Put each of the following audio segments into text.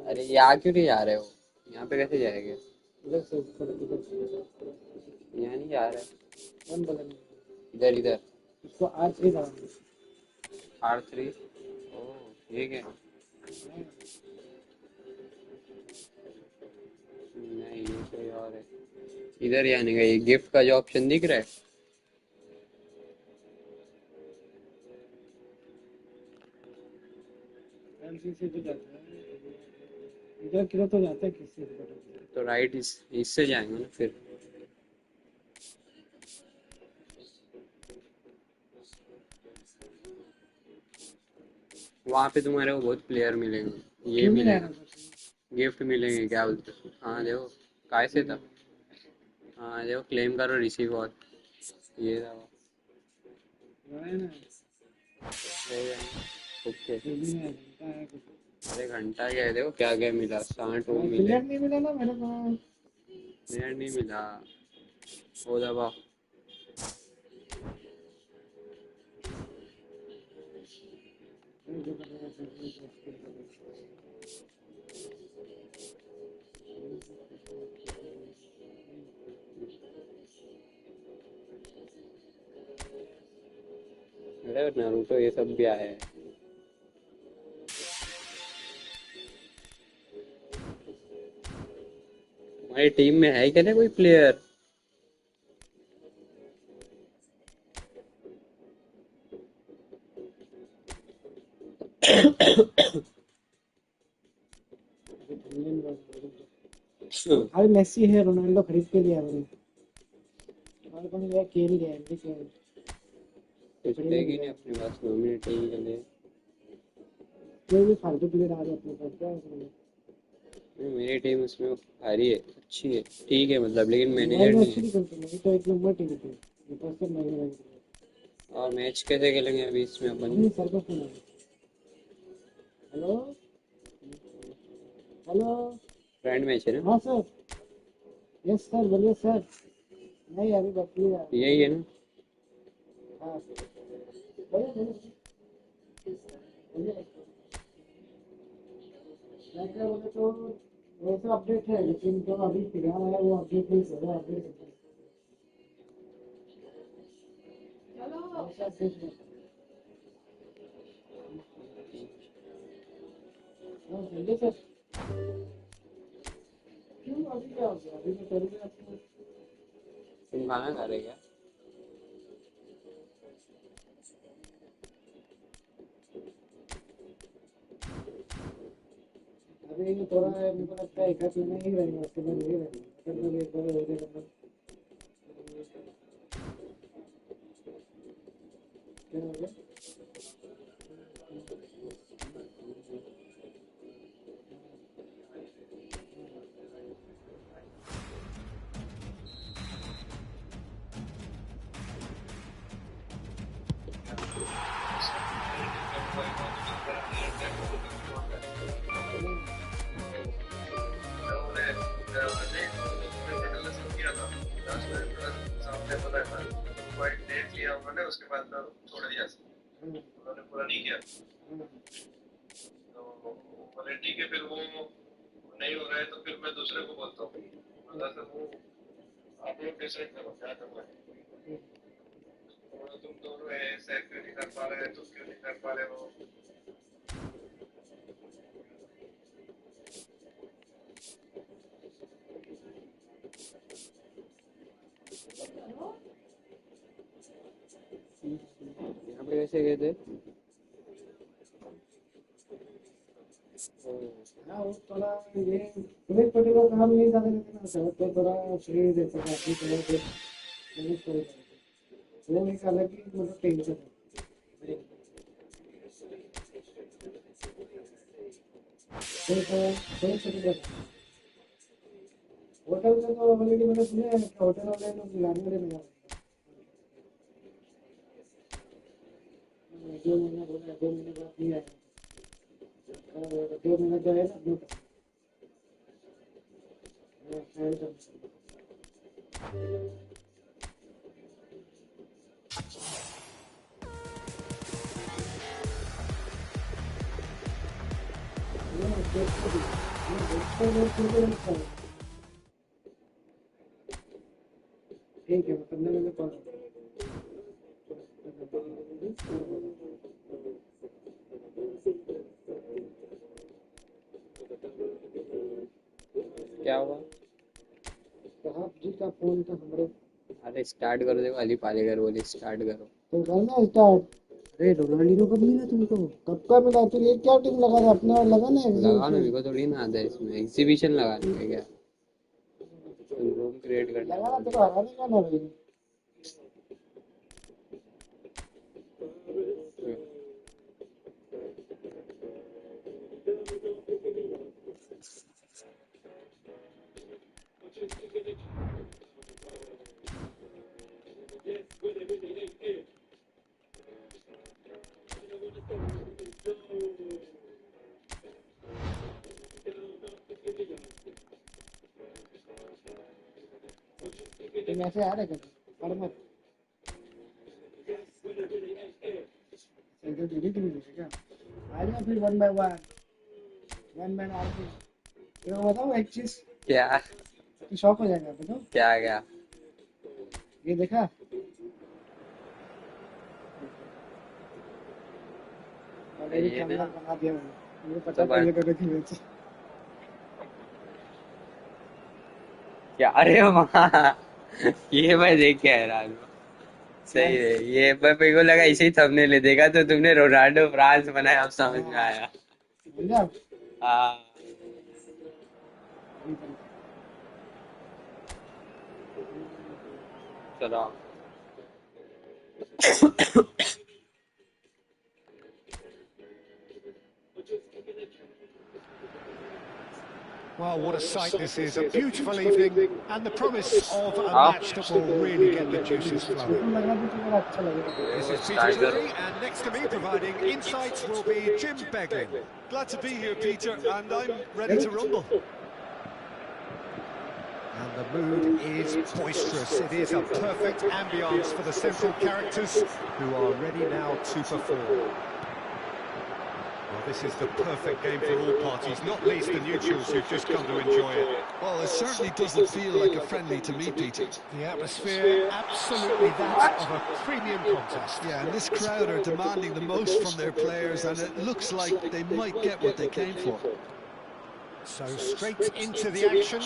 अरे यहाँ क्यों नहीं जा रहे हो? यहाँ पे कैसे जाएंगे? इधर से थोड़ा इधर से यहाँ नहीं जा रहे। कौन बगल में इधर इधर। उसको R3 दबाना R3। ओह ठीक है। है। नहीं ये कोई और है। इधर जाने का, ये गिफ्ट का जो ऑप्शन दिख रहा है। L3 से तो जाता है इधर किधर तो जाता है किससे तो पता नहीं। तो राइट इससे जाएंगे ना फिर। वहां पे तुम्हारे को बहुत प्लेयर मिलेंगे, ये क्यों नहीं मिलेगा। रहना सर? गिफ्ट मिलेंगे, क्या बोलते हो? हाँ देखो। काय से था। हाँ देखो, क्लेम करो रिसीव और ये था वो। है ना हो गया। ओके। फिर भी नहीं घंटा है कुछ। अरे घंटा क्या है, देखो क्या क्या मिला, 60 वो मिले। फिलहाल नहीं मिला ना मेरे पास। मिनट नहीं मिला। वो दबाओ। जो करना है कर अरे नारुतो ये सब भी आया है। हमारी टीम में है क्या ना कोई प्लेयर? अरे मेसी है रोनाल्डो खरीद के लिया मैंने और कौन गया केल गया एमडी केल कुछ बढ़िया देगी मिल नहीं गया अपने पास टीम के लिए। कोई भी फालतू प्लेयर आ रहे अपने पास क्या है नहीं, मेरी टीम उसमें भारी है, अच्छी है, ठीक है मतलब, लेकिन मोबाइल मैनेजर में नहीं अच्छी है। नहीं चलती मेरी तो एक नंबर टीम थी ये तो सब महंगे महंगे और मैच कैसे खेलेंगे अभी इसमें अपन? नहीं सर को सुना हेलो हेलो फ्रेंड मैच है ना? हाँ सर यस सर बोलिए सर नहीं अभी बकरी है यही है ना? हाँ बोलिए बोलिए बोलिए मैं क्या बोले तो वैसे अपडेट है लेकिन जो अभी फिलहाल है वो अपडेट नहीं हो रहा अपडेट हमेशा अपडेट नहीं हाँ बोलिए सर क्यों अभी क्या हो गया अभी तो करेंगे आपको तुम खाना खा रहे क्या? अभी ये थोड़ा मेरे को लगता है एक आध महीना ही रहेगा उसके बाद नहीं रहेगा अगर मैं एक बार हो जाएगा क्या हो गया यहाँ पे कैसे गए थे? हाँ वो थोड़ा ये सुरेश पटेल का काम नहीं ज्यादा लेकिन सर तो थोड़ा फ्री रहता है काफी थोड़ा देर मैनेज करेगा वो एक अलग ही मतलब टेंशन है सुरेश पटेल का होटल में तो ऑलरेडी मैंने सुना है कि होटल वाले लोग मिलाने वाले मिला 2 महीना बोला 2 महीने बाद नहीं आया 2 महीना जो है ना अपडेट ये देखते लोग क्यों लगता है। ठीक है, मैं 15 मिनट कॉल क्या हुआ? साहब जी का फोन था हमारे। अरे स्टार्ट करो, देखो अली पालेकर बोले स्टार्ट करो। तो करना स्टार्ट। अरे रोनाल्डो कब मिला तुमको? कब का मिला? तो ये क्या टीम लगा था अपना? लगा ना लगाओ ना, एग्जीबिशन। मेरे को थोड़ी ना आता है इसमें एग्जीबिशन लगाने का क्या, रूम क्रिएट करना लगा ना, है। तेरे हराने का ना भाई। तुम ऐसे आ रहे कर पर मत ऐसे दीदी तुम देखे क्या? आ जाओ फिर one by one man army. ये बताओ एक चीज, क्या तू शॉक हो जाएगा। बताओ क्या क्या? ये देखा? और ये ये कैमरा ना बना दिया मैंने, मुझे तो पता था ये दोनों की मैच। क्या? अरे वाह, ये मैं देख के हैरान हूँ। क्या? सही है ये, मैं मेरे को लगा इसे ही थंबनेल देखा तो तुमने रोनाल्डो फ्रांस बनाया, अब समझ में हाँ, आया। समझा? हाँ चलो। Well, what a sight this is. A beautiful evening and the promise of a आओ match that will really get the juices flowing. Photo लगा दो तो मेरा अच्छा लगेगा। This is Peter स्टार्ट करो। Drury, and next to me providing insights will be Jim Beglin. Glad to be here, Peter, and I'm ready Ready? to rumble. And the mood is boisterous. It is a perfect ambience for the central characters who are ready now to perform. Well, this is the perfect game for all parties, not least the neutrals who've just come to enjoy it. Well, it certainly doesn't feel like a friendly to me, Peter. The atmosphere, absolutely that of a premium contest. Yeah, and this crowd are demanding the most from their players, and it looks like they might get what they came for. So straight into the action.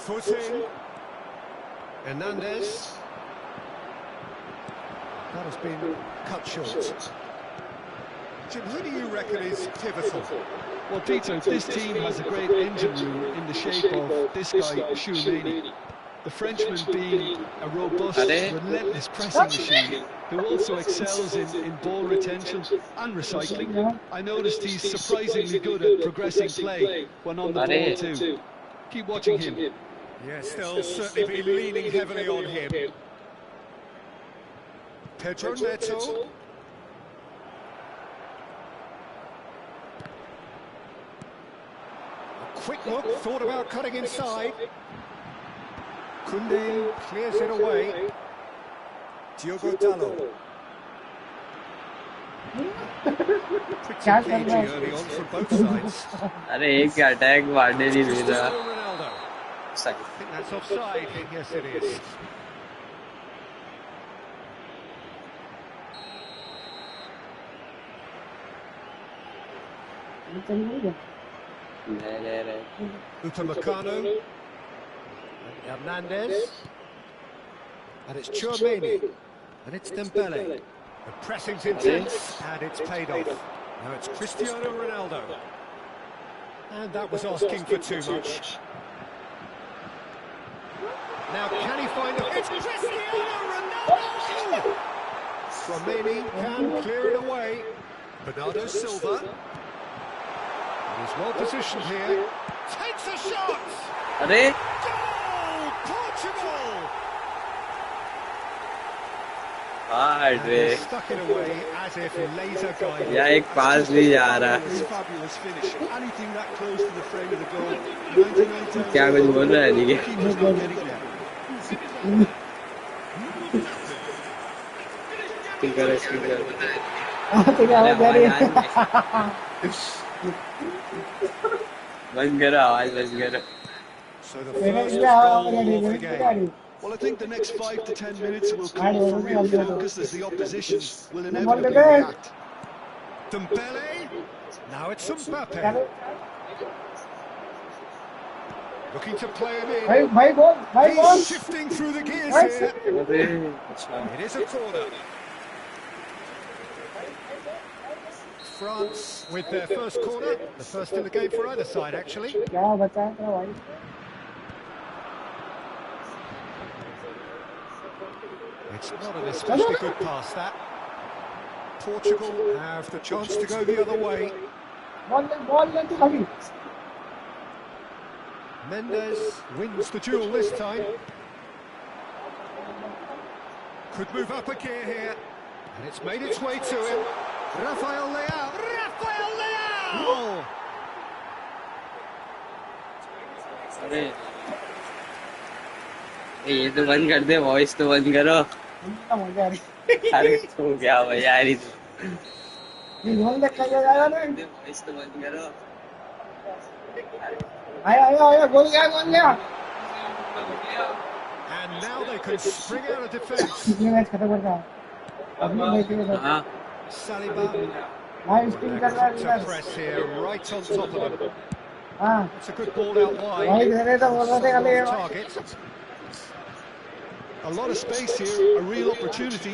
Foot in. Hernandez. That has been cut short. Jim, who do you reckon is pivotal? Well, Peter, this team has a great engine room in the shape of this guy, Chouameni. The Frenchman being a robust, relentless pressing machine who also excels in ball retention and recycling. I noticed he's surprisingly good at progressing play when on the ball too. Keep watching him. Yes, they'll certainly be leaning heavily on him. Pedro Neto. A quick look, thought about cutting inside. Koundé clears it away. Diogo Dalot. क्या Pretty कर रहा cagey है? early on from both sides. अरे एक attack मारने नहीं दे रहा। Cristiano Ronaldo. I think that's offside. Yes, it is. Upamecano. Hernandez. And it's Chouameni. And it's Dembele. The pressing's intense, and it's paid off. Now it's Cristiano Ronaldo. And that was asking for too much. Now can he find it? It's Cristiano Ronaldo! Chouameni can clear it away. Bernardo Silva. He's well positioned here. Takes a shot! अरे Goal! Portugal! Hard And रे they stuck it away as if laser guided. या एक पास नहीं जा रहा। Fabulous finish. Anything that close to the frame of the goal, 99 times क्या कुछ बोल रहा है the ये? keeper's not getting there. Skip करो स्किप करो। तेरी आवाज आ रही है बंद करो आवाज बंद करो So the मेरे first इसमें आवाज आ goal रही है of the मेरे को आ रही game. Well, I think the next 5 to 10 minutes will है call for real focus as the opposition will बोल दे inevitably bay react. Dembele. Now it's Mbappe. Looking to play him in. भाई बोल He's shifting through the gears here. अरे अच्छा It is a corner. France with their first corner. The first in the game for either side, actually. क्या बचा था भाई It's not an especially good pass, that. Portugal have the chance to go the other way. Ball ले तू खाली Mendes wins the duel this time. Could move up a gear here. And it's made its way to him. Rafael Leao! Rafael Leao! अरे ये तो बंद कर दे voice तो बंद करो इतना मजा आ रही अरे तो क्या मजा आ रही ये गोल देख के जाएगा ना वॉइस तो बंद करो आया गोल गया And now they can spring out of defence. कितने मैच खत्म कर रहा है अभी मैच में हाँ Saliba. भाई स्पिन कर रहा To है press here, right on top of them. हां It's a good ball out भाई wide. दे रहे तो बोल रहे थे खाली Target. A lot of space here, a real opportunity.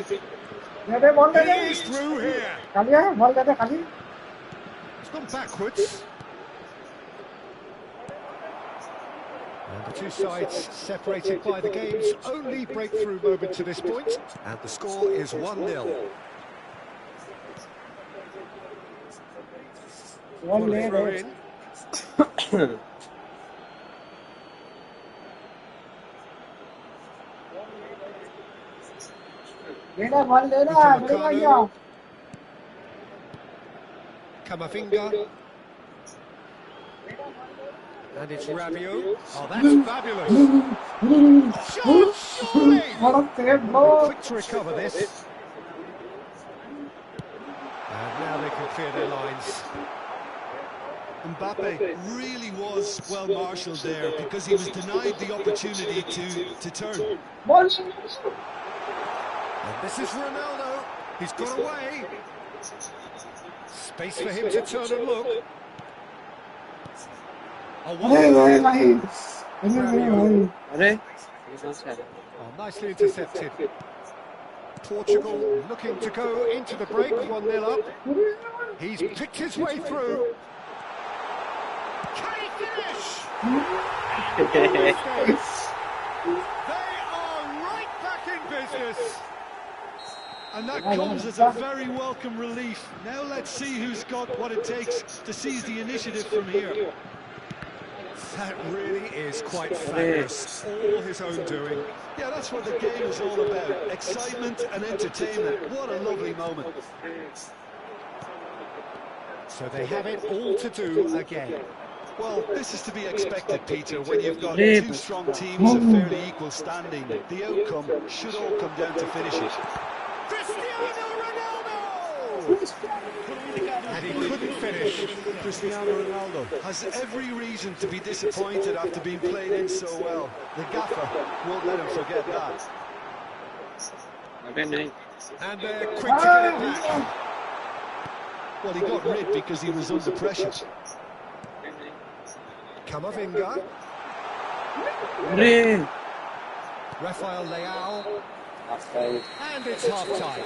They they ball they they He is through here. खाली है बॉल दे दे खाली It's gone backwards. And the two sides separated by the game's only breakthrough moment to this point. And the score is 1-0. Ball ले Throw they in. लेना ball लेना बढ़िया गया Camavinga. And it's Rabiot. Oh, that's fabulous. Shot, surely. बड़ा तेज bro Quick to recover this. And now they can clear their lines. Mbappe really was well marshalled there because he was denied the opportunity to turn. Ball And this is Ronaldo. He's got away. Space for him to turn and look. Oh, अरे भाई what? भाई अरे भाई अरे ये कौन सा है Oh, nicely intercepted. Portugal looking to go into the break, 1-0 up. He's picked his way through. Can he finish? They are right back in business. And that comes as a very welcome relief. Now let's see who's got what it takes to seize the initiative from here. That really is quite fabulous. All his own doing. Yeah, that's what the game is all about. Excitement and entertainment. What a lovely moment. So they have it all to do again. Well, this is to be expected, Peter, when you've got two strong teams of fairly equal standing. The outcome should all come down to finishing. Cristiano Ronaldo! And he couldn't finish. Cristiano Ronaldo has every reason to be disappointed after being played in so well. The gaffer won't let him forget that. अरे नहीं And they're quick to get it back. Well, he got rid because he was under pressure. Camavinga. अरे Rafael Leao. And it's half-time.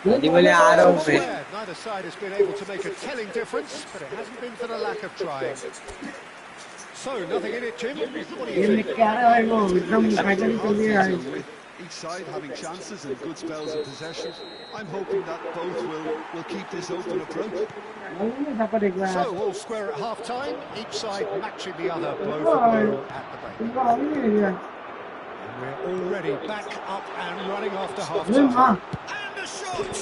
दादी बोले आ रहा हूँ मैं Elsewhere, neither side has been able to make a telling difference, but it hasn't been for the lack of trying. So, nothing in it, Jim. What do you ये think? लिख के आ रहा है वो एकदम फाइनल चल रही है With each side having chances and good spells of possession, I'm hoping that both will keep this open approach. मालूम है सब एक बार So, all square at half-time, each side matching the other blow for blow at the break. इनका मालूम नहीं है And we're already back up and running after अरे half-time. मां And a shot!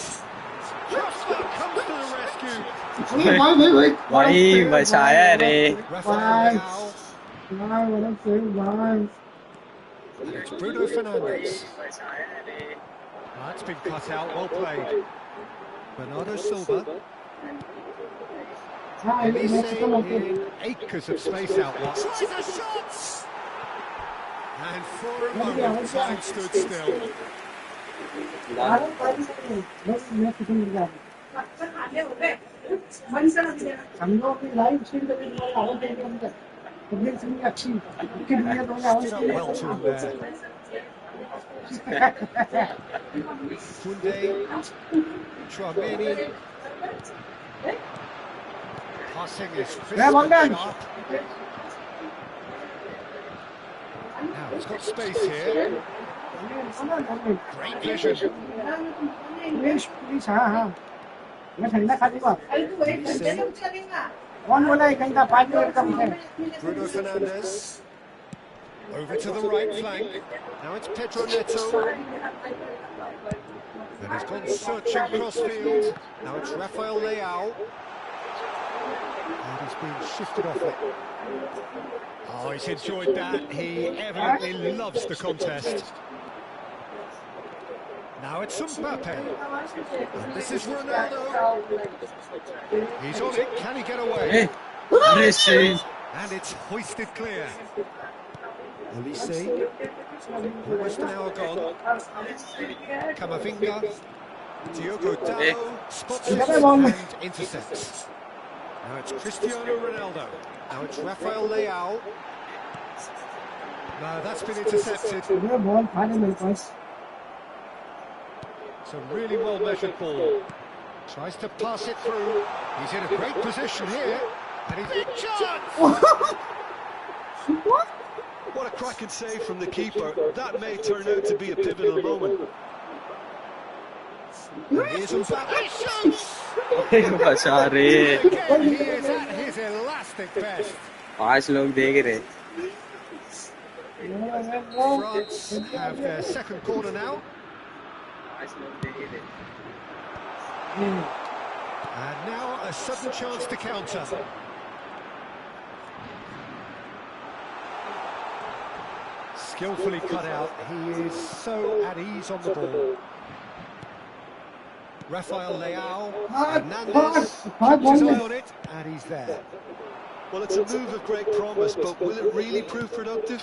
Crossbar comes to the rescue. भाई बचाया रे Rafael Leao. भाई बड़ा सही भाई And it's Bruno Fernandes. That's been cut out, well played. Bernardo Silva. हाँ ये मैच Elise खत्म होते in acres of space out wide. Tries a shot! And for a moment, time stood still. Bharat Pakistan बस match खत्म हो गया समझो कि लाइव स्ट्रीम पे भी तुम्हारी आवाज नहीं कम कर पब्लिक सुननी अच्छी उनके लिए तुम्हारी आवाज Stood up well to him there. Funde, Chouameni. Passing is crisp and sharp. Now it's got space here. Great vision. Please हाँ हाँ मैं ठंडा खा लूंगा कौन बोला है घंटा 5 मिनट कम है Bruno Fernandes. Over to the right flank. Now it's Pedro Neto. And he's gone searching crossfield. Now it's Rafael Leao. And he's been shifted off it. Oh, he's enjoyed that. He evidently loves the contest. Now it's Mbappe. And this is Ronaldo. He's on it. Can he get away? And it's hoisted clear. Elise. Almost an hour gone. Camavinga. Diogo Dalot spots it and intercepts. Now it's Cristiano Ronaldo. Now it's Rafael Leao. No, that's been intercepted. It's a really well-measured ball. Tries to pass it through. He's in a great position here. And he's big chance! What a cracking save from the keeper. That may turn out to be a pivotal moment. And here's Mbappe. He shoots! बचा रे Again, he is at his elastic best. 5 लोग देख रहे France have their second corner now. 5 लोग देख रहे And now a sudden chance to counter. Skillfully cut out. He is so at ease on the ball. Rafael Leao, Hernandez, keeps his eye on it, and he's there. Well, it's a move of great promise, but will it really prove productive?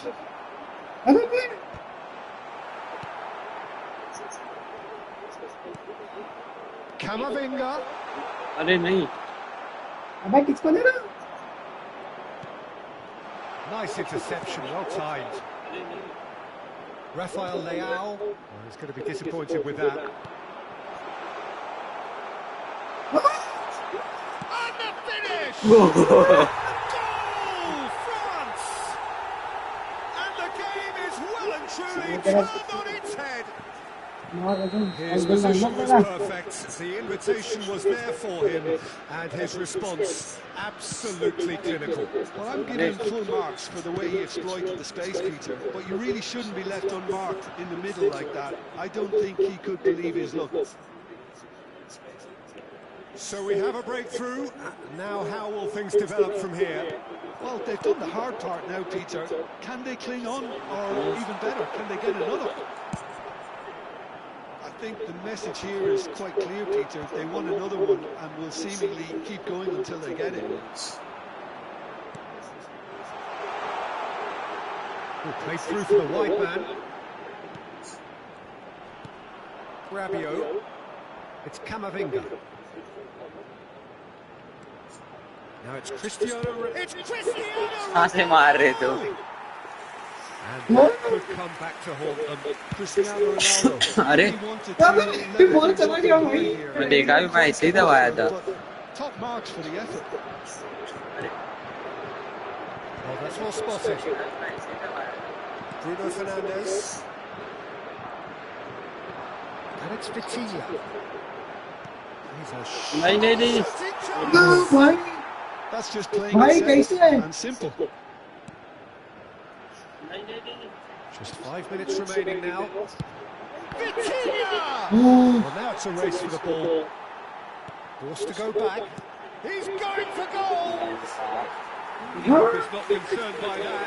Camavinga. अरे नहीं अबे किसको दे रहा Nice interception, well timed. Rafael Leao. Well, he's going to be disappointed with that. And the finish! Goal, France! And the game is well and truly turned on its head. His position was perfect, the invitation was there for him, and his response absolutely clinical. Well, I'm giving him full marks for the way he exploited the space, Peter, but you really shouldn't be left unmarked in the middle like that. I don't think he could believe his luck. So we have a breakthrough. Now how will things develop from here? Well, they've done the hard part now, Peter. Can they cling on, or even better, can they get another? I think the message here is quite clear, Peter. They want another one and will seemingly keep going until they get it. Played through for the wide man. Rabiot. It's Camavinga. Now it's Cristiano Ronaldo. It's Cristiano कहाँ से मार रहे तो And that could come back to haunt them. Cristiano Ronaldo. अरे He wanted to let it ball go चला गया भाई here. मैं देखा भी मैं ऐसे ही दबाया था But top marks for the effort. Oh, that's well spotted. Bruno Fernandes. And it's Vitinha. He's a नहीं नहीं नहीं भाई That's just playing भाई it कैसे safe है and simple. Just 5 minutes remaining now. Vitinha! Well, now it's a race for the ball. Forced to go back. He's going for goal! He's not concerned by that.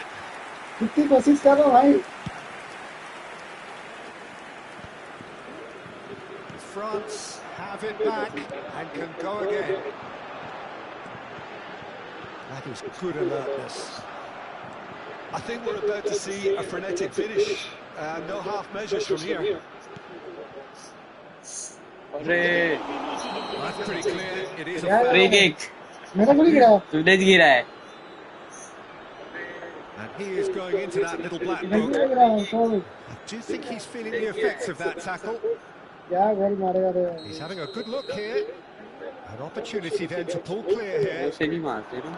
कितनी कोशिश कर रहा भाई France have it back and can go again. That is good alertness. I think we're about to see a frenetic finish. No half measures from here. अरे That's pretty clear. It is a free foul. Kick मेरा गोली गिरा सूरज गिरा है And he is going into that little black इधर book. क्यों गिरा है sorry Do you think he's feeling the effects of that tackle? क्या गोल मारेगा रे He's having a good look here. An opportunity then to pull clear here. उसे नहीं मारते ना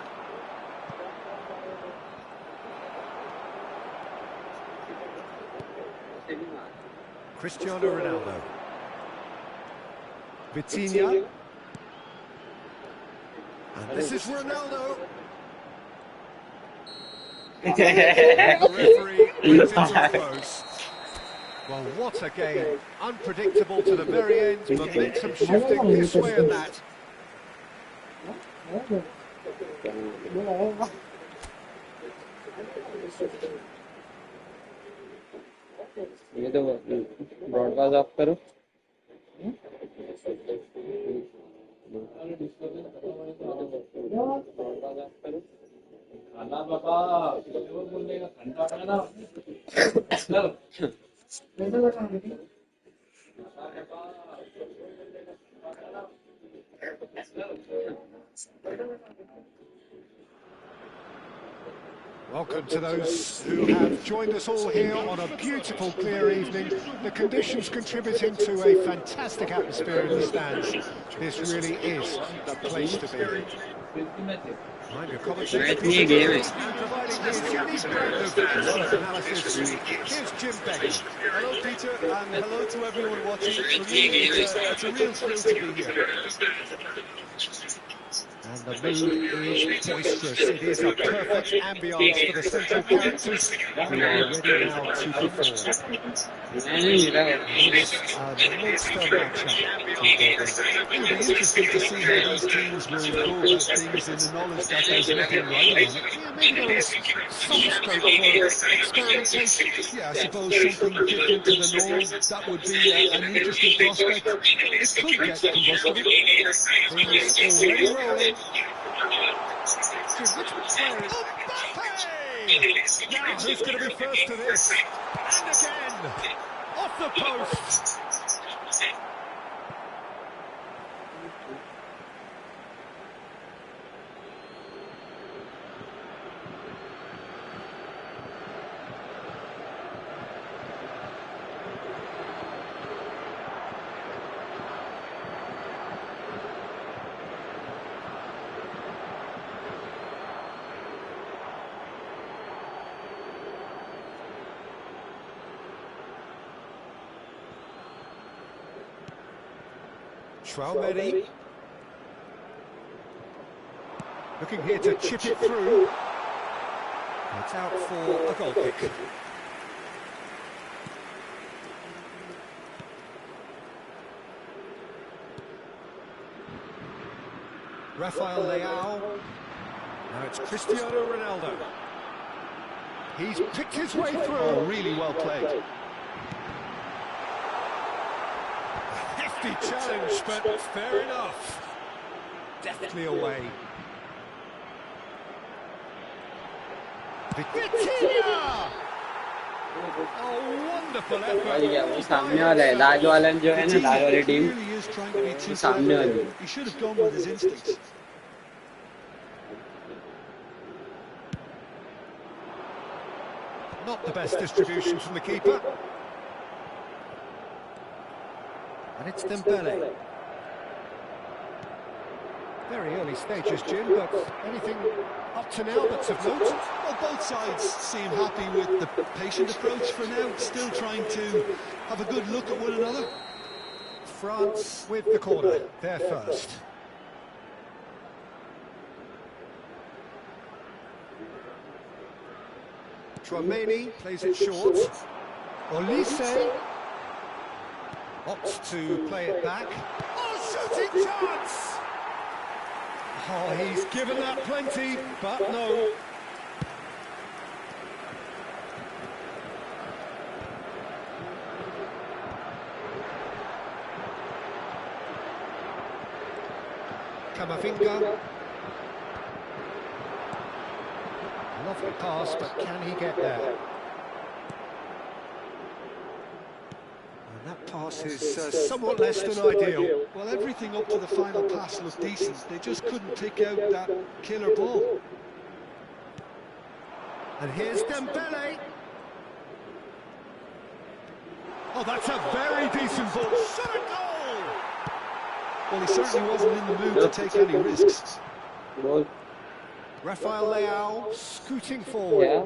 उसे नहीं मारते Cristiano Ronaldo. Vitinha. And this is Ronaldo. The referee brings it to a close. Well, what a game. Unpredictable to the very end. Momentum shifting this way and that. ये तो broadcast of करो broadcast of करो Welcome to those who have joined us all here on a beautiful, clear evening. The conditions contributing to a fantastic atmosphere in the stands. This really is the place to be. Mind your commentator, match नहीं है game है and providing his unique brand of sports analysis. Here's Jim Begley. Hello, Peter, and hello to everyone watching. For me, it's a real thrill to be here. And the mood is boisterous. It is a perfect ambience for the central characters who are ready now to perform. मैं नहीं गिरा It's a monster matchup. It'll be interesting to see how these teams will go about things in the knowledge that there's nothing riding on it. Yeah, maybe there is some scope for experimentation. Yeah, I suppose something different to the norm, that would be an interesting prospect. It could get combustible. Things already rolling. Mbappe! Now, who's going to be first to this? And again, off the post. Traumeri. Looking here to chip it through. It's out for a goal kick. Rafael Leao. Now it's Cristiano Ronaldo. He's picked his way through. Oh, really well played. Hefty challenge, but fair enough. Deftly away. Vitinha! Oh, wonderful effort. वो सामने वाला है लाल वाला जो है ना लाल वाली team Really is trying to be too सामने वाली clever. He should have gone with his instincts. Not the best distribution from the keeper. And it's Dembele. Very early stages, Jim, but anything up to now that's of note? Well, both sides seem happy with the patient approach for now, still trying to have a good look at one another. France with the corner, they're first. Traumeni plays it short. Olise opts to play it back. Oh, shooting chance! Oh, he's given that plenty, but no. finger. Lovely pass, but can he get there? And that pass is somewhat less than ideal. Well, everything up to the final pass looked decent. They just couldn't pick out that killer ball. And here's Dembele. Oh, that's a very decent ball. Shot a goal! Well, he certainly wasn't in the mood to take any risks. Goal. Rafael Leao scooting forward. Yeah.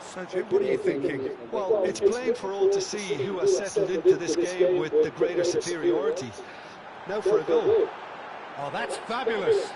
So, Jim, what are you thinking? Well, it's plain for all to see who has settled into this game with the greater superiority. Now for a goal. Oh, that's fabulous.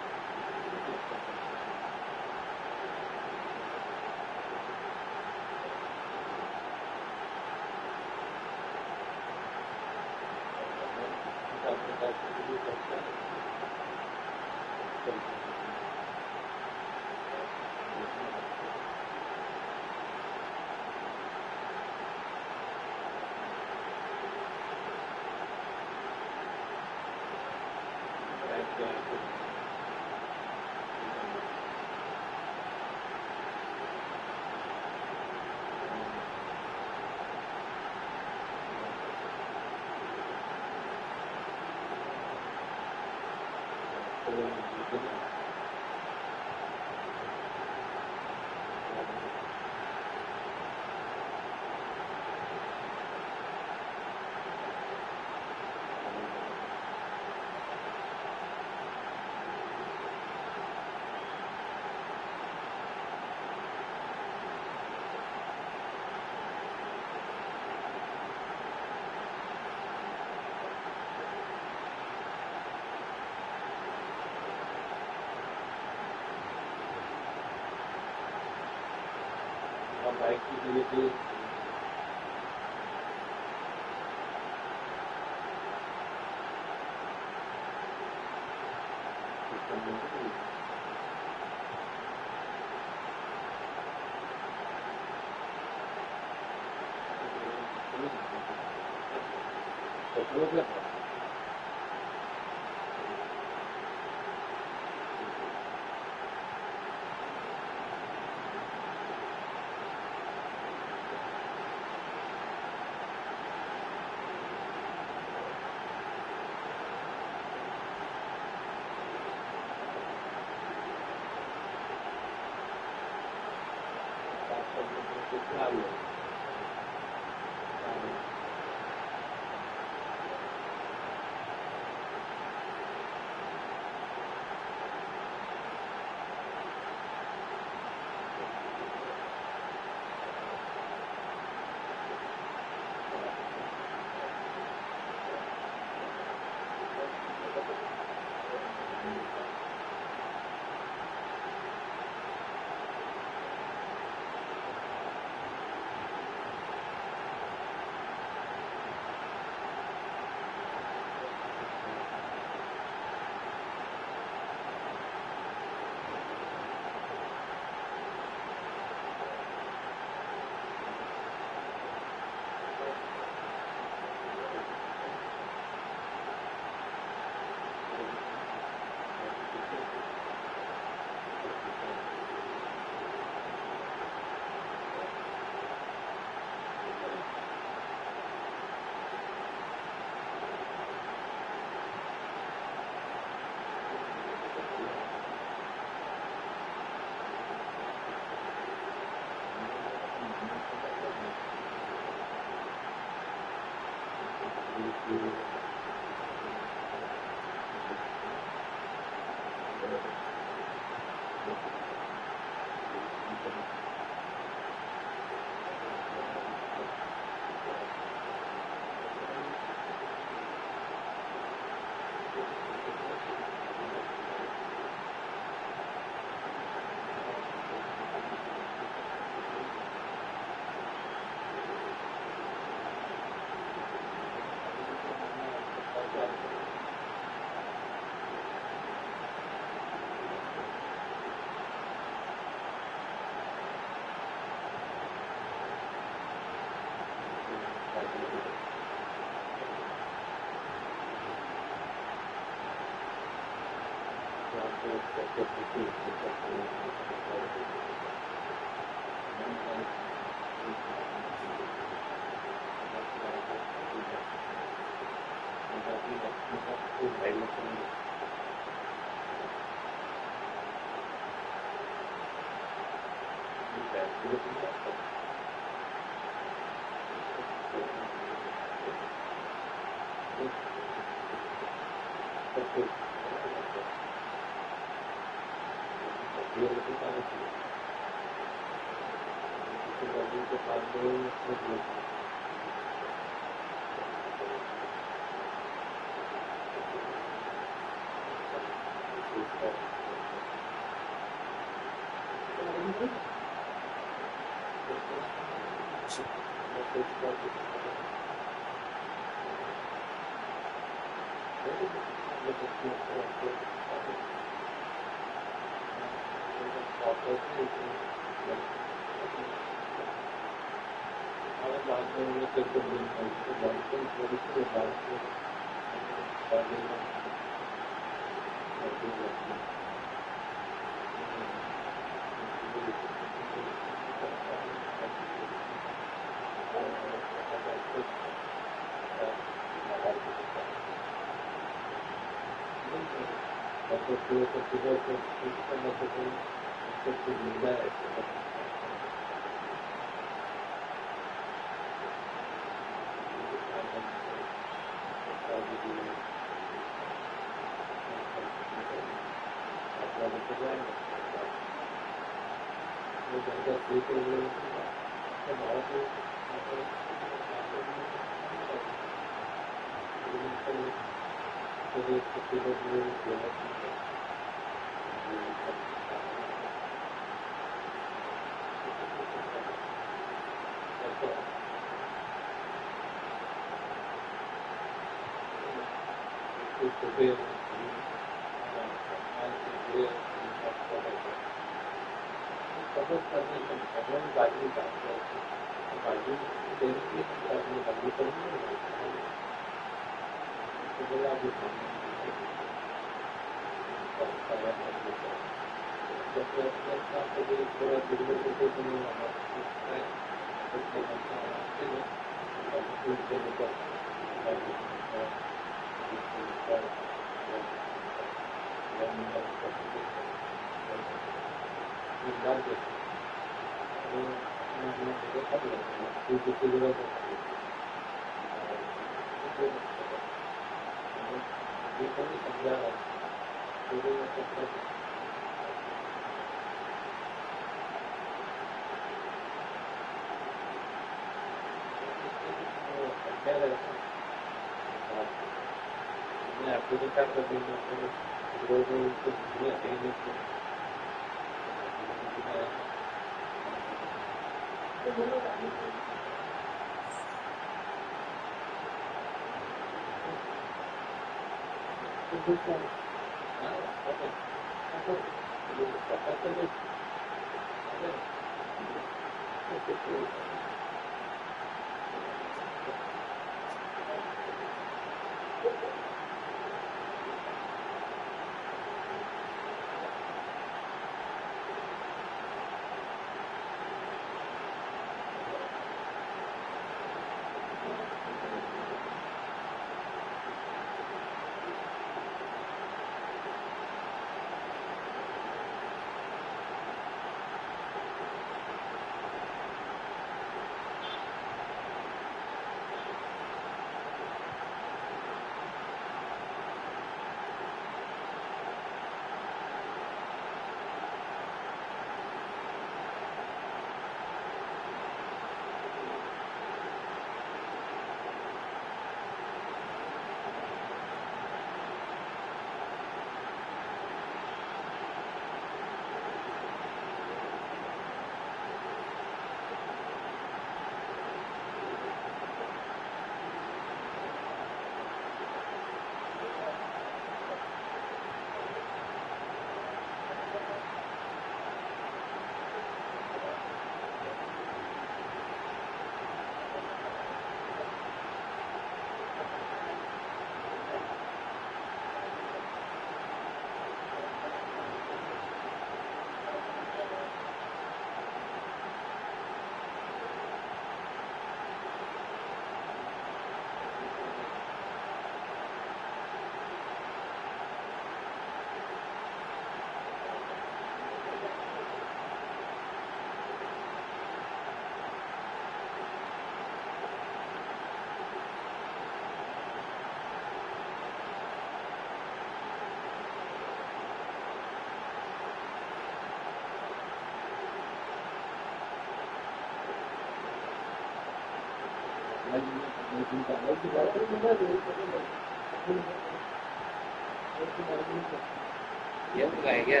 ये तो है क्या?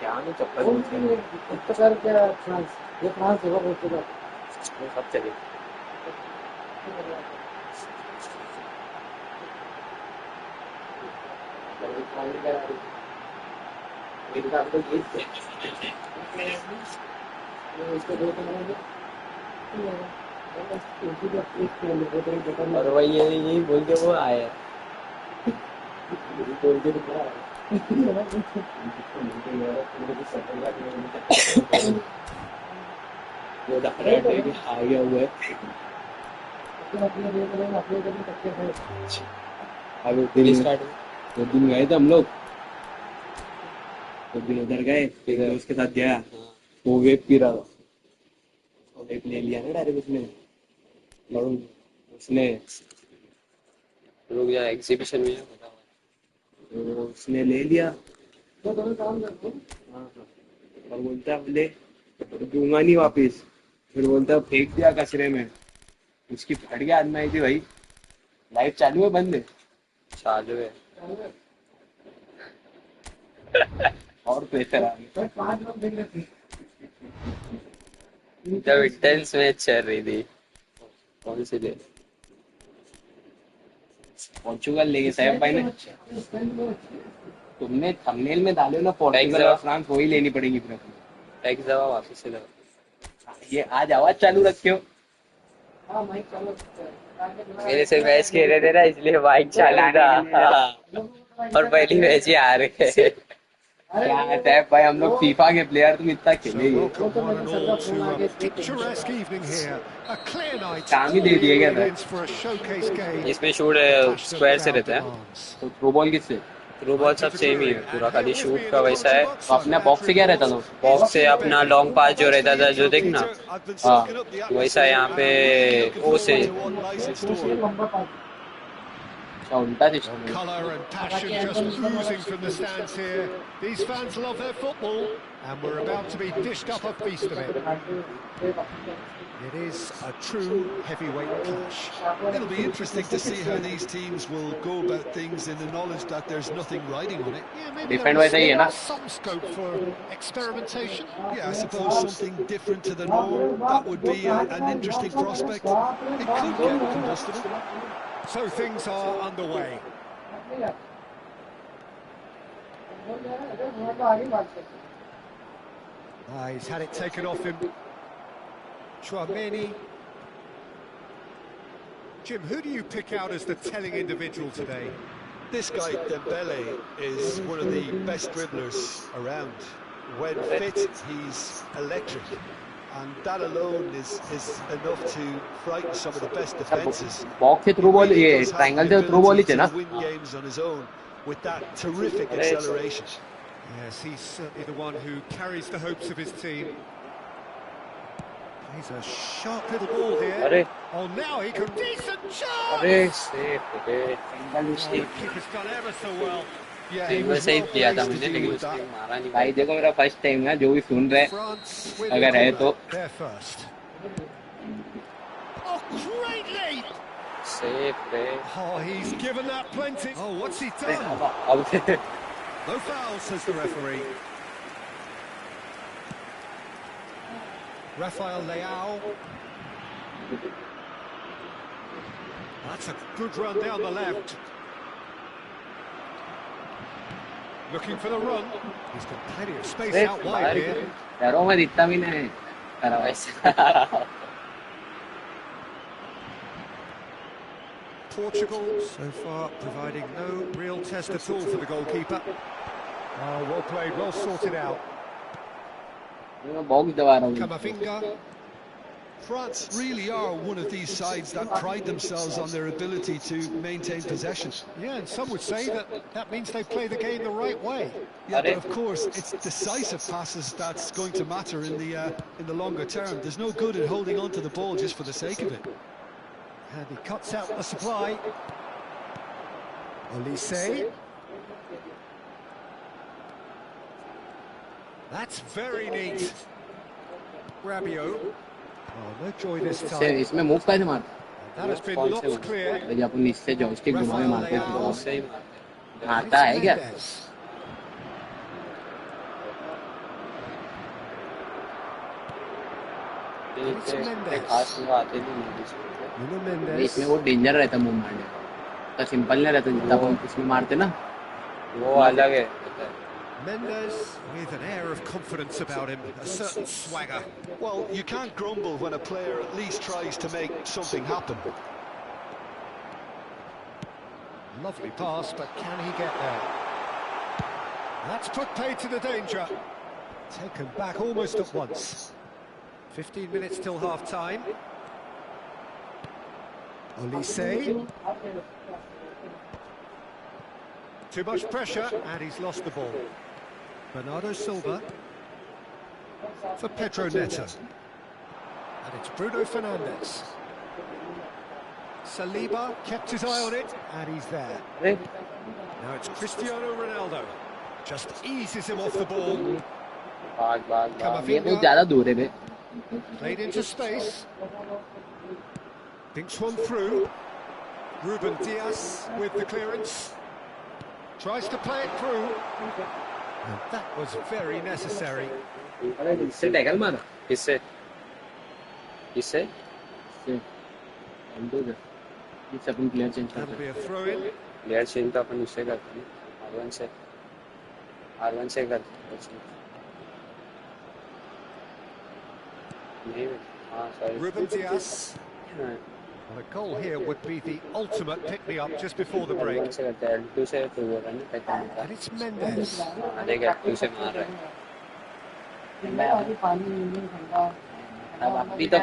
क्या नहीं चप्पल पुर्तगाल क्या France? ये France होगा पुर्तगाल। वो सब चले इसको दो और वही यही बोल के वो आया बोल के वो आ गया हुआ है अब दिन स्टार्ट दो दिन गए थे हम लोग 2 दिन उधर गए फिर दोस्त के साथ गया वो वेब पी रहा था वेब ले लिया ना डायरेक्ट उसने और उसने लोग यहाँ एग्जीबिशन में है तो उसने ले लिया तो काम करते हाँ और बोलता बोले दूंगा नहीं वापिस फिर बोलता फेंक दिया कचरे में उसकी फट गया आदमी आई थी भाई लाइट चालू है बंद है चालू है और प्रेशर आ गया 5 लोग देख लेते जब इंटेंस मैच चल रही थी कौन सी दे पोर्चुगल लेके साहब भाई ने तुमने थंबनेल में डालो ना पोर्चुगल और फ्रांस वही लेनी पड़ेगी फिर टैक्स दवा वापस से दवा ये आज आवाज चालू रखे हो हाँ माइक चालू मेरे से मैच खेल रहे थे ना इसलिए माइक चालू था और पहली मैच ही आ रहे हैं क्या है भाई हम लोग फीफा के प्लेयर तुम इतना खेलेंगे काम ही दे दिए क्या था इसमें शूट स्क्वायर से रहता है तो थ्रो बॉल किससे थ्रू बॉल सब सेम ही है पूरा, खाली शूट का वैसा है। तो अपने बॉक्स से क्या रहता था? बॉक्स से अपना लॉन्ग पास जो रहता था जो देखना, हाँ वैसा यहाँ पे ओ से। अच्छा उल्टा सिस्टम है। Colour and passion just oozing from the stands here. These fans love their football, and we're about to be dished up a feast of it. It is a true heavyweight clash. It'll be interesting to see how these teams will go about things in the knowledge that there's nothing riding on it. Yeah, maybe Defend there वैसा ही है ना? is some scope for experimentation. Yeah, I suppose something different to the norm, that would be an interesting prospect. It could get combustible. So things are underway. He's had it taken off him. Chouameni. Jim, who do you pick out as the telling individual today? This guy, Dembele, is one of the best dribblers around. When fit, he's electric. And that alone is enough to frighten some of the best defences. Box से through ball, ये triangle से through ball ही थे ना? Win games on his own with that terrific acceleration. Yes, he's certainly the one who carries the hopes of his team. He's a sharp little ball here. अरे Oh, now he could... Decent shot! अरे safe है, Keeper's done ever so well. Yeah, he single was save well किया था placed to मैंने, deal लेकिन with उसने that. मारा नहीं। भाई देखो मेरा फर्स्ट टाइम है, जो भी सुन रहे France with अगर the है तो corner. They're first. Oh, great lead! Safe है। Oh, he's given that plenty. Oh, what's he done? अब No foul, says the referee. Rafael Leao. That's a good run down the left. Looking for the run. He's got plenty of space out wide here. पैरों में दिखता भी नहीं करा वैसे। Portugal so far providing no real test at all for the goalkeeper. Oh, well played, well sorted out. मैं box दबा रहा हूँ। Camavinga. France really are one of these sides that pride themselves on their ability to maintain possession. Yeah, and some would say that means they play the game the right way. Yeah, but of course, it's decisive passes that's going to matter in the longer term. There's no good in holding on to the ball just for the sake of it. And he cuts out the supply. Olise. That's very neat. Rabiot. Oh, no joy this time. इसमें move कैसे मारते? That has been lots clear. जब अपन इससे joystick घुमा के मारते हैं तो उससे ही मारते आता है क्या? Mendes. हैं। खास वो आते नहीं मुझे। Nuno इसमें Mendes. वो डेंजर रहता मूव मारने का, सिंपल नहीं रहता जितना अपन इसमें मारते ना। वो अलग है। Mendes with an air of confidence about him, a certain swagger. Well, you can't grumble when a player at least tries to make something happen. Lovely pass, but can he get there? That's put paid to the danger. Taken back almost at once. 15 minutes till half-time. Olise. Too much pressure, and he's lost the ball. Bernardo Silva for Pedro Neto. And it's Bruno Fernandes. Saliba kept his eye on it, and he's there. अरे Now it's Cristiano Ronaldo. Just eases him off the ball. भाग भाग भाग। ये बहुत Camavinga ज्यादा दूर है बे। played into space. Dinks one through. Ruben Diaz with the clearance. Tries to play it through. And that was very necessary. अरे इससे टैकल मारा। किससे किससे इससे इस अपन प्लेयर चेंज That'll करते be a throw-in. Player change तो अपन उससे करते हैं, R1 से करते हैं। नहीं हाँ sorry. Ruben Diaz. Well, a goal here would be the ultimate pick-me-up just before the break. R1 से करते हैं, L2 से तो वो रन पे काम And it's Mendes. हाँ देख L2 से मार रहा है। अभी तो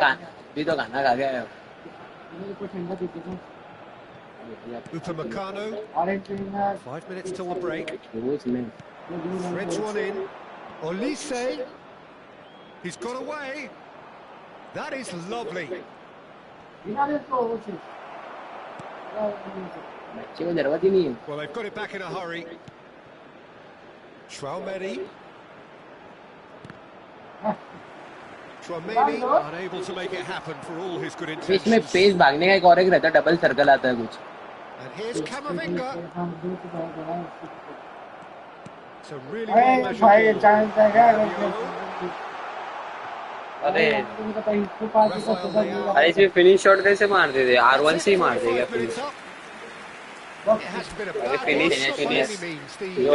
खाना खा गया है। Upamecano. Orange trainer 5 minutes till the break. रोज में Threads one in. Olise. He's got away. That is lovely. बिना दे तो वो चीज बच्चे को जरूरत ही नहीं है। Well, they've got it back in a hurry. Traumedi. Traumedi unable to make it happen for all his good इसमें intentions. पेस भागने का एक और एक रहता है, डबल सर्कल आता है कुछ। And here's Camavinga. हम दो से बड़ा It's a really अरे well-measured भाई ball. चांस है क्या अरे इसको पास को पता नहीं अरे इसमें फिनिश शॉट कैसे मारते थे? R1 से ही मारते क्या 5 finish? minutes up. It hasn't been a अरे bad finish, finish by finish. any means. The जो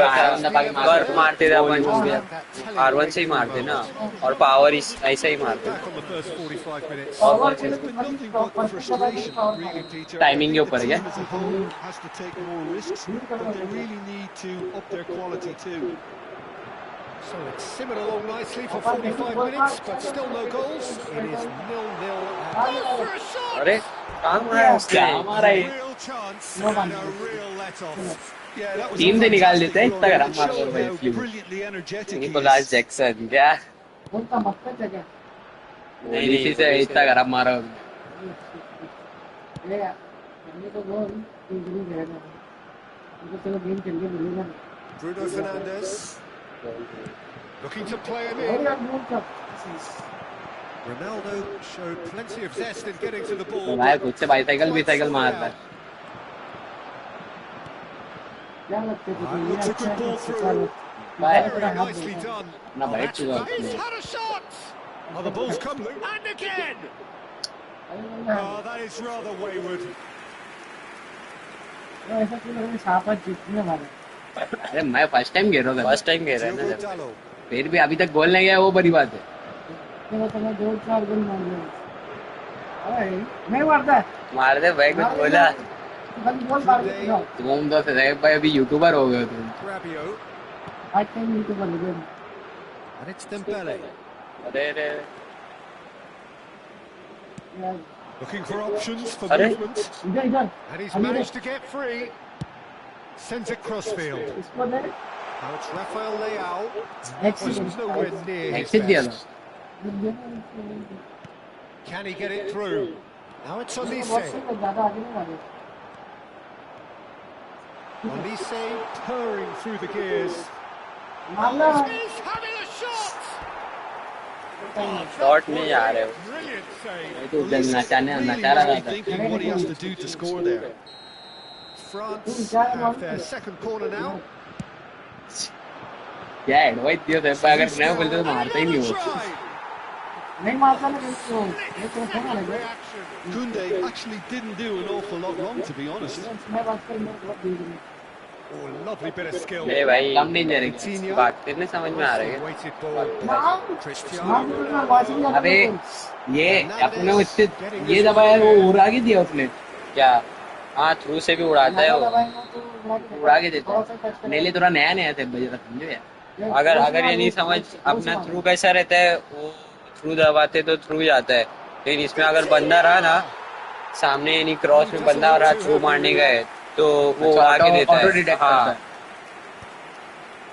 कर्व मारते थे अपन R1 से ही मारते ना, और पावर ऐसा ही मारते। back on the first 45 minutes. और There's been nothing but frustration, really, Peter. Timing के I ऊपर think क्या? the team as a whole has to take more risks, but they really need to up their quality too. So it's simmered along nicely for 45 minutes, but still no goals. It is 0-0. For a shot! अरे कहाँ मारा है उसने? A real chance and a real let-off. Yeah, that was team से निकाल देते हैं, इतना गरम मार दो showed भाई how इसलिए। brilliantly energetic he Nicolas is. Jackson क्या? उनका मकसद है क्या नहीं इसी से इतना गरम मारा। ये हमने तो गोल इंजरी दे रहा है तो चलो गेम खेल के मिलेगा Bruno Fernandes looking to play him और in. यार गोल का Ronaldo showed plenty of zest in getting to the ball. तो भाई खुद से बाईसाइकिल मारता है। क्या लगता है Looks a good ball through. भाई Very nicely done. अपना बैठ चुका He's उसने। had a shot. Oh, the ball's come and again. Oh, that is rather wayward. ऐसा क्यों लग रहा है साफा जीतने वाला अरे मैं फर्स्ट टाइम खेल रहा था। फर्स्ट टाइम खेल रहा है ना Diogo जब। Dalot. फिर भी अभी तक गोल नहीं गया, वो बड़ी बात है। तो तुम्हें दो चार गोल मार दिया अरे नहीं मारता मार दे भाई, कुछ बोला बस गोल मार दिया तुम तो सदैव भाई अभी यूट्यूबर हो गए हो तुम। Rabiot. आज टाइम नहीं तो बन गया And it's Dembele. अरे अरे यार Looking for options for Are they? movement. इधर इधर And he's managed to get free. Sends it crossfield. इसको दे Now it's Rafael Leao. Was accident nowhere near his exit दिया था। best. Can he get it through? Now it's Olise. ज्यादा आगे नहीं मारे Olise purring through the gears. मारना He's having a shot. Shot नहीं आ रहे हो। Brilliant save. ये तो उधर He's नचा really, रहा really था। thinking what he has to do to score there. France have their second corner now. क्या एडवाइस दिया था भाई, अगर नहीं बोलते तो मारता ही नहीं हो। Try. नहीं मारता ना किसको ये तो होना है Reaction. Koundé actually didn't do an awful lot wrong, to be honest. मैं बात कर मैं बहुत दे दूंगा Oh, lovely bit of skill. नहीं भाई कम नहीं जा रही, भागते नहीं समझ में आ रही है। Weighted ball. नाम Cristiano नाम तो मैं वाच नहीं आता अबे ये अपने को इससे ये दबाया वो उड़ा के दिया उसने क्या? हाँ थ्रू से भी उड़ाता है वो, उड़ा के देता है। नेले थोड़ा नया नया थे बजरा, समझो यार। अगर अगर ये नहीं समझ अपना थ्रू कैसा रहता है, वो थ्रू दबाते तो थ्रू जाता है, लेकिन इसमें अगर बंदा रहा ना सामने, यानी क्रॉस में बंदा रहा थ्रू मारने का है तो वो आगे देता है। हाँ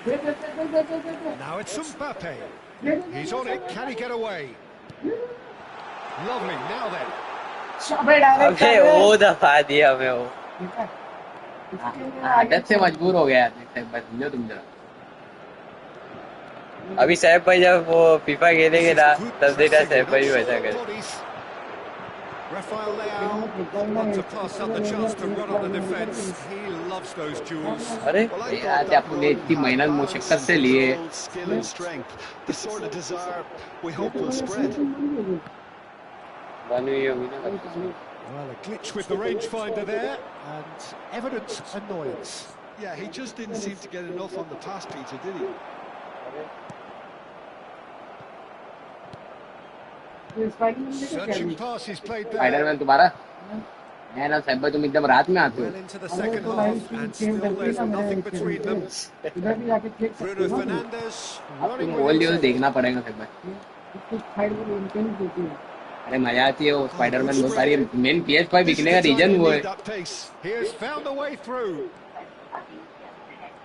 Now it's Mbappe. He's on it. Can he get away? Lovely. Now then. अबे वो दबा दिया हमें वो, आदत से मजबूर हो गया समझो तुम जरा। अभी सैफ भाई जब वो फीफा खेलेंगे ना तब देखा सैफ भाई वैसा करे। Rafael Leao wants to pass up the chance to run on the defence. He loves those duels. अरे यार अपने इतनी मेहनत मुशक्कत से लिए, Skill and strength, the sort of desire we hope will spread. बनी हुई होगी ना। Well, a glitch with the rangefinder there, and evident annoyance. Yeah, he just didn't seem to get enough on the pass, Peter, did he? Searching pass is played Spiderman there. तुम्हारा है ना सैफ भाई, तुम एकदम रात में आते हो। Well into the second half, and still there's nothing between them. इधर भी आके देख सकते Bruno हो ना Fernandes तुम running बोल with दियो तो himself. देखना पड़ेगा सैफ भाई। इसको साइड में इनके नहीं देती है अरे मजा आती है वो स्पाइडरमैन बहुत सारी मेन PS5 This is बिकने का the time रीजन they वो है. need that pace. He has found a way through.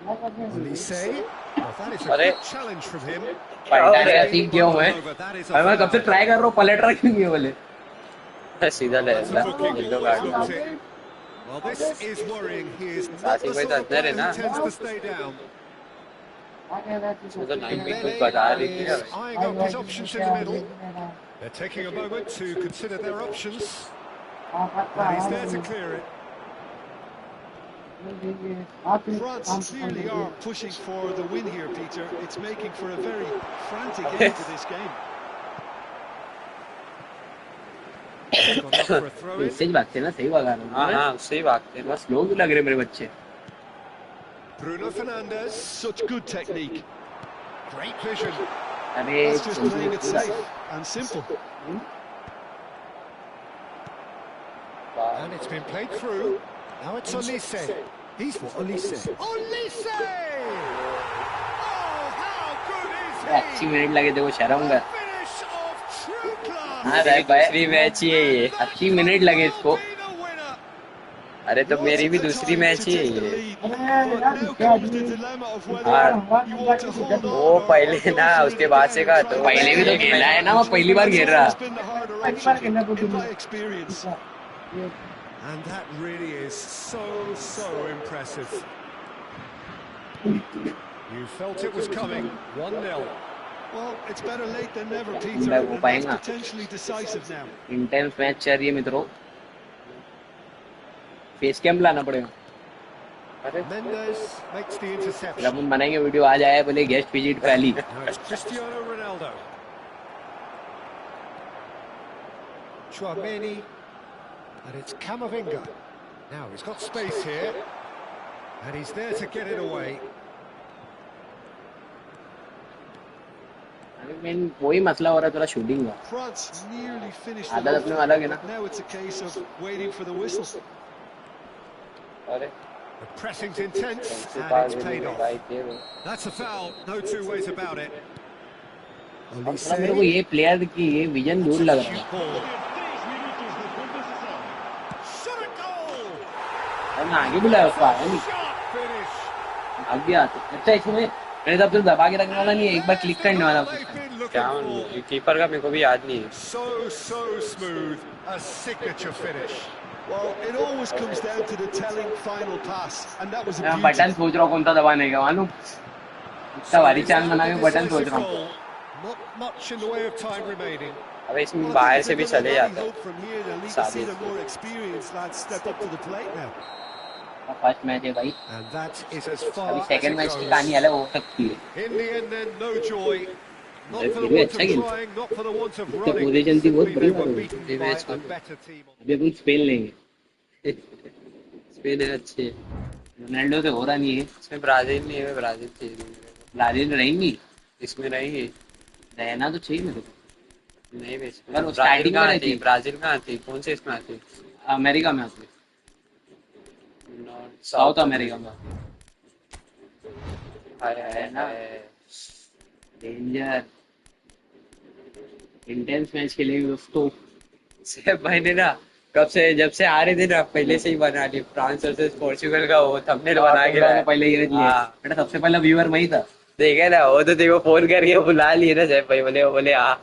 Olise. Well, that is a अरे good challenge from him. पलटाने का He's सीख been गया हूँ मैं. over. That is a अरे मैं कब से foul. ट्राई कर रहा हूँ पलट रहा क्यों नहीं है बोले. सीधा ले That's a booking, yellow always card. looked it. Well, this is worrying. He is not साथी the कोई sort तो of अंदर है player ना. who tends to stay down. इसमें तो 9 भी कुछ Dembele बता रही थी is eyeing up his options in the middle. They're taking a moment to consider their options. And he's there to clear it. France clearly are pushing for the win here, Peter. It's making for a very frantic end to this game. He's gone up for a throw in. इससे ही भागते ना सही भागा रहा हाँ हूँ. हाँ उससे ही भागते हैं. बस स्लो भी लग रहे मेरे बच्चे. Bruno Fernandes. Such good technique. Great vision. अरे That's just playing it safe and simple. And it's been played through. Now it's Olise. He's for Olise. Olise! Oh, how good is अच्छी he? Minute लगे थे वो शर्म कर. Finish of true class. हाँ मेरी भाई दूसरी मैच ही है ये. अच्छी मिनट लगे इसको. Be the winner. अरे तो मेरी भी दूसरी मैच ही है ये. But now comes the dilemma of whether हाँ you want to hold on वो or पहले go ना for it उसके बाद से का तो पहले भी तो खेला है ना वो पहली बार खेल रहा. It's been the harder option in my experience. And that really is so impressive. You felt it was coming. 1-0. Well, it's better late than never, मैं Peter, वो and that's पाएंगा. potentially decisive now. Intense match चल रही है मित्रों. Face cam लाना पड़ेगा. Mendes makes the interception. जब हम बनाएंगे वीडियो आज आया बोले गेस्ट विजिट पहली. Now it's Cristiano Ronaldo. Chouameni. And it's Camavinga. Now he's got space here. And he's there to get it away. Main वही मसला हो रहा है थोड़ा शूटिंग का. France nearly finished the आदत अपने में अलग है ना. now it's a case of waiting for the whistle. अरे The pressing's intense and pass it's paid off. भाई थे वो. That's a foul, no two ways about it. और थोड़ा मेरे को ये प्लेयर की ये विजन दूर लग रहा है. Ball. Shot a goal! और मैं आगे बुलाया उसको आया नहीं. Sharp finish. आगे आते. अच्छा इसमें मेरे हिसाब से दबा के रखने वाला नहीं है. एक बार क्लिक करने वाला. They've been looking क्या for. कीपर का मेरे को भी याद नहीं है. So smooth, a signature finish. Well, it always comes down to the telling final pass, and that was a मैं beauty. बटन सोच रहा हूँ कौन सा दबाने का मालूम. इतना भारी चांद बना के बटन सोच रहा हूँ. Not much in the way of time remaining. अबे इसमें Well, I बाहर think से if भी they're चले gonna जाता है. hope from here, they'll need to साबित. see the more experienced lads step up to the plate now. First match है भाई. And that is as अभी far as second it match की goes. कहानी अलग हो सकती है. In the end then, no joy. Not अरे for फिर the भी want अच्छा of खेलते. trying, not for the want of तो running. पोजीशन थी बहुत Simply they बढ़िया were था. beaten ये by मैच a का. better team. अभी अपन स्पेन लेंगे. स्पेन है अच्छी है. रोनाल्डो से हो रहा नहीं है. इसमें ब्राजील नहीं है. ब्राजील चाहिए. ब्राजील रहेंगी. इसमें रहेंगी. रहना तो चाहिए मेरे को. नहीं बेच. पर वो ब्राजील स्टार्टिंग में कहाँ रहती आती? है. ब्राजील कहाँ आती? कौन से इसमें आती? अमेरिका में आती है. नॉर्थ साउथ अमेरिका में. है ना. डेंजर. इंटेंस मैच खेलेंगे दोस्तों. सेब भाई ने ना कब से जब से आ रहे थे ना पहले से ही बना ली. फ्रांस वर्सेस पोर्चुगल का वो थंबनेल बना के लाया. पहले ये दिया. हाँ. बेटा सबसे पहला व्यूअर मैं ही था. देखे ना वो तो देखो फोन करके बुला लिए ना सेब भाई. बोले हाँ.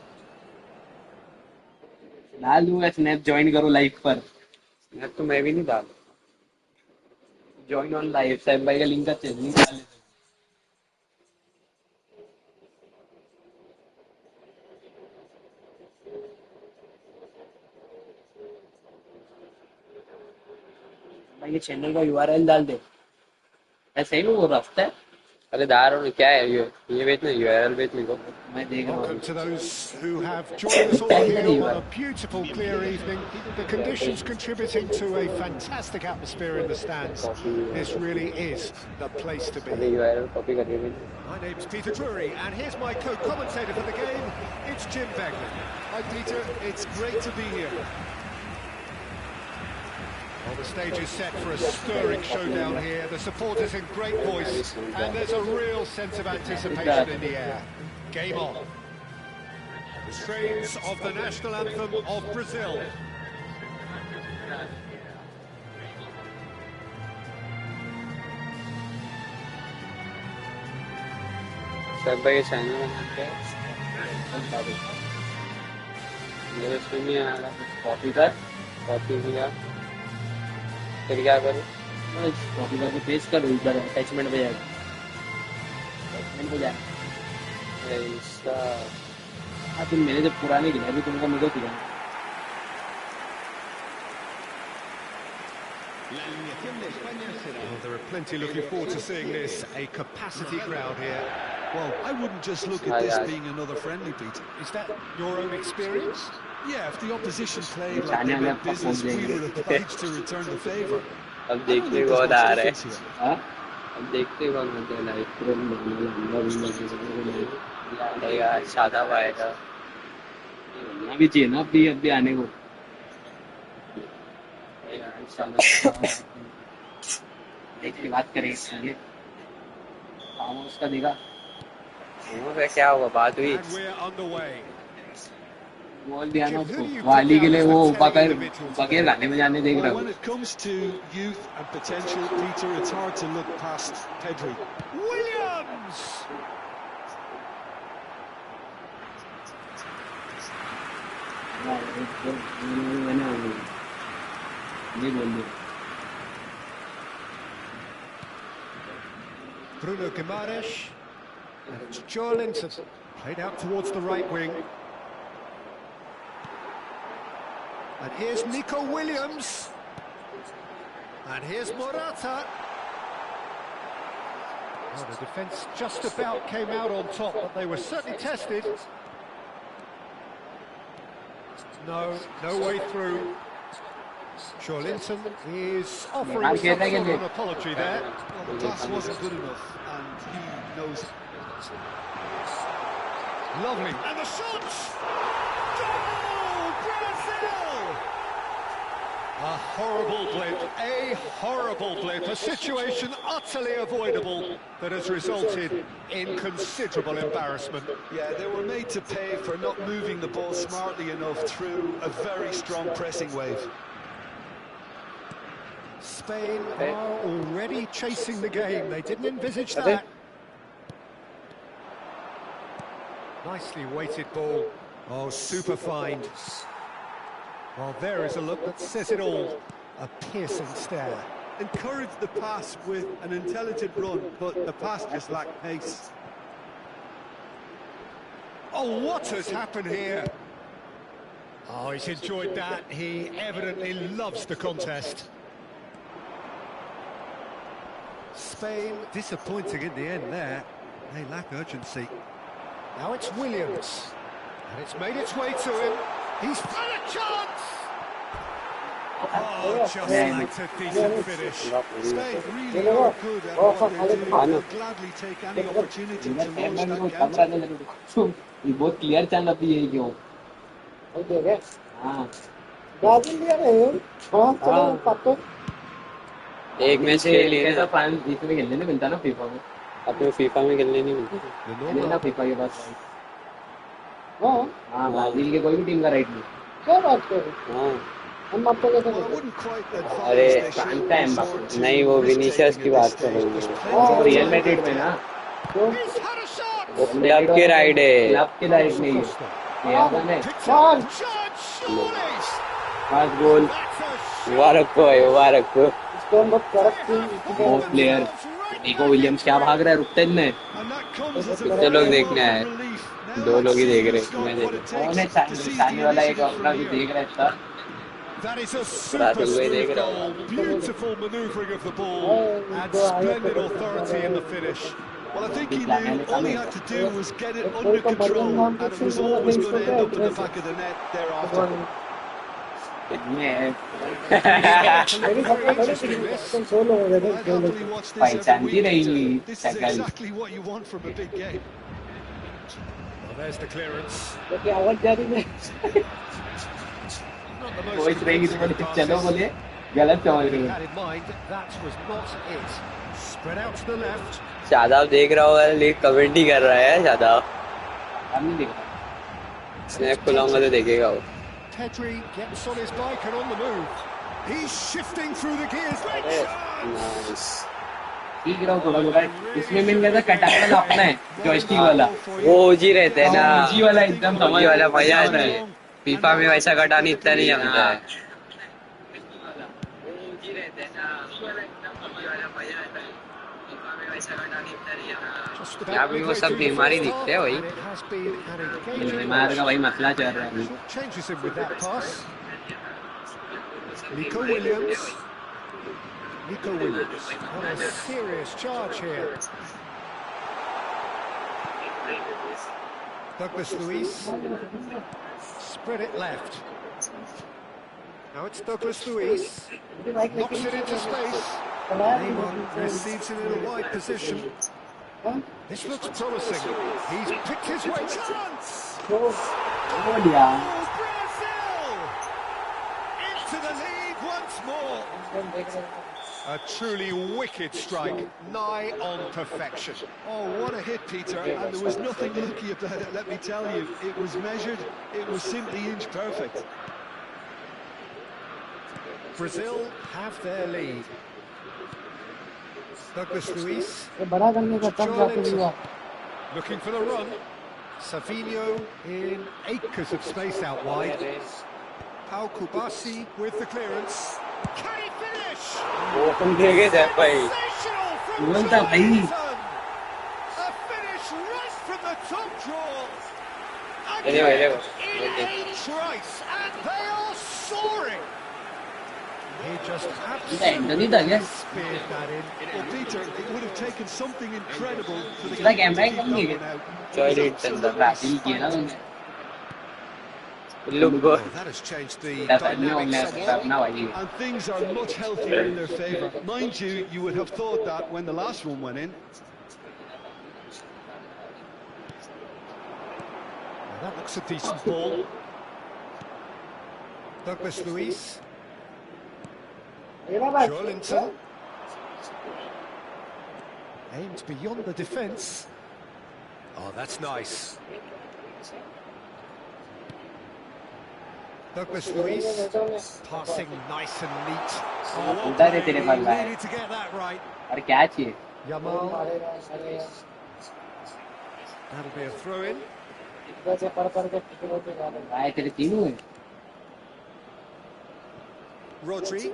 डाल दूंगा स्नैप. ज्वाइन करो लाइव पर. तो मैं भी नहीं डाल. Join on live. सैम भाई का लिंक का चेक डाल लेते. भाई ये चैनल का URL डाल दे. ऐसे ही वो रास्ता है. अरे दार क्या है ये बेचना. यूआरएल बेच मेरे को. मैं देख रहा Welcome हूँ. to those who have joined us all here on a beautiful, clear evening. The conditions contributing to a fantastic atmosphere in the stands. This really is the place to अरे be. URL copy करके भेज. My name's Peter Drury, and here's my co-commentator for the game. It's Jim Beglin. Hi, Peter. It's great to be here. Well, the stage is set for a stirring showdown here. The supporters in great voice, and there's a real sense of anticipation in the air. Game on. The strains of the national anthem of Brazil. सब भाई channel बनाते हैं मेरे सुन नहीं आ रहा copy कर copy किया फिर क्या करूँ बस कॉपी करके पेस्ट कर ऊपर अटैचमेंट पे जाएगा अटैचमेंट पे जाएगा ऐसा हाँ तुम मेरे जब पुराने गिरा अभी तुमको मुझे खिलाना Well, there are plenty looking forward to seeing this. A capacity crowd here. Well, I wouldn't just look at this being another friendly, Peter. Is that your own experience? Yeah, if the opposition played like they meant business, we were obliged to return the favour. अब देखते बहुत आ रहा है हाँ अब देखते बहुत मजा लाइव आएगा शादाब आएगा अभी चाहिए ना अभी आने को देख के बात करेंगे इसलिए काम उसका देगा क्या होगा बात हुई बोल दिया ना उसको वाली के लिए वो बगैर गाने में जाने देख रहा हूँ When it comes to youth and potential, Peter, it's hard to look past Pedri. Williams! Bruno Guimaraes. And it's Joelinton. Played out towards the right wing. And here's Nico Williams. And here's Morata. Well, the defence just about came out on top, but they were certainly tested. No way through. Joelinton is offering some sort of an apology there. Well, the pass wasn't good enough, and he knows it. Lovely. And the shot! Goal! Brazil! A horrible blip, a situation utterly avoidable that has resulted in considerable embarrassment. Yeah, they were made to pay for not moving the ball smartly enough through a very strong pressing wave. Spain are already chasing the game. They didn't envisage that. Nicely weighted ball. Oh, super find. Well, there is a look that says it all. A piercing stare. Encouraged the pass with an intelligent run, but the pass just lacked pace. Oh, what has happened here? Oh, he's enjoyed that. He evidently loves the contest. Spain disappointing in the end there. They lack urgency. Now it's Williams. And it's made its way to him. He's got a chance! Oh, just like a decent finish. Spain really are good at what they do. They'll gladly take any opportunity to launch that counter. ये बहुत clear चल रही है क्यों हाँ एक match खेल लिया फ्रांस इसमें खेलने नहीं मिलता ना फीफा में अपने फीफा में खेलने नहीं मिलता ना फीफा के पास हाँ ब्राजील के कोई भी टीम का राइट नहीं क्या बात कर रहे हाँ अरे फ्रांस का एम्बापे नहीं वो विनीशियस की बात कर रही हूँ रियल मैड्रिड में ना वो क्लब के राइट है क्लब के राइट नहीं है पांच गोल मुबारक को वो प्लेयर निको विलियम्स क्या भाग रहा है रुकते नहीं कितने लोग देखने आए दो लोग ही देख रहे मैं देख रहा सामने वाला एक अपना भी देख रहा था That is a super goal. Beautiful manoeuvring of the ball and splendid authority in the finish. Well, I think he knew all he had to do was get it under control, and it was always going to end up in the back of the net thereafter. This is exactly what you want from a big game. Well, there's the clearance. चलो बोले गलत समझ रहे शादाब देख रहा होगा लेकिन comment ही कर रहा है शादाब हम नहीं देख रहा स्नैप खुलाऊंगा तो देखेगा वो। Pedri gets on his bike and on the move. He's shifting through the gears. Great chance! Nice. ठीक है थोड़ा थोड़ा इसमें मिल गया था कटाकल अपना है जॉयस्टिक वाला वो ओजी रहते हैं ना, जी वाला एकदम समझ ओजी वाला मजा आता है। फीफा में वैसा कटानी इतना नहीं जमता है। यहाँ पे वो सब बीमारी दिखते हैं भाई। नेमार का भाई मसला चल रहा है। Changes him with that pass. Nico Williams. Nico Williams on a serious charge here. Douglas Luiz. Spread it left. Now it's Douglas Luiz. Knocks it into space. Neymar receives it in a wide position. This looks promising. He's picked his way. Chance! बढ़िया Brazil! Into the lead once more. A truly wicked strike, nigh on perfection. Oh, what a hit, Peter, and there was nothing lucky about it, let me tell you. It was measured, it was simply inch perfect. Brazil have their lead. Douglas Luiz ये बड़ा करने का तब जाके हुआ looking for the run. Savinho in acres of space out wide. Pau Kubasi with the clearance. Can he finish? वो तुम देखे थे भाई। Sensational from बोलता भाई Johnson. A finish right from the top draw. Anyway, In a trice, and they are soaring. He just Anthony था क्या? absolutely speared that in. Well, Peter, it would have taken something incredible for the इसका keeper camera to keep एकदम नहीं that है one out. Joy did tell them. Brazil किया ना उन्होंने Look Oh, good. that has changed the करना हो dynamic गया somewhat. करना भाई And things are much healthier in their favour. Mind you, you would have thought that when the last one went in. Well, that looks a decent ball. Douglas Luiz. मेरा बात Joelinton. Aimed beyond the defence. Oh, that's nice. Douglas Luiz. Passing nice and neat. Oh, well उधर है played. तेरे He पास भाई needed to get that right. और क्या चाहिए Yamal. मारेगा अरे That'll be a throw-in. वैसे पढ़ के टुकड़ों पे जा रहे भाई तेरे तीन हुए Rodri.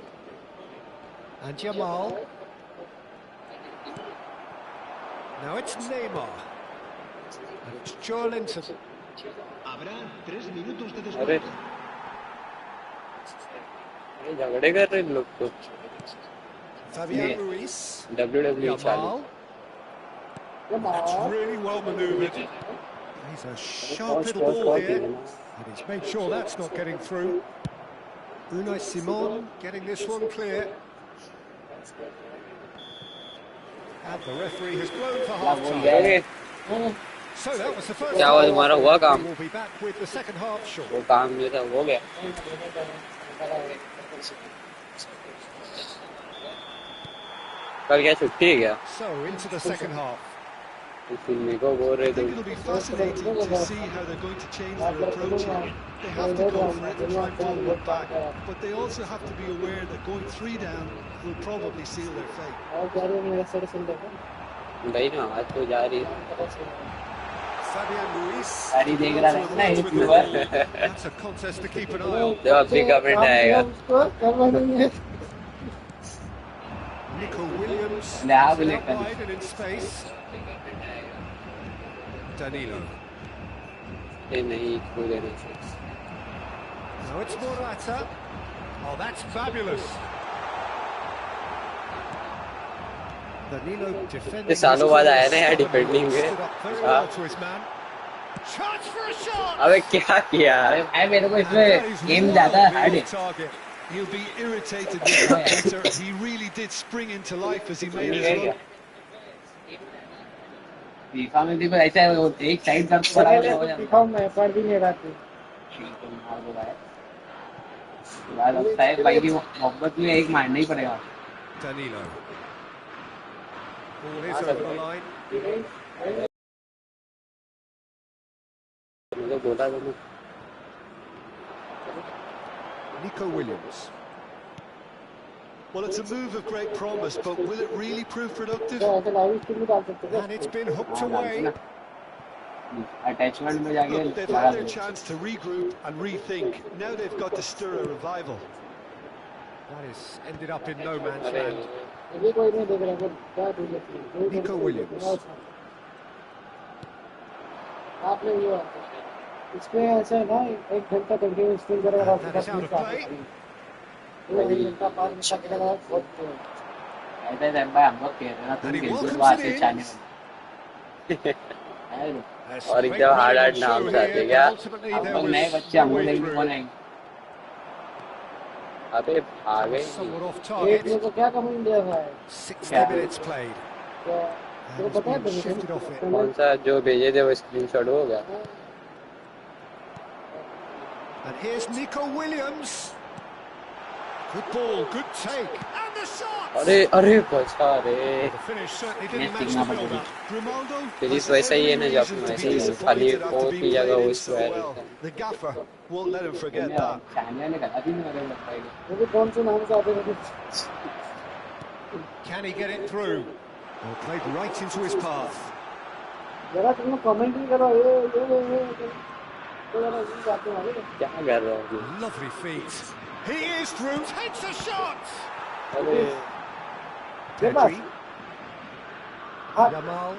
And Yamal. Now it's Neymar. And it's Joelinton. अरे ये झगड़े कर रहे हैं लोग तो। Fabian Ruiz. WWE चालू। Yamal. That's really well manoeuvred. He's a sharp little ball here. And he's made sure that's not getting through. Unai Simon getting this one clear. And the referee has blown for half-time. अरे So that was the first क्या हुआ half. तुम्हारा हुआ काम? We'll be back with the second half वो shortly. काम जो था हो गया। कल क्या छुट्टी है क्या? So into the second half. मेरे को बोल रहे I think थे। it'll be fascinating to see how they're going to change their approach here. They have to go for it and try and follow it back, but they also have to be aware that going 3 down will probably seal their fate. और जा रहे मेरा sir सुन देखो भाई ना आज तो जा रही है। Fabian Ruiz. गाड़ी देख रहा है ना एक viewer That's a contest to keep an eye on. जब अपनी कमेंट आएगा। उसको कर बनेंगे Nico Williams. ले आ भी Out लेकर wide and in space. Danilo. ये नहीं कूदे नहीं। Now it's Morata. Oh, that's fabulous. Danilo defending. ये सालों बाद आया ना यार his डिफेंडिंग में। stood up very हाँ। well to his man. Chance for a shot. अबे क्या किया? अरे भाई मेरे को And that is इसमें गेम ज्यादा well हार्ड है beyond target. He'll be irritated with that, Peter. He really did spring into life as he made his run. FIFA में भी तो ऐसा है वो एक साइड का पड़ा पहले हो तो जाता दिखाओ मैं पढ़ भी नहीं रहा थी है मार दो भाई बाद लगता है भाई की मोहब्बत में एक मारना ही पड़ेगा Danilo. Ball is over the line. मुझे बोला था Nico Williams. Well, it's a move of great promise, but will it really prove productive? तो ऐसे लाइव स्ट्रीम भी डाल सकते हैं And it's been hooked हाँ, डाल away. देना। अटैचमेंट में जाके Look, they've लगा had their दो। chance to regroup and rethink. Now they've got to stir a revival. That has ended up in no man's अरे land. अभी कोई नहीं देख रहा है क्या ठीक है Nico Williams. आपने ये इसमें ऐसा है ना एक घंटा कंटिन्यू स्ट्रीम करेगा That is out of play. एक घंटा 5 घंटा करेगा बहुत ऐसा है भाई हम लोग कह रहे हैं ना तुम And he किस welcomes बात it से in. चाहने A और straight एकदम हार्ड running नाम show से आते here, क्या but ultimately हम there लोग was नए बच्चे no हम लोग way लेंगे through. कौन आएंगे अबे भागे Somewhat off एक target. लोग को क्या कमेंट दिया हुआ है 60 Yeah. minutes played. तो And तो he's पता है been shifted off it. कौन सा जो भेजे थे वो स्क्रीनशॉट हो गया And here's Nico Williams. Good ball, good take. And the shot! अरे अरे बचा रे The finish certainly didn't Yes, match Sigma the build-up. Ronaldo series has वैसा ही है ना every जो reason अपने to वैसे be ही है खाली disappointed after कोच being की जगह played वो in so square well. The gaffer won't let him forget that. China ने गलत ही नहीं लगा लगता है मुझे कौन से नाम से आते हैं Can he get it through? Well, played right into his path. जरा तुम कमेंट भी करो ये तो जरा ये बातें आ रही क्या कर रहा है Lovely feet. He is through, takes a shot! अरे Pedri. हाँ Yamal.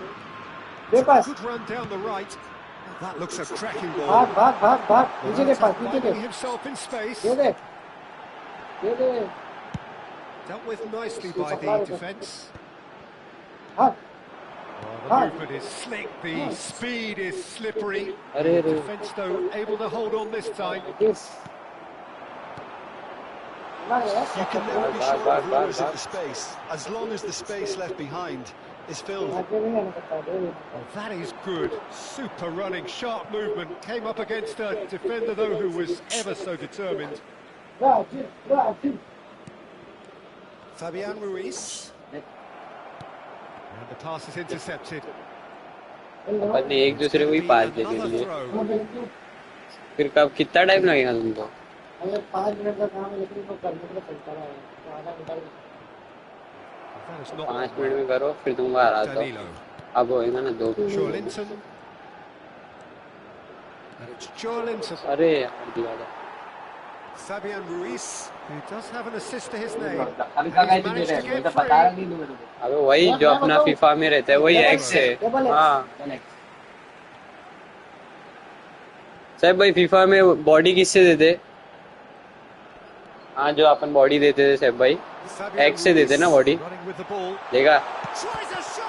मेरे पास Good run down the right. That looks a cracking भाग ball. भाग भाग भाग पीछे के पास पीछे Finding के himself in space. ये देख ये देख Dealt with nicely by the defence. भाग Oh, the movement is slick, the speed is slippery. अरे अरे Defence, though, able to hold on this time. This You can never be Back, sure back, of back, runners of back. the space, as long as the space left behind is filled. आगे नहीं आने सकता दे Oh, that is good. Super running, sharp movement. Came up against a defender, though, who was ever so determined. Rajiv Fabian Ruiz. And the pass is intercepted. अपन ने एक दूसरे को ही पास दे Another दिए throw. फिर कब कितना टाइम लगेगा तुमको अगर 5 मिनट का काम है लेकिन वो करने के लिए चलता रहा है तो आधा घंटा That is not 5 मिनट में करो फिर तुम बाहर आ जाओ Danilo. अब होएगा ना 2 Joelinton. And it's Joelinton. अरे यार दिया था Fabian Ruiz, who does have an assist to his name. अभी And तक he's आई थी managed to मैं get तो बता रहा free. नहीं मेरे को अबे वही जो अपना फीफा में रहता है वही एक्स है हाँ साहब भाई फीफा में बॉडी किससे देते हाँ जो अपन बॉडी देते थे साहब भाई Fabian X से देते ना Ruiz body running with the ball. देखा Tries a shot.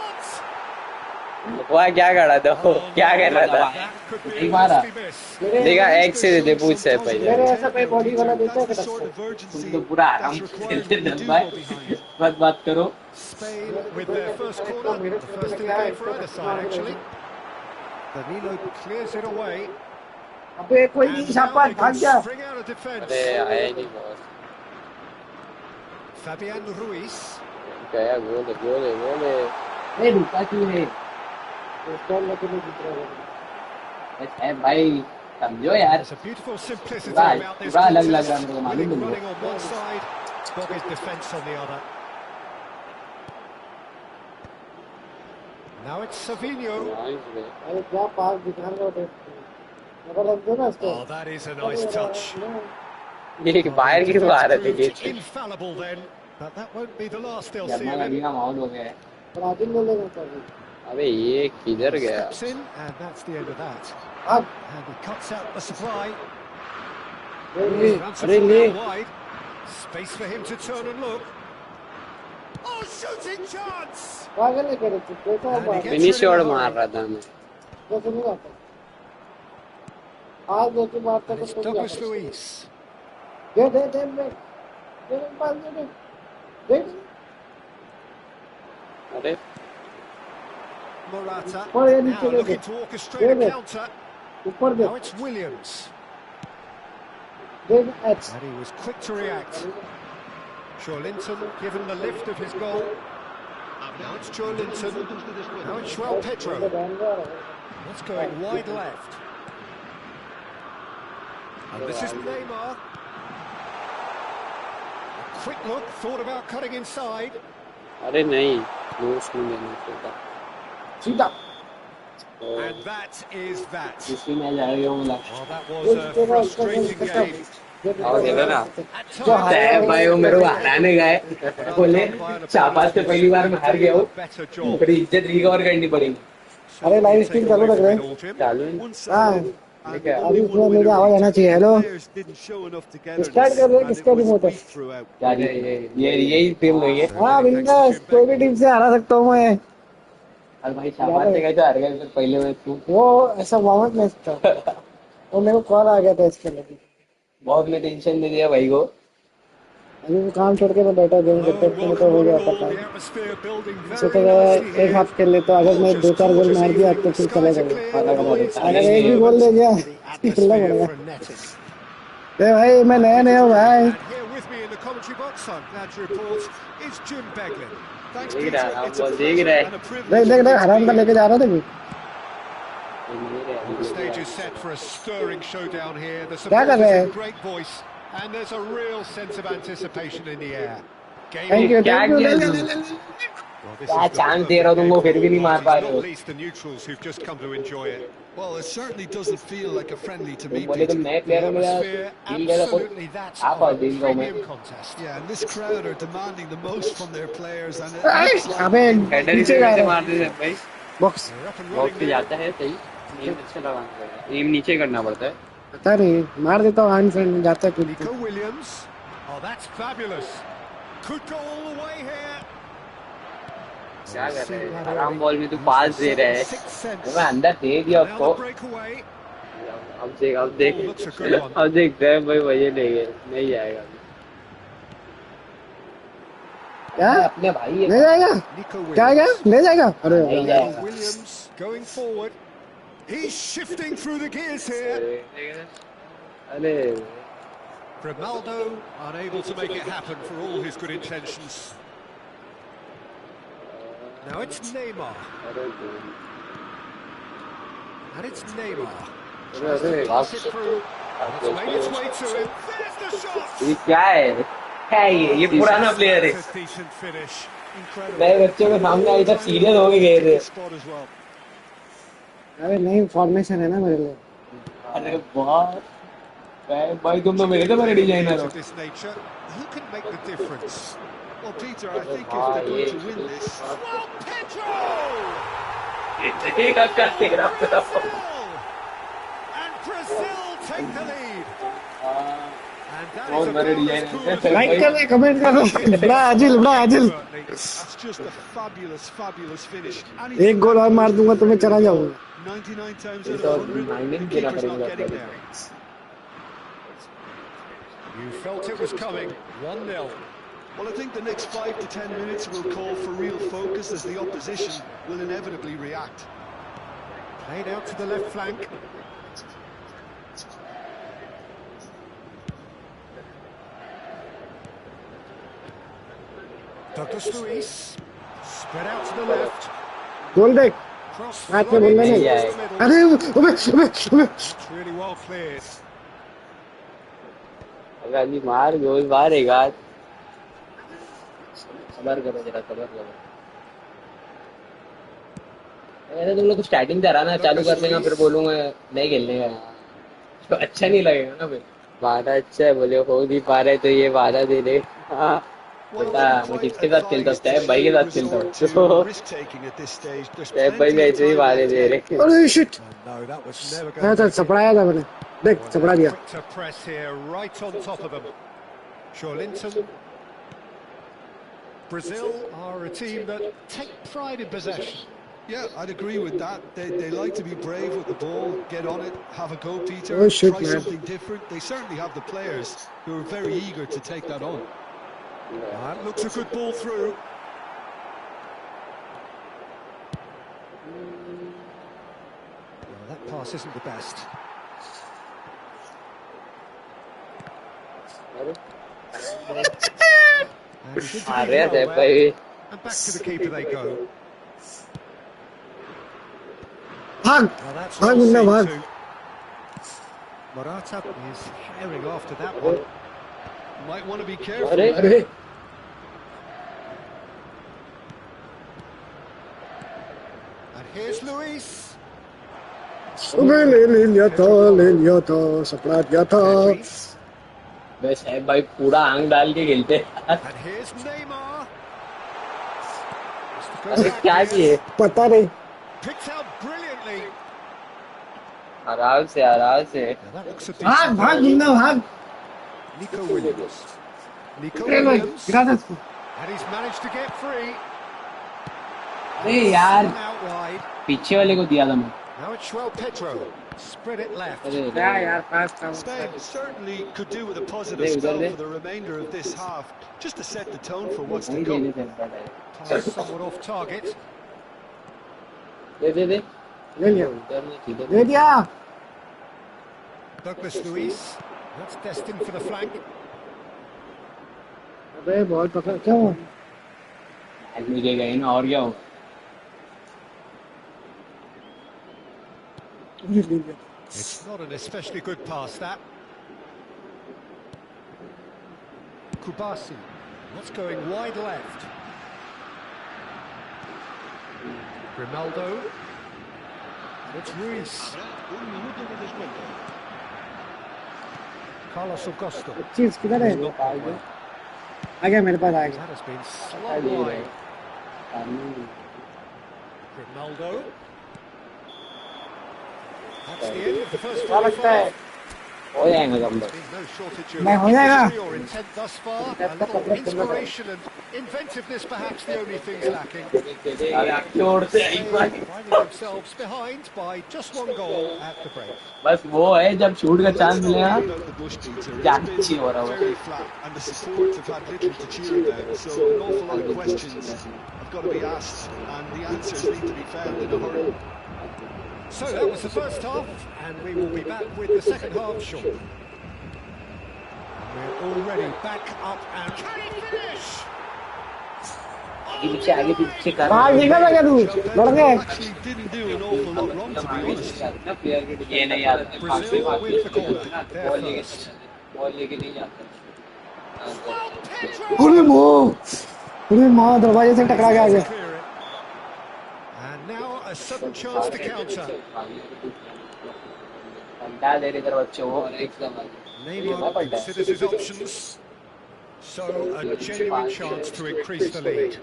वहाँ क्या करा था वो क्या कर रहा था That could be एक a मारा nasty miss. देखा एक्स से देते पूछ साहब भाई मेरे ऐसा कोई बॉडी वाला देता है That's the क्या sort of urgency तुम तो पूरा आराम that's से required खेलते when you थे do भाई go behind. बात करो Spain with their first corner, the first in the game for either side actually. Danilo clears it away. अबे कोई And नहीं now छापा they भाग can जा spring out of defence. अरे आया ही नहीं बॉस Fabian Ruiz. गया गोल है ए रुका क्यों है स्टॉल लेके नहीं जीत रहा है ए भाई समझो यार There's a beautiful simplicity Right, about this right, अलग लग contest. रहा है मेरे को मालूम Willing है running on one side, Bobby's defence on the other. Now it's Savinho. अरे क्या पास दिखा रहा है मगर लग दो ना इसको Oh, that is a nice touch. ये बाहर की बात है Proved देखिए infallible then, but that won't be the last they'll see German of अभी him. का माहौल हो गया है ब्राजील में लेना चाहिए अबे ये किधर गया Steps in, and that's the end of that. भाग And he cuts out the supply. ले Runs अरे it ले out wide. Space for him to turn and look. Oh, shooting chance! पागल नहीं करे तू कैसा है बात फिनिश शॉट मार रहा था मैं कैसे नहीं आता आज दो की बात And तक it's तो नहीं Douglas आता Luiz. दे मेरे पास दे अरे Morata. Oh, yeah, Now Nico, looking yeah. to orchestrate a Yeah. counter. ऊपर दे Now it's Williams. They x And he was quick to react. Joelinton given the lift of his goal. Now it's Joelinton. Now it's Joao Pedro. That's going wide left. And this is Neymar. quick look, thought about cutting inside. अरे नहीं, close नहीं देना चाहिए। सीधा And that is that. जिसकी मैं जा रही हूँ Well, that was a frustrating game. और देखो ना, At जो times, हारेगा भाई वो मेरे को हराने गए, बोले शाबाश से पहली बार मैं हार गया हूँ, better job. फिर इज्जत रिकवर करनी पड़ेगी। अरे लाइव स्ट्रीम चालू रख रहे हैं। चालू है। हाँ ठीक है, अभी उसमें मेरी आवाज आना चाहिए। हेलो स्टार्ट कर रहे हैं, किसका रिमोट है? क्या यही टीम नहीं है। हाँ बिंदास, कोई भी टीम से हरा सकता हूँ मैं। अरे भाई शाबाश से गए तो हार गए, फिर पहले मैच तू वो ऐसा वार्म मैच था, वो मेरे को कॉल आ गया था इसके लिए। बहुत में टेंशन दे दिया भाई को। अभी वो काम छोड़ के मैं बैठा गेम करते तो हो गया था काम। सोचा एक हाफ खेल लेता, अगर मैं 2-4 गोल मार दिया तो फिर चला जाएगा। अगर एक भी गोल दे दिया खेलना पड़ेगा। अरे भाई मैं नया नया हूँ भाई। देख रहा है, वो देख रहा है। देख देख देख हराम का लेके जा रहा था कि The stage is set for a stirring showdown here. The क्या कर रहे supporters हैं? in great voice, and there's a real sense of anticipation in the air. Thank you क्या किया Well, this क्या is the चांस perfect दे रहा हूँ तुमको, game फिर भी नहीं for मार the पा parties, रहे हो। not least the neutrals who've just come to enjoy it. Well, it certainly doesn't feel like a friendly to me, तुम बोले तो Peter. मैं प्लेयर हूँ, मेरा Atmosphere, दिल गया था absolutely that's आप of और a दिल का मैं premium contest. Yeah, and this crowd are demanding the most from their players, and it अबे looks like अबे हेडर पीछे इधर जा से रहा मार है दे भाई। Box. They're up and box running पे now. जाता है सही, एम अच्छा लगाना पड़ेगा, एम नीचे करना पड़ता है। पता नहीं मार देता हूँ हैंड फ्रेंड जाता है कूद के। Nico Williams. Oh, that's fabulous. Could go all the way here. क्या कर रहे हैं, आराम बॉल में तू पास दे रहा है। Sixth sense. मैं अंदर दे दिया Now उसको। the breakaway. अब देख, अब देख, Oh, looks a good one. अब देखते हैं भाई, वही नहीं जाएगा। क्या अपने भाई है। ले जाएगा? Nico क्या आएगा? Williams. ले जाएगा? अरे नहीं यार। जाएगा। Williams going forward. He's shifting through the gears here. अरे Ronaldo unable to make it happen for all his good intentions. Now it's Neymar. And it's Neymar. Tries to pass it through. And it's made its way to him. There's the shot. ये क्या है? क्या है ये पुराना player है। That's a decent finish. नए बच्चों के सामने आई तब सीरियस हो गए थे। spot as well. अरे नई फॉर्मेशन है ना मेरे लिए। अरे बहुत भाई तुम तो मेरे से बड़े डिजाइनर हो। Of this nature, who can make the difference? Well, Peter, I think if they're going to win this, Well, Pedro! एक का तेरा And Brazil take the lead. And that बहुत is a बड़े goal डिजाइनर as cool है। as like कर दे, comment कर दो। बड़ा आजिल, बड़ा आजिल। that's just a fabulous, fabulous finish. एक गोल और मार दूंगा तो मैं चला जाऊंगा। 99 times ये out तो of 100, the माइनिंग देना keeper's not पड़ेगा getting there. You felt it was coming. 1-0. Well, I think the next 5 to 10 minutes will call for real focus as the opposition will inevitably react. Played out to the left flank. Douglas Luiz. Spread out to the left. गोल देख, Cross हाथ में बोलना नहीं। across the middle. अरे अबे अबे It's really well cleared. अबे अभी मार गोल मारेगा। सबर करो जरा, सबर करो। ऐसे तुम लोग स्टार्टिंग से हराना चालू कर देना, फिर बोलूंगा नहीं खेलने का, तो अच्छा नहीं लगेगा ना। फिर वादा अच्छा है, बोले हो नहीं पा रहे तो ये वादा दे दे। हाँ बता, मैं किसके साथ खेलता हूँ? टैब भाई के साथ खेलता हूँ। तो टैब भाई में ऐसे ही वादे दे रहे। अरे shit, No, that was never हाँ going तो to चपड़ाया था मैंने, देख चपड़ा दिया। Quick to press here, right on top of them. Linton. Brazil are a team that take pride in possession. Yeah, I'd agree with that. They like to be brave with the ball, get on it, have a go, Peter, Oh, shit, try man. something different. They certainly have the players who are very eager to take that on. That looks a good ball through. Well, that pass isn't the best. And he did मार defend रहे हैं well tab there. भाई। And back to the keeper they go. भाग Well, that's भाग well Munna seen भाग। too. Morata is herring after that one. Might want to be careful. अरे And here's Luis. सुबह ले लिया था सपना दिया था। बस है भाई, पूरा आंग डाल के खेलते हैं। And here's Neymar. अरे क्या किए? पता नहीं। Picked out brilliantly. आराम से Now that looks a decent भाग भाग ball. जिंदा भाग। Nico Williams. Nico गिरा Williams. था इसको। And he's managed to get free. अरे यार, One out wide. पीछे वाले को दिया था मैं। Now it's Joel Pedro. Spread it left. अरे क्या यार पास था। Spain certainly could do with a positive spell for the remainder of this half, just to set the tone for what's to come. Pass somewhat off target. दे ले लिया। ले दिया। Douglas Luiz. That's destined for the flank. अबे ball पकड़ क्यों? मुझे गए ना, और क्या हो? It's not an especially good pass, that. Kubasi. That's going wide left. Ronaldo. And it's Ruiz. Carlos Augusto. चीज किधर है? आ गया मेरे पास आ गया। That has been slung wide. Ronaldo. That's the end of the first 45. हो जाएगा कम There's been no shortage of मैं हो जाएगा। energy or intent thus far. A little inspiration and inventiveness perhaps the only things lacking. छोड़ से Finding themselves behind by just one goal at the break. बस वो है, जब शूट का चांस मिलेगा About the bush beater, क्या it's अच्छी हो रहा been है। very flat, and the support have had little to cheer about. So an awful lot of questions have got to be asked, and the answers need to be found in a hurry. So that was the first half, and we will be back with the second half shortly. We're already back up and can he finish? आगे पीछे कर भाग निकल गया तू। लड़ गए। Actually didn't do an awful lot wrong, to be honest. ये नहीं आता, Brazil with the corner. They're ball लेके first. बॉल लेके नहीं जाता। Well, Pedro. अरे माँ दरवाजे से टकरा गया आगे। Clear it. And now a sudden chance to counter. घंटा दे रहे इधर बच्चों को, और एक सवाल। Neymar considers his options. So a genuine chance to increase the lead.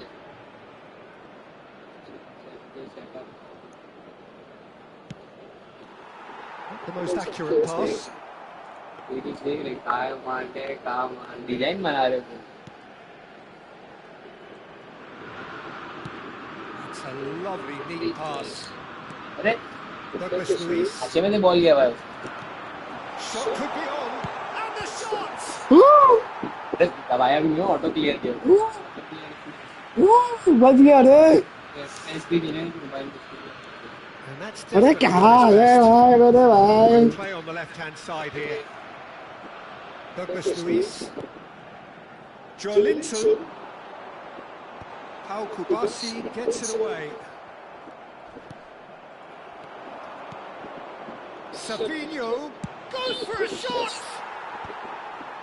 Not the most accurate pass. Design बना रहे थे। It's a lovely neat pass. अरे Douglas Luiz. अच्छे में से बॉल गया भाई। Shot could be on. And the shot! अरे दबाया भी नहीं, ऑटो क्लियर किया। बच गया रे। And that's अरे क्या है भाई मेरे भाई। play on the left-hand side here. Douglas Luiz. Joelinton. Paul Kubasi gets it away. Savinho goes for a shot.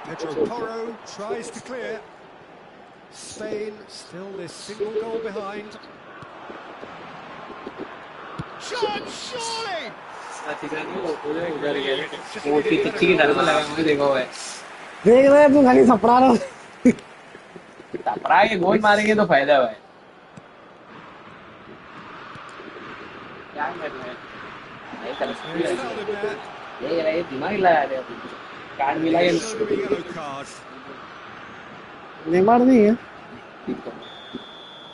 Pedro Porro tries to clear. Spain still this single goal behind. Shot, surely! मोटी तिच्ची की तरफ लगा मुझे, देखो भाई। देख रहे हैं तू खाली सपड़ा रहा। टपरा के गोल मारेंगे तो फायदा है भाई। क्या कर रहे हैं? नहीं कर सकते। He's fouled him there. ये दिमाग लगा रहे हैं। कार्ड मिला के Shown a yellow card. Neymar नहीं है।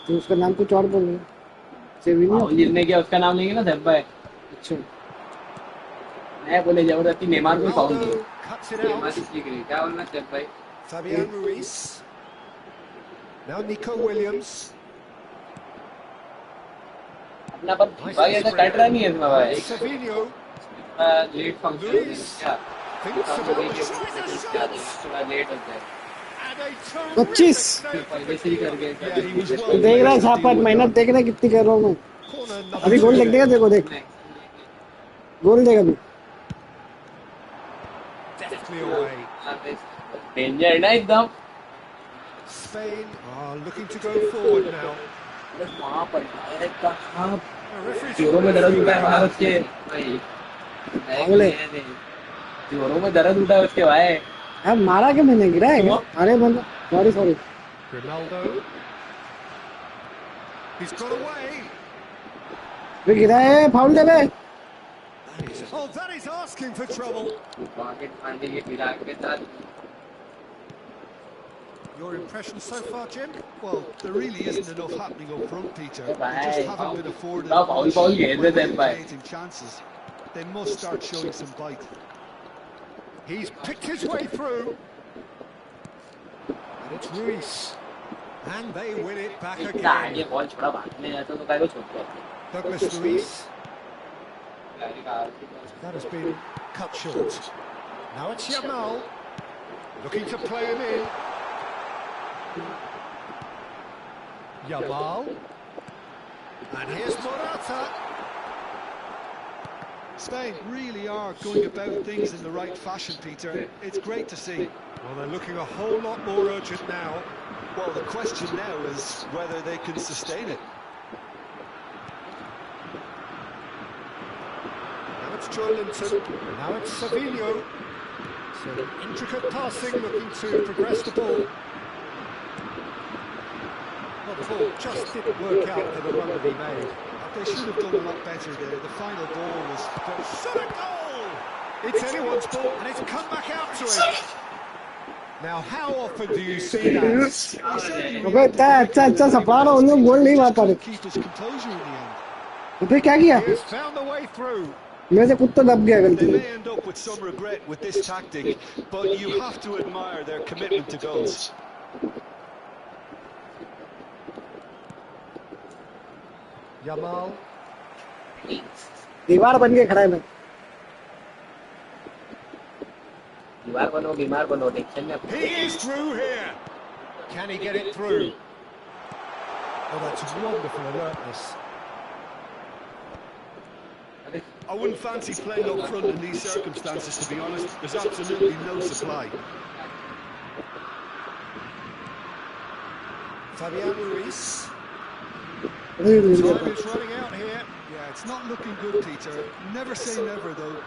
तो उसका नाम कुछ और बोल रहे हैं। सेविनियो। जिसने किया उसका नाम लेंगे ना सब भाई। अच्छा। मैं बोले जबरदस्ती नेमार को फाउल Ronaldo किया। cuts it Neymar out. इसलिए करी, क्या बोलना सब भाई? Fabian Ruiz. Now Nico Williams. अपना पर भाई ऐसा कट रहा नहीं है इसमें भाई। Savinho लेट फंक्शन क्या? thinks about the choice of shot. थोड़ा लेट होता है। And a 25. terrific पहले से ही कर गए। Yeah, he was well. देख रहा है छापट मेहनत देख रहा है कितनी कर रहा हूँ मैं। corner number अभी गोल 2. देख देगा देखो देख। गोल देगा अभी। Deftly away. डेंजर ना एकदम। Spain are looking to go forward now. वहाँ पर डायरेक्ट का हाँ The referee's जोरों में ordered a दर्द free उठा है kick. भारत के भाई। अगले जोरों में दर्द उठा है उसके भाई। अब मारा के मैंने गिरा है क्या? अरे बंदा sorry sorry Ronaldo. He's got away. वे गिरा है फाउल दे बे Oh, that is asking for trouble. Pocket मारने के विराट के साथ Your impressions so far, Jim? Well, there really isn't enough happening up front, Peter. They Bye. just haven't been afforded Foul, much foul, when yeah, they're then bye. creating chances. They must start showing some bite. He's picked his way through. And it's Ruiz. And they win it back इतना आगे again. Ball छोड़ा भागने जाता तो काय को छोड़ते हैं। Douglas Luiz. That has been cut short. Now it's Yamal. Looking to play him in. Yamal. And here's Morata. Spain really are going about things in the right fashion, Peter. It's great to see. Well, they're looking a whole lot more urgent now. Well, the question now is whether they can sustain it. Now it's Joelinton. Now it's Savinho. So intricate passing, looking to progress the ball. Well, the ball just didn't work out for the run that he made. They should have done a lot better there. The final ball was... Shot a goal! It's anyone's ball, and it's come back out to him. Now, how often do you see that? अबे इतना अच्छा अच्छा सपना रहा उन लोग गोल नहीं मार पा रहे Keep his composure in the end. तो फिर क्या किया He has found the way through. मेरे से कुत्ता दब गया They गलती may end up with some regret with this tactic, but you have to admire their commitment to goals. Yamal. दीवार बन के खड़ा है मैं दीवार बनो बीमार बनो टेंशन में He is through here. Can he get it through? Oh, that's wonderful alertness. I wouldn't fancy playing up front in these circumstances, to be honest. There's absolutely no supply. Fabian Ruiz. अरे रुक गया Time is running out here. Yeah, it's not looking good, Peter. Never say never, though.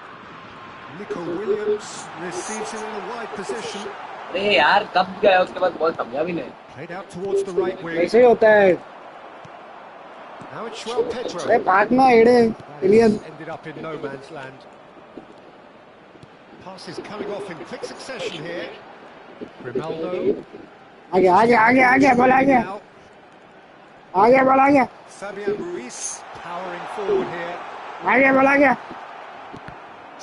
Nico Williams receives it in a wide position. अरे यार कब गया उसके बाद ball समझा भी नहीं Played out towards the right wing. ऐसे ही होता है Now it's João अरे Pedro. भागना एड़े That इलियन has ended up in no man's land. Passes coming off in quick succession here. Ronaldo. आगे आगे आगे आगे बोल आगे Now, आगे बोल आगे Fabian Ruiz powering forward here. आगे बोल आगे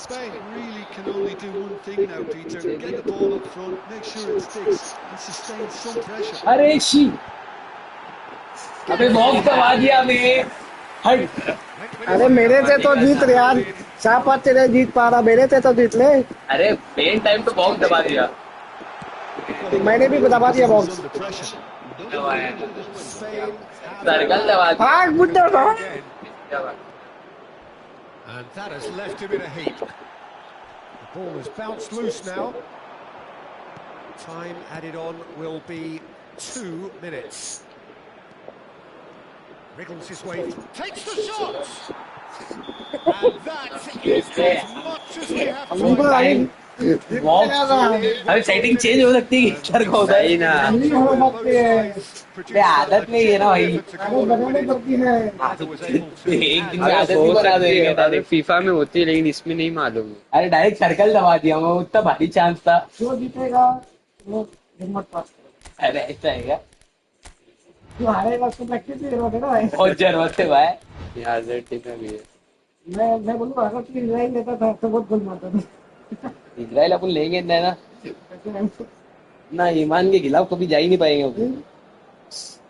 Spain really can only do one thing now, Peter. Get the ball up front, make sure it sticks, and sustain some pressure. अरे शी अबे बॉक्स दबा दिया मैं हट अरे मेरे से तो जीत रहे यार शाबाश तेरे जीत पा रहा मेरे से तो जीत ले अरे मेन टाइम तो बॉक्स दबा दिया मैंने भी दबा दिया Was box under pressure. Spain circle दबा दिया भाग बुड्ढा भाग again. And that has left him in a heap. The ball has bounced loose now. Time added on will be 2 minutes. Wriggles his way, takes the shot! And that is as much as we have हमको to आगे box अभी setting change हो सकती है sir को होता है ना नहीं हो सकती है ये आदत नहीं है ना भाई आदत बनानी पड़ती है एक दिन में आदत ही बना देंगे डायरेक्ट फीफा में होती है लेकिन इसमें नहीं मालूम। अरे डायरेक्ट सर्कल दबा दिया मैं उतना भारी चांस था जो जीतेगा वो हिम्मत पास करेगा अरे ऐसा है क्या जो हारेगा उसको प्रैक्टिस ही करवा देना भाई बहुत जरूरत है भाई ये अर्जेंटीना भी है। मैं बोलूँ अगर तू इजराइल लेता था तो बहुत गोल मारता था इजराइल अपन लेंगे ना ना ईमान के खिलाफ कभी जा ही नहीं पाएंगे अपन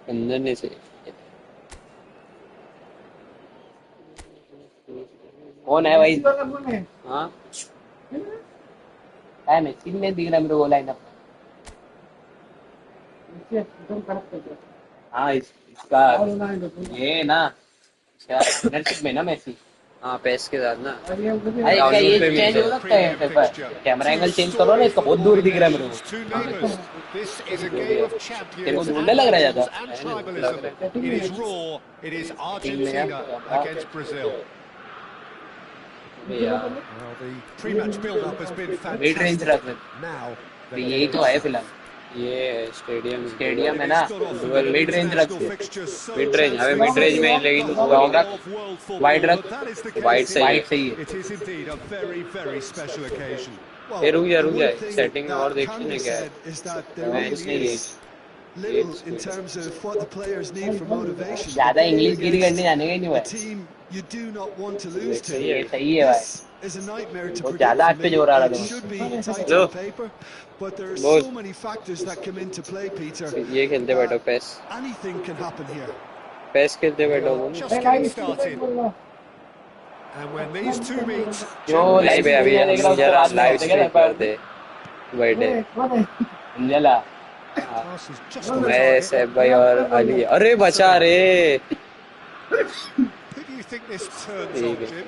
अंदर ने से कौन है भाई कौन है हाँ है मेसी में दिख रहा है मेरे को लाइनअप एकदम करेक्ट कर दिया हाँ इसका और रोनाल्डो ये ना पार्टनरशिप में ना मेसी हाँ पेस के साथ ना। अरे अरे क्या ये चेंज हो सकता है यहाँ पर? कैमरा एंगल चेंज करो ना, इसका बहुत दूर दिख रहा है मेरे को। This is a game of तेरे को champions ढूंढने and लग रहा है legends ज्यादा and है ना? लग tribalism. रहा है It is raw. It is team में यार। Argentina against Brazil. यार Well, the pre-match build-up has been mid range fantastic. रख ले। Now, the यही तो है फिलहाल। ये स्टेडियम Well, है it ना, is got off to dual an mid range रख international दे। fixture so मिड रेंज हमें transfixed. मिड रेंज में लेकिन The लॉन्ग whole रख, of world वाइड football, रख, but that is the wide case सही here. है, सही है। It is indeed a very, very special occasion. ये रुक जा The one thing सेटिंग में और that देखते can be हैं क्या है। said is that there match really नहीं है is little in terms of what the players need for motivation. ज्यादा The game English Giri against करने जाने का ही नहीं a भाई। team you do not want to lose to. ये सही है भाई। This is a nightmare to बहुत predict ज्यादा for हाथ पे me. जोर आ रहा It था should be tight low. on paper, but there are बोल। so many factors that come into play, Peter. ये खेलते बैठो पैस, Anything can happen here. पैस खेलते बैठो। Just getting started. And when these two meet, क्यों लाइव है अभी हम जरा लाइव स्ट्रीम करते बैठे अंजला pass is just on मैं target. सैफ भाई और अली। अरे बचा रे। Who do you think this turns ठीक on, है। Jim?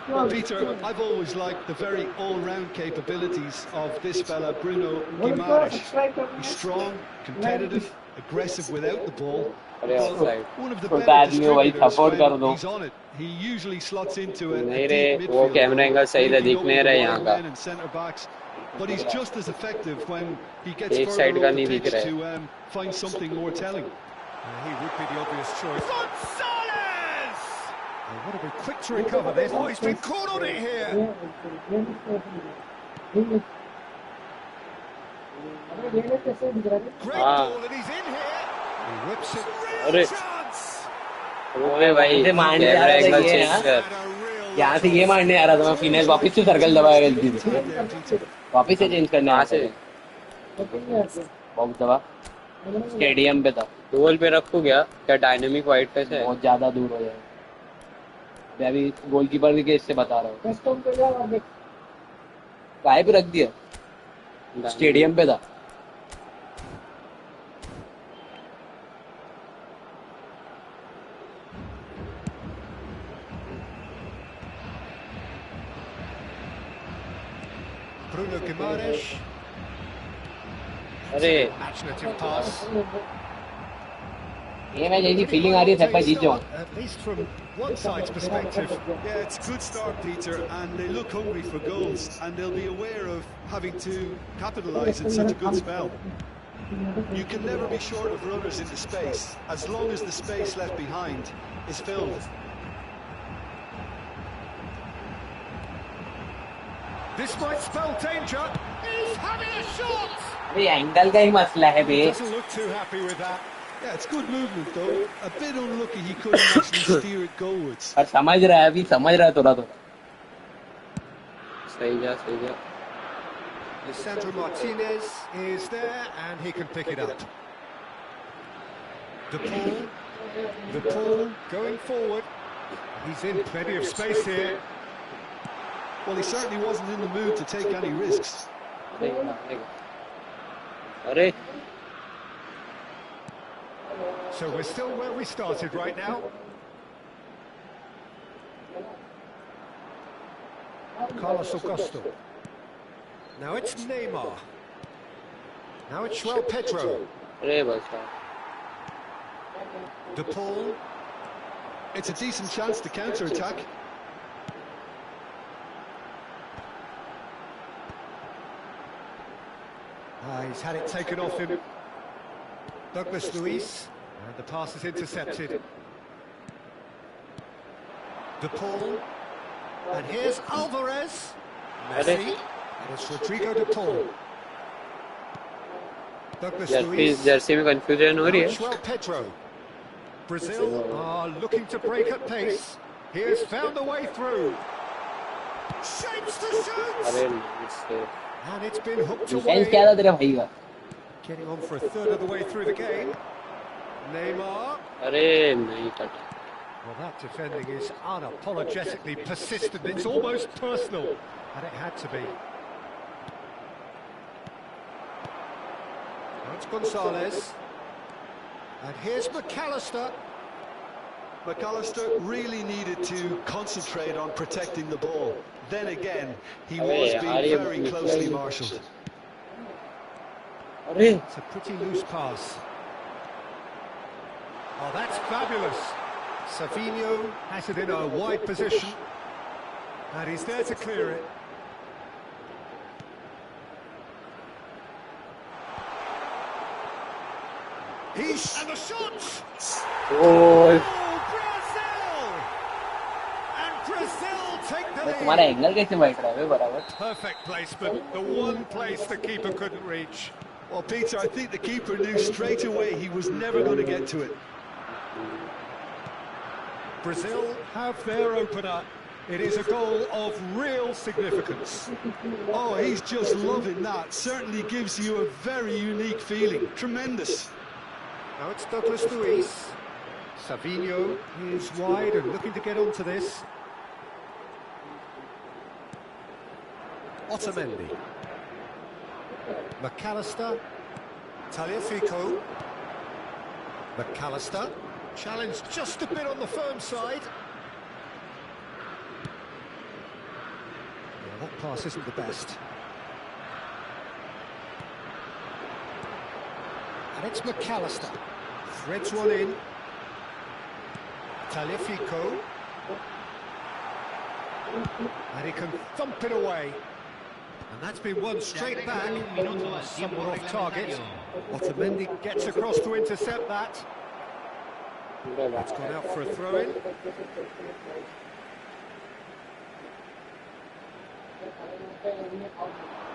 Well, Peter, I've always liked the very all-round capabilities of this fella, Bruno Guimaraes. He's strong, competitive, aggressive without the ball. अरे But offside. one of the छोटा better आदमी हो भाई, distributors support कर when दो। he's on it. He usually slots into a नहीं रे, deep वो midfield, कैमरा एंगल सही था, linking दिख up नहीं with रहा the है यहाँ wide का। men and centre backs. But he's just as effective when he gets एक further साइड up का the नहीं दिख pitch रहा है। to find something more telling. He would be the obvious choice. Gonzalez! They want to be quick to recover this. Oh, he's been caught on it here. Great Ah. ball, and he's in here. He whips it. अरे Real chance. ओए भाई camera angle change कर। And a real यहाँ से ये मारने आ रहा था मैं, फिनेस वापस से सर्कल दबाया गलती से, वापस से चेंज करने। कहाँ से बहुत दबा स्टेडियम पे था। डुअल पे रखो क्या डायनेमिक वाइड पे से बहुत ज्यादा दूर हो जाए। मैं अभी गोलकीपर भी के इससे बता रहा हूँ। काय पे रख दिया? स्टेडियम पे था। Bruno Guimaraes. अरे Imaginative pass. ये मैं जैसी फीलिंग आ रही है सैफा जीत जाऊँ। At least from one side's perspective. Yeah, it's a good start, Peter, and they look hungry for goals, and they'll be aware of having to capitalise in such a good spell. You can never be short of runners into space, as long as the space left behind is filled. This might spell danger. He's having a shot. अरे angle का ही मसला है बे। Doesn't look too happy with that. Yeah, it's good movement though. A bit unlucky he couldn't actually steer it goalwards. और समझ रहा है, अभी समझ रहा है थोड़ा थोड़ा। सही जा सही जा। Lisandro Martinez is there and he can pick it up. De Paul going forward. He's in plenty of space here. Well, he certainly wasn't in the mood to take any risks. अरे So we're still where we started right now. Carlos Augusto. Now it's Neymar. Now it's João Pedro. अरे बस De Paul. It's a decent chance to counter-attack. He's had it taken off him. Douglas Luiz. And the pass is intercepted. De Paul. And here's Alvarez. Messi. And it's Rodrigo De Paul. Douglas Luiz. Jersey में confusion हो रही है। João Pedro. Brazil are looking to break at pace. He has found a way through. Shapes to shoot. अरे इससे And it's been hooked defence away. क्या था तेरे भाई का? Getting on for a third of the way through the game. Neymar. अरे नहीं कटा। Well, that defending is unapologetically persistent. It's almost personal. And it had to be. Now it's Gonzalez. And here's McAllister. McAllister really needed to concentrate on protecting the ball. Then again, he was being very closely marshalled. It's a pretty loose pass. Oh, that's fabulous. Savinho has it in a wide position. And he's there to clear it. And the shot! Oh, Brazil! And Brazil take the lead. तुम्हारा angle कैसे बैठ रहा है बराबर? Perfect placement, the one place the keeper couldn't reach. Well, Peter, I think the keeper knew straight away he was never going to get to it. Brazil have their opener. It is a goal of real significance. Oh, he's just loving that. Certainly gives you a very unique feeling. Tremendous. Now it's Douglas Luiz. Savinho is wide and looking to get onto this. Otamendi. McAllister. Tagliafico. McAllister. Challenged just a bit on the firm side. Yeah, that pass isn't the best. And it's McAllister. Threads one in. Tagliafico. And he can thump it away. And that's been one straight back. Somewhat off target. Otamendi gets across to intercept that. It's gone out for a throw-in.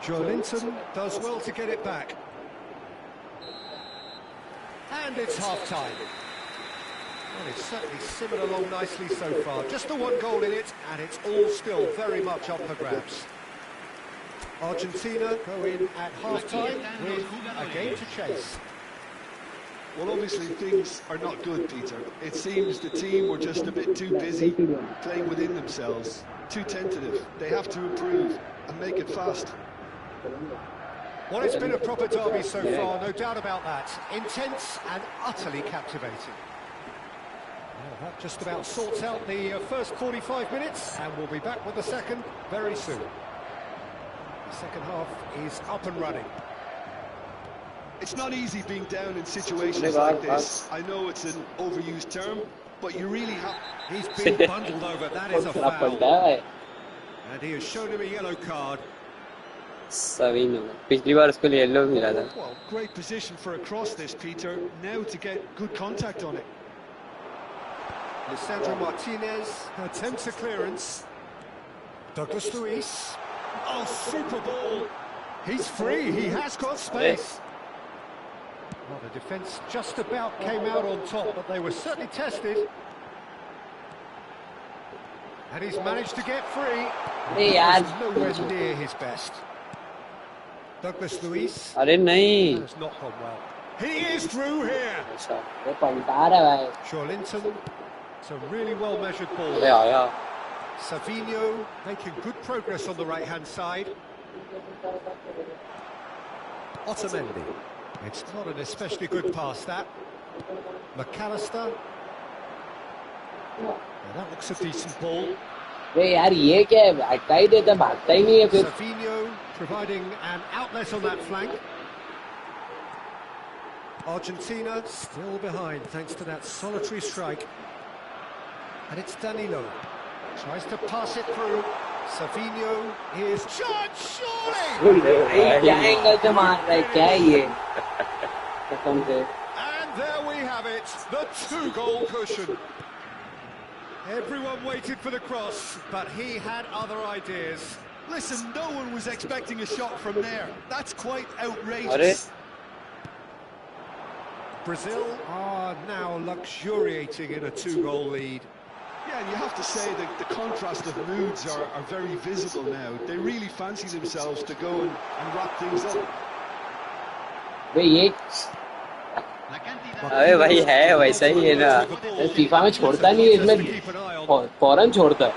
Joelinton does well to get it back. And it's half-time. Well, it's certainly simmered along nicely so far. Just the one goal in it, and it's all still very much up for grabs. Argentina go in at half-time with a game to chase. Well, obviously things are not good, Peter. It seems the team were just a bit too busy playing within themselves, too tentative. They have to improve and make it fast. Well, it's been a proper derby so far, no doubt about that. Intense and utterly captivating. Well, that just about sorts out the first 45 minutes, and we'll be back with the second very soon. The second half is up and running. It's not easy being down in situations like this. I know it's an overused term, but you really have... He's been bundled over, that is a foul. And he has shown him a yellow card. Savinho. पिछली बार उसको yellow मिला था. Well, great position for a cross this, Peter. Now to get good contact on it. Lisandro Martinez attempts a clearance. Douglas Luiz. Oh, super ball. He's free, he has got space. Well, the defence just about came out on top, but they were certainly tested. And he's managed to get free. He's nowhere near his best. Douglas Luiz. अरे नहीं. Has not gone well. He is through here. ये पंटा रहा है. Joelinton. It's a really well measured ball. अरे आया. Savinho making good progress on the right-hand side. Otamendi. It's not an especially good pass, that. McAllister. Now that looks a decent ball. अरे यार ये क्या है? अटका ही देता, भागता ही नहीं है फिर. Savinho providing an outlet on that flank. Argentina still behind thanks to that solitary strike. And it's Danilo. Tries to pass it through. Savinho is charged, surely! क्या एंगल से मार रहा है? क्या है ये? कसम से. And there we have it, the two-goal cushion. Everyone waited for the cross, but he had other ideas. Listen, no one was expecting a shot from there. That's quite outrageous. Brazil are now luxuriating in a two-goal lead. Yeah, and you have to say that the contrast of moods are very visible now. They really fancy themselves to go and wrap things up. अबे भाई है वैसा ही है ना. FIFA में छोड़ता नहीं है, इसमें फौरन छोड़ता है.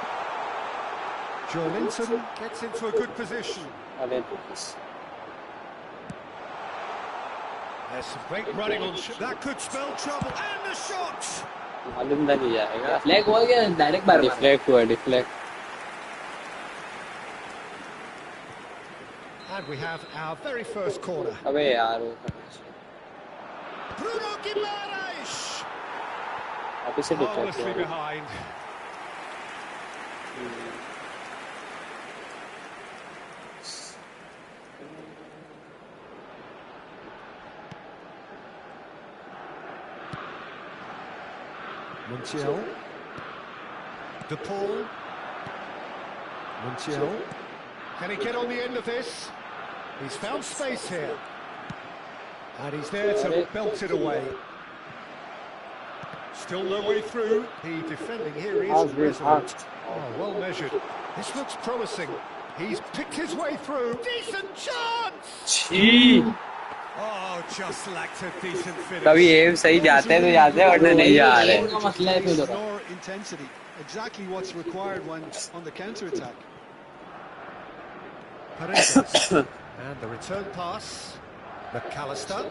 Joelinton gets into a good position. There's some great running on. That could spell trouble. And the shot! मालूम था नहीं जाएगा। फ्लैग हुआ क्या डायरेक्ट बार डिफ्लेक्ट हुआ, deflect. And we have our very first corner. अबे यार वो Bruno Guimaraes! वापस से डिफ्लेक्ट Harmlessly हुआ। behind. Montiel. De Paul. Montiel. Can he get on the end of this? He's found space here. And he's there to belt it away. Still no way through. The defending here is resolute. Oh, well measured. This looks promising. He's picked his way through. Decent chance! Oh, just lacked a decent finish. कभी M सही जाते हैं तो जाते हैं वरना नहीं जा रहे। Ignore intensity. Exactly what's required when on the counter attack. Paredes. And the return pass. McAllister.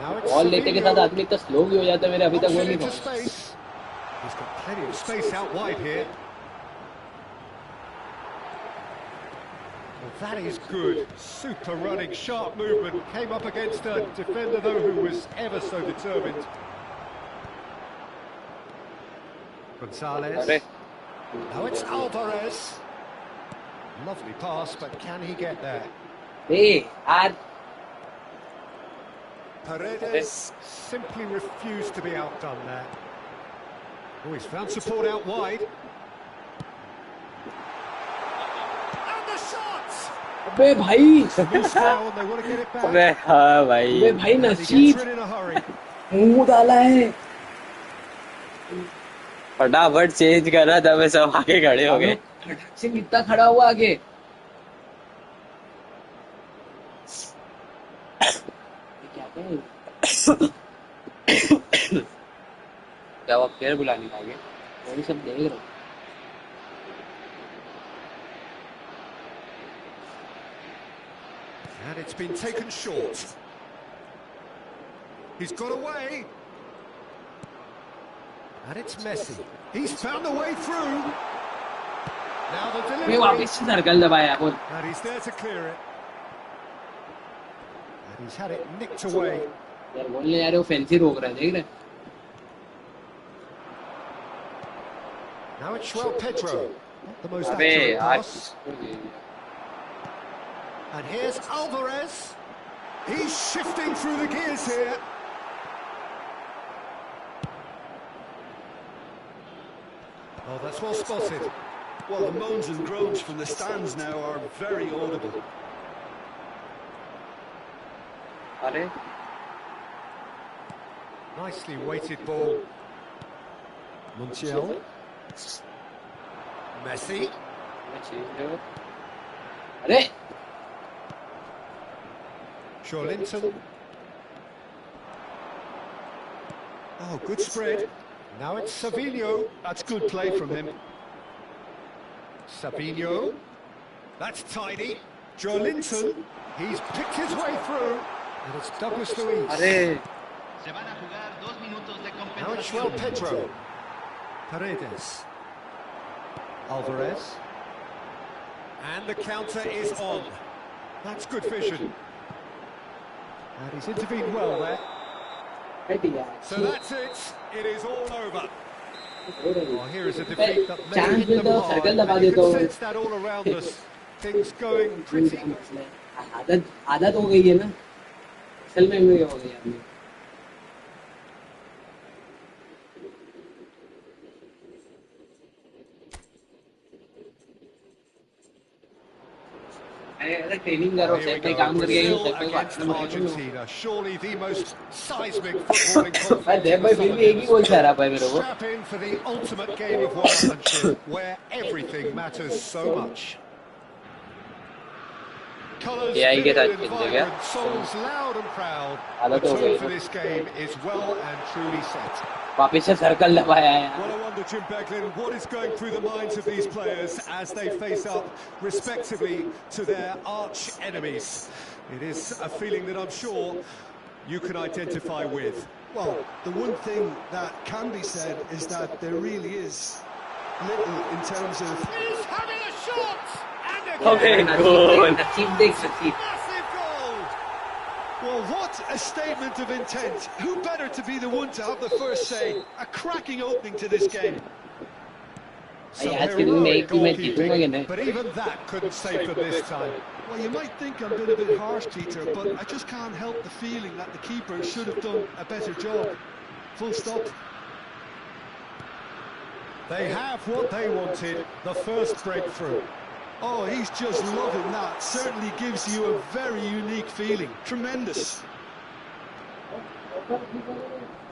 Now it's ball लेते के साथ आदमी इतना स्लो भी हो जाता है, मेरे अभी तक वो नहीं into पहुंचा। space. He's got plenty of space out wide here. Well, that is good. Super running, sharp movement. Came up against a defender, though, who was ever so determined. Gonzalez. अरे Now it's Alvarez. Lovely pass, but can he get there? ए यार Paredes simply refused to be outdone there. Oh, he's found support out wide. And the shot! अबे भाई, Loose now, and they want to get it back. अबे हाँ भाई। अबे भाई And he gets नसीब rid in a hurry. मुंह डाला है। फटाफट चेंज करा था, मैं सब आगे खड़े हो गए। खटक से कितना खड़ा हुआ आगे। क्या कहें? क्या वो प्लेयर बुलाने का आगे? वही सब देख रहा हूँ। And it's been taken short. He's got away. And it's Messi. He's found a way through. Now the मैं delivery. वापस से सर्कल दबाया बोल। And he's there to clear it. And he's had it nicked away. यार बोलने जा रहे हो, फैंसी रोक रहा है, देख रहे? Now it's João Pedro. Not the most अबे accurate यार। pass. And here's Alvarez. He's shifting through the gears here. Oh, that's well spotted. Well, the moans and groans from the stands now are very audible. अरे Nicely weighted ball. Montiel. Messi. अरे Linton. Oh, good spread. Now it's Savinho. That's good play from him. Savinho. That's tidy. Linton. He's picked his way through. And it's Douglas Luiz. अरे Now it's João Pedro. Paredes. Alvarez. And the counter is on. That's good vision. And he's intervened well there. So that's it. It is all over. Oh, here is a defeat that may Chance hit them with the hard. circle दबा And you देता can हूँ। sense that all around us. Things going pretty. आदत आदत हो गई है ना, असल में भी हो गई आदमी। ट्रेनिंग करो, Here we सेट पे go. काम करके Brazil सेट पे against बात Argentina. Surely the most seismic footballing भाई conflict देख in भाई the फिर भी एक ही गोल Southern चाह रहा है मेरे को। Strap in for the ultimate game of one-upmanship, where everything matters so much. Colours AI के साथ vivid and खेलते क्या? vibrant, songs loud and proud. The आदत हो tone गई for है। this game is well and truly set. वापस से सर्कल दबाया है। Well, I wonder, Jim Beglin, what is going through the minds of these players as they face up, respectively, to their arch enemies. It is a feeling that I'm sure you can identify with. Well, the one thing that can be said is that there really is little in terms of... He's having a shot! And Okay, again, goal. massive goal! Well, what a statement of intent. Who better to be the one to have the first say? A cracking opening to this game. Some आज के दिन में heroic एक ही match जीतूंगा कि goalkeeping, नहीं? but even that couldn't save them this time. Well, you might think I'm being a bit harsh, Peter, but I just can't help the feeling that the keeper should have done a better job. Full stop. They have what they wanted, the first breakthrough. Oh, he's just loving that. Certainly gives you a very unique feeling. Tremendous.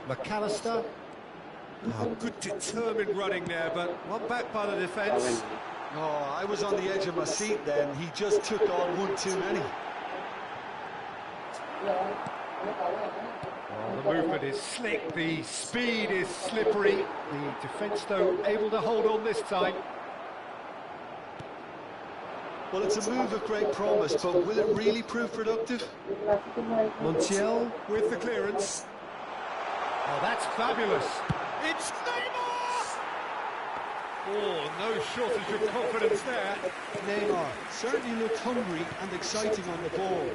McAllister. Oh, good determined running there, but one back by the defence. Oh, I was on the edge of my seat then. He just took on one too many. Oh, the movement is slick, the speed is slippery. The defence, though, able to hold on this time. Well, it's a move of great promise, but will it really prove productive? Montiel with the clearance. Oh, that's fabulous. It's Neymar! Oh, no shortage of confidence there. Neymar certainly looked hungry and exciting on the ball.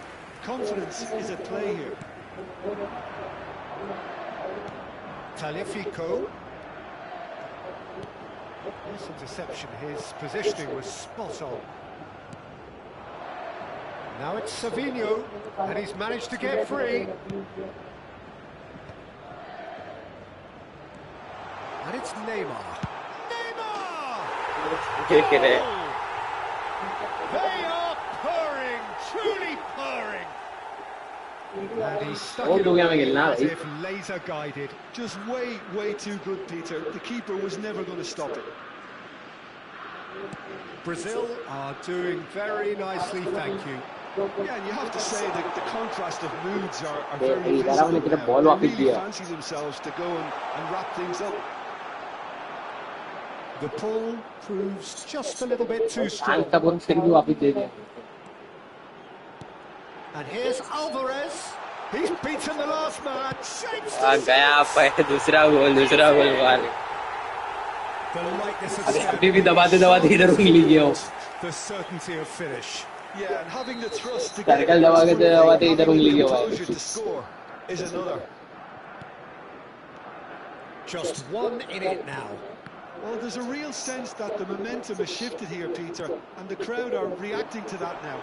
Confidence is at play here. Tagliafico. Nice interception, his positioning was spot on. Now it's Savinho, and he's managed to get free. And it's Neymar. Neymar! Okay. They are purring, truly purring. And he's stuck Oh, it do we have away a now, as eh? if laser guided. Just way too good, Peter. The keeper was never going to stop it. Brazil are doing very nicely, thank you. Yeah, and you have to say that the contrast of moods are Hey, very hey, visible that one now. ball They वापस really दिया. fancy themselves to go and wrap things up. The pull proves just a little bit too शान strong. का बोल फिर भी वापस दे दिया. And here's Alvarez. He's beaten the last man. Shapes आ गया पे दूसरा गोल मार. the lightness of अरे step. अभी भी दबाते इधर उंगली गया हो. The certainty of finish. Yeah, and having the thrust to Circle get दबा के one thing, दबाते इधर having उंगली the गया हुआ है. composure to score is another. Just one in it now. Well, there's a real sense that the momentum has shifted here, Peter, and the crowd are reacting to that now.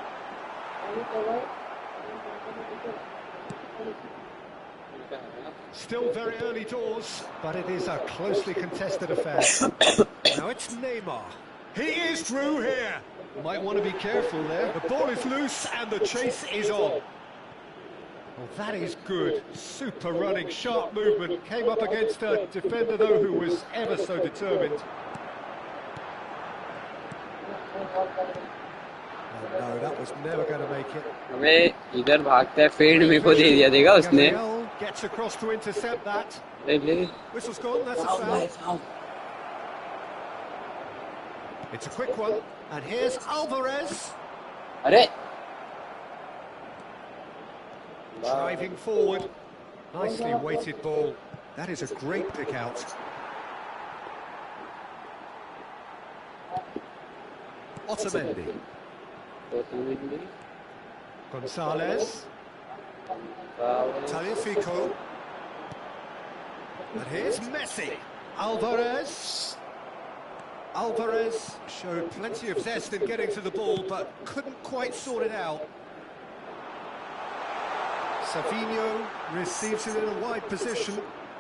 Still very early doors, but it is a closely contested affair. Now it's Neymar. He is through here. Might want to be careful there. The ball is loose and the chase is on. Well, that is good. Super running, sharp movement. Came up against a defender, though, who was ever so determined. Oh, no, that was never going to make it. हमें इधर भागता है fade में को दे दिया देगा उसने. Gabriel gets across to intercept that. ले. Whistle's gone, that's a foul. It's a quick one. And here's Alvarez. अरे. Driving forward. Nicely weighted ball. That is a great pick out. Otamendi. Gonzalez. Tagliafico. And here's Messi. Alvarez. Alvarez showed plenty of zest in getting to the ball, but couldn't quite sort it out. Savinho receives it in a wide position.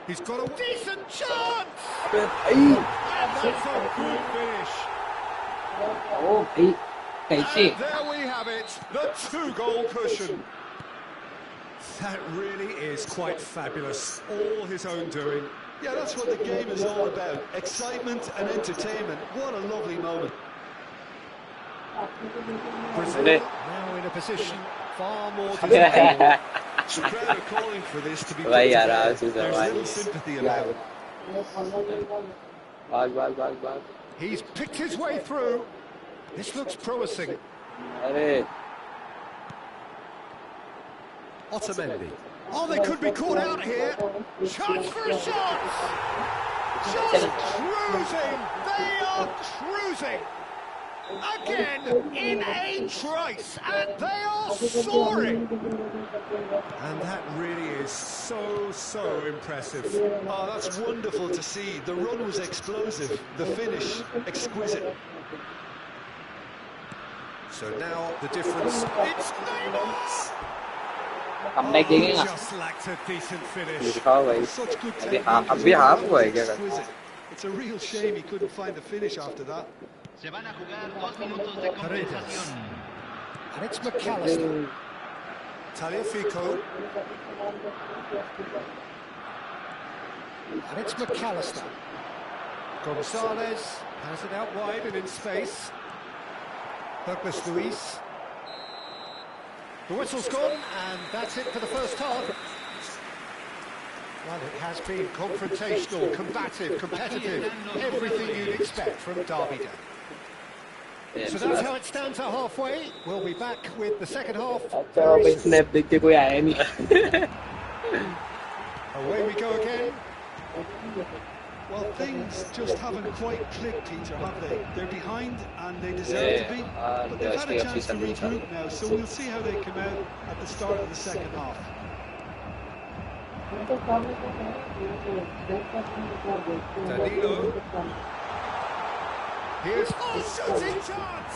He's got a decent chance! And that's a good finish. ओ भाई कैसे. And there we have it, the two-goal cushion. That really is quite fabulous. All his own doing. Yeah, that's what the game is all about. Excitement and entertainment. What a lovely moment. Brazil now in a position far more desirable. The crowd are calling for this to be put भाई to यार bed. आज से There's जवान. little sympathy about it. भाग. He's picked his way through. This looks promising. अरे. Otamendi. Oh, they could be caught out here. Chance for a shot. Just cruising. They are cruising. Again, in a trice, and they are soaring. And that really is so impressive. Oh, that's wonderful to see. The run was explosive, the finish exquisite. So now the difference. It's Neymar. comeback देखेगा Just lacked a decent finish. दिखाओ भाई Such good अभी technique. अभी half हुआ है क्या Exquisite. It's a real shame he couldn't find the finish after that. Se van a jugar 2 minutos de compensación. And it's McAllister. Taliafico. And it's McAllister. Gonzalez has it out wide and in space. Douglas Luiz. The whistle's gone, and that's it for the first half. Well, it has been confrontational, combative, competitive, everything you'd expect from Derby Day. So that's how it stands at halfway. We'll be back with the second half अच्छा very भाई soon. Snap देख के कोई आया नहीं Away we go again. Well, things just haven't quite clicked, Peter, have they? They're behind and they deserve to be, but they've had a chance to regroup now, so we'll see how they come out at the start of the second half. Danilo. Here's shooting chance!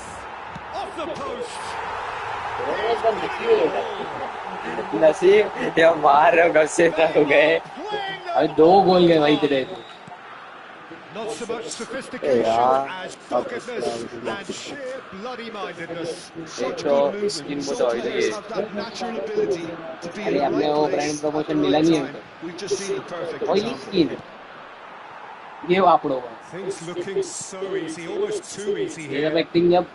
Off the post! नसी या मार रहे हो कब से तक हो गए अभी 2 गोल गए भाई तेरे Not so much sophistication as doggedness and sheer bloody-mindedness. Such तो good movement. स्किन Some को तो players have that natural ability to be in अरे the हमने वो right brand place promotion at the मिला right नहीं time. है We've just seen the perfect वही example. स्किन ये वापड़ो Things looking so easy, almost too easy ये जब here. एक्टिंग जब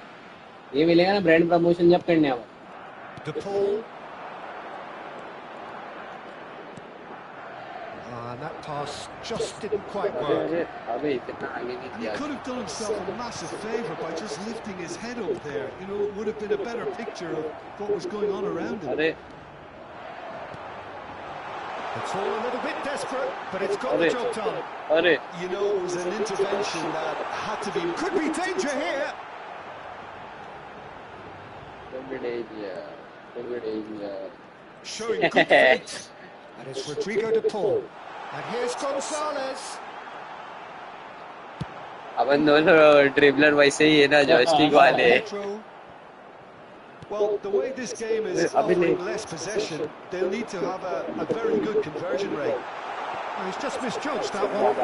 ये मिलेगा ना ब्रांड प्रमोशन जब करने आवा DePaul. And that pass just didn't quite work. अबे इतना आगे नहीं And he किया could have done himself a massive favour by just lifting his head up there. You know, it would have been a better picture of what was going on around him. अरे It's all a little bit desperate, but it's got the job done. अरे You know, it was an intervention that had to be. Could be danger here. Showing good feet. And it's Rodrigo DePaul. And here's Gonzalez. अपन दोनों dribbler वैसे ही है ना joystick वाले Pedro. Well, the way this game is offering less possession, they'll need to have a very good conversion rate. Oh, he's just misjudged that one.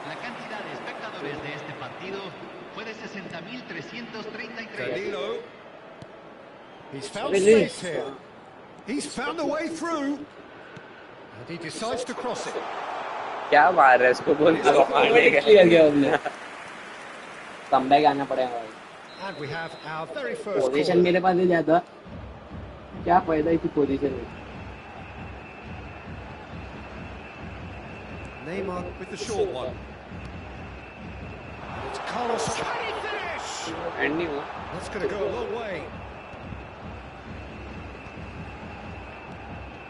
La cantidad de espectadores de este partido fue de 60.333. Danilo. He's found Really? space here. He's found a way through. And he decides to cross it. क्या मार रहा है इसको बोल clear किया हमने comeback आना पड़ेगा भाई And we have our very first position corner. मेरे पास ही ज्यादा क्या फायदा इसी पोजीशन में Neymar with the short one. And it's Carlos. Can he finish? And नहीं हुआ That's going to go a long way.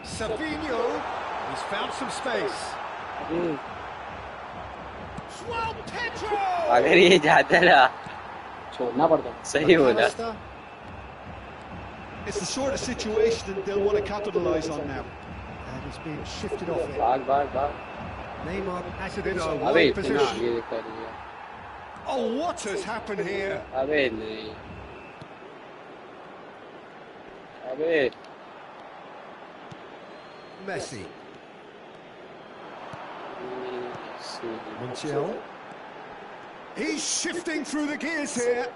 Savinho. He's found some space. João Pedro. अगर ये जाता ना छोड़ना पड़ता सही बोला McAllister. It's the sort of situation that they'll want to capitalise on now. And he's being shifted off it. भाग भाग भाग Neymar has it in a अबे wide इतना position. आगे कर दिया Oh, what has happened here? अबे नहीं अबे Messi. Montiel. He's shifting through the gears here.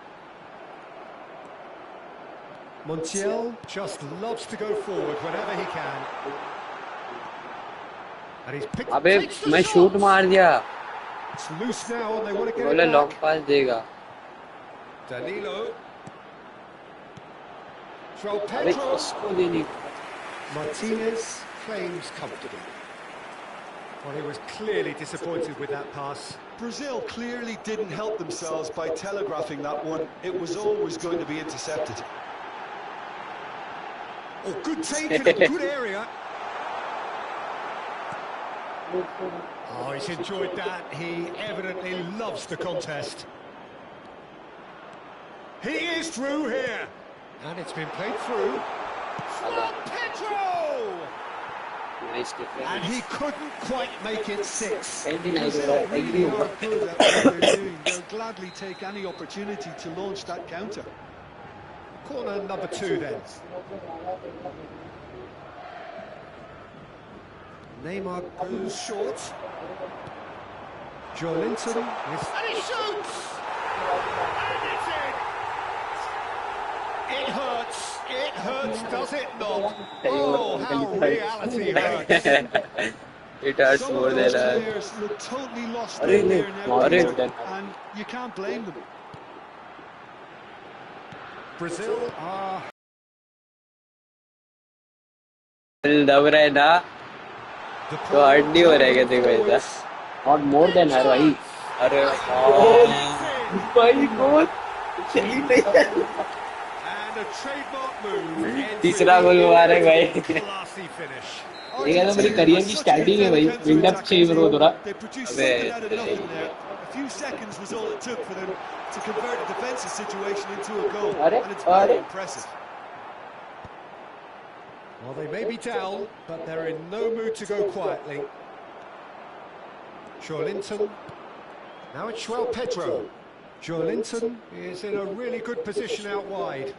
Montiel just loves to go forward whenever he can. And he's picked अबे takes the मैं shot. शूट मार दिया It's loose now and they want to get बोले it long back. पास देगा Danilo. João अबे Pedro. इसको देनी Martinez claims comfortably. Well, he was clearly disappointed with that pass. Brazil clearly didn't help themselves by telegraphing that one. It was always going to be intercepted. Oh, good take in a good area. Oh, he's enjoyed that. He evidently loves the contest. He is through here. And it's been played through. Pedro! Nice defense. And he couldn't quite make it 6. Brazil really are good at what they're doing. They'll gladly take any opportunity to launch that counter. Corner number 2 then. Neymar goes short. Joelinton is... And he shoots! And it's in! It hurts. It hurts, does it not? Oh, how reality hurts. It hurts Some more of than those that. players look totally lost out there now, and you can't blame them. Brazil are... दब रहा है ना तो hurt नहीं हो रहा है क्या देखो ऐसा Not more than her, भाई. अरे भाई गोल चली नहीं. And a trademark move. तीसरा गोल मारा है भाई. Classy finish. ये कहता मेरी करियर की स्टार्टिंग है भाई. बिल्ड अप चाहिए मेरे को थोड़ा. A few seconds was all it took for them to convert a defensive situation into a goal, Are, and it's very are. impressive. Well, they may be down, but they're in no mood to go quietly. Joelinton. Now it's João Pedro. Joelinton is in a really good position out wide.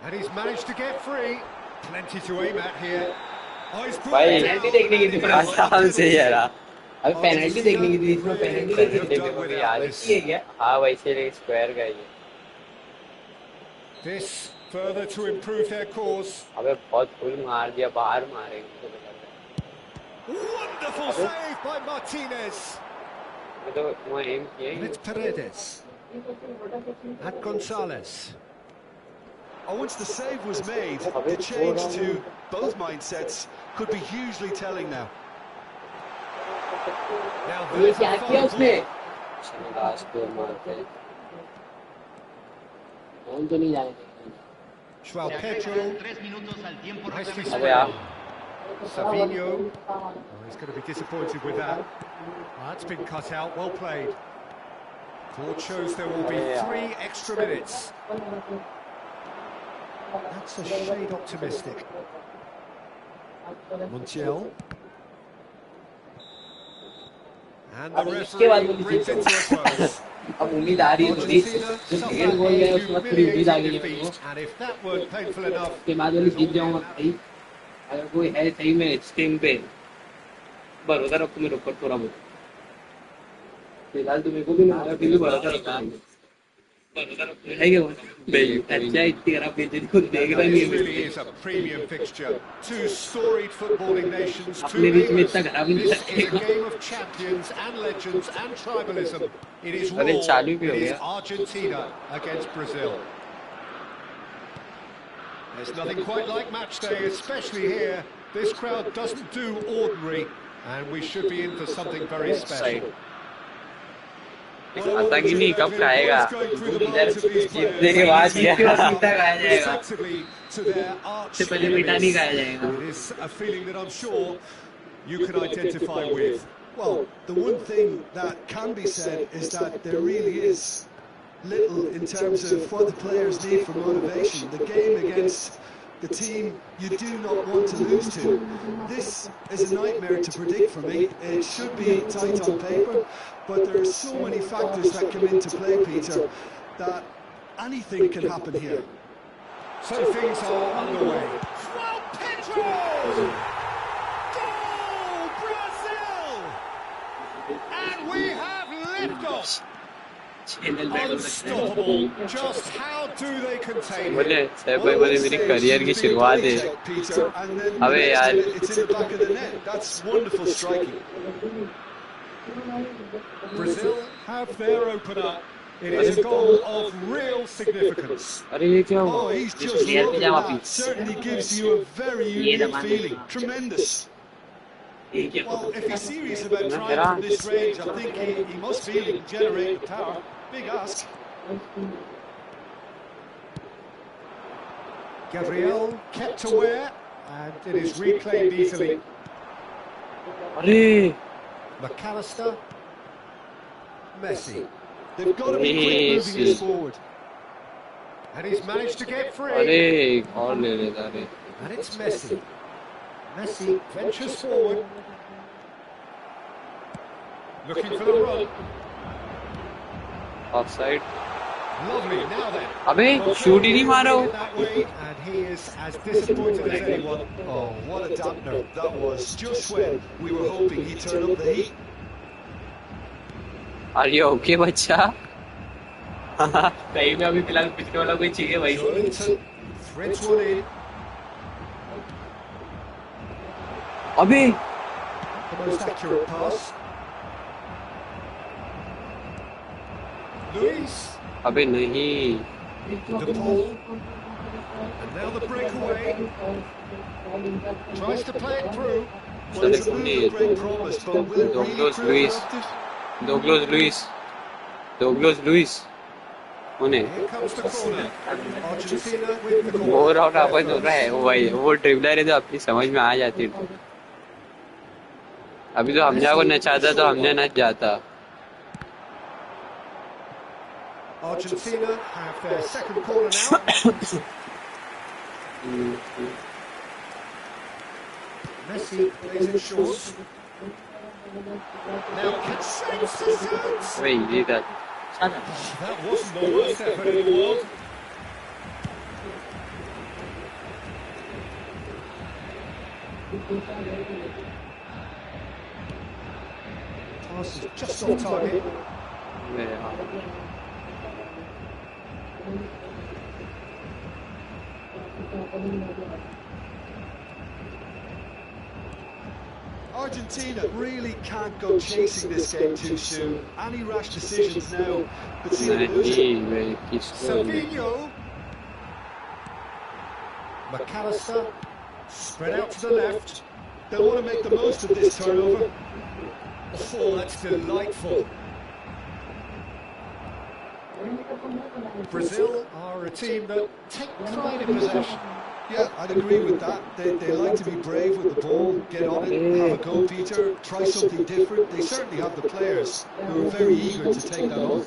And he's managed to get free. Plenty to aim at here. Oh, he's brought भाई it down. Penalty देखने की थी. आराम से यार अभी penalty देखने की थी. इसमें पेनल्टी देखने की देखने को भी याद है क्या? हाँ वैसे स्क्वायर का ही This further to improve their cause. अबे बहुत फुल मार दिया बाहर मारेंगे Wonderful save by Martinez. तो वो एम किए And it's Paredes. At Gonzalez. Oh, once the save was made, the change to both mindsets could be hugely telling now. Now ये there's क्या a किया foul उसने? ball. लास्ट को मारते हैं हम तो नहीं जाने. João Se Pedro. agregan 3 minutos al tiempo Nicely reglamentario. अबे यार Savinho. Oh, he's going to be disappointed with that. That's been cut out. Well played. Court shows there will be 3 extra minutes. That's a shade optimistic. Montiel. And the referee brings it to a close. अब उम्मीद आ रही है थोड़ी. जो डेढ़ गोल गया उसके बाद थोड़ी उम्मीद आ गई है मेरे को. And if that weren't painful enough, उसके बाद वाली जीत जाऊंगा भाई. अगर कोई है सही में इस टीम पे भरोसा रखो मेरे ऊपर थोड़ा बहुत. फिलहाल तो मेरे को भी नहीं लगा फिर भी भरोसा रखा है. है क्या भाई? अच्छा इतनी खराब बेइज्जती को देख रहा नहीं this है. really is a premium fixture. 2 storied footballing nations, 2 अपने बीच में इतना neighbours. खराब नहीं This is a लगेगा. game of champions and legends and tribalism. It is raw. अरे चालू भी It हो is गया. Argentina against Brazil. There's nothing quite like match day, especially here. This crowd doesn't do ordinary, and we should be in for something very special. आता कि नहीं कब खाएगा इधर जीतने के बाद जीत के बाद मीठा खाया जाएगा. इससे पहले मीठा नहीं खाया जाएगा. It is a feeling that I'm sure you can identify with. Well, the one thing that can be said is that there really is little in terms of what the players need for motivation. The game against the team you do not want to lose to. This is a nightmare to predict for me. It should be tight on paper, but there are so many factors that come into play, Peter, that anything can happen here. So things are underway. João Pedro! Goal, Brazil! And we have liftoff. Unstoppable. Just how do they contain बोले him? Sir भाई बोले मेरी career की शुरुआत है Peter, and then अबे यार it's in the back of the net. That's wonderful striking. Brazil have their opener. It is a goal of real significance. अरे ये क्या Oh, हुआ he's just Clear loving me down, that. please. Certainly gives you a very unique feeling. Tremendous. Well, if he's serious about trying from this range, I think he must feel he can generate the power. Big ask. Gabriel kept aware, and it is reclaimed easily. अरे McAllister. Messi. They've got to be quick moving this forward. And he's managed to get free. अरे एक और ले लेता रे. And it's Messi. Messi ventures forward. Looking for the run. Offside. Lovely, now then. अबे shoot ही नहीं मारा वो. That way, and he is as disappointed as anyone. Oh, what a dampener that was. Just when we were hoping he'd turn up the heat. Are you okay बच्चा? कहीं में अभी फिलहाल पिछले वाला कोई चाहिए भाई. Jolinton threads one in. अबे The most accurate pass. Luis. अबे नहीं. De Paul. And now the breakaway. Tries to play it through. Well, it's a move with great promise, but will it really Douglas prove Luiz. effective? Douglas Luiz. उन्हें. Here comes the corner. Argentina with the वो corner. Round आपस हो रहा है वो भाई वो dribbler है तो अपनी समझ में आ जाती है. अभी तो हमजा को नचाता तो हमजा नच जाता. Argentina have their second corner now. Messi plays it short. Now Caceres deserves. वही ये था. That wasn't the worst effort in the world. Pass is just on target. Argentina really can't go chasing this game too soon. Any rash decisions now could see them lose it. नहीं भाई किसको Savinho. McAllister. Spread out to the left. They'll want to make the most of this turnover. Oh, that's delightful. Brazil are a team that take pride in possession. Yeah, I'd agree with that. They like to be brave with the ball, get on it, have a go, Peter, try something different. They certainly have the players who are very eager to take that on.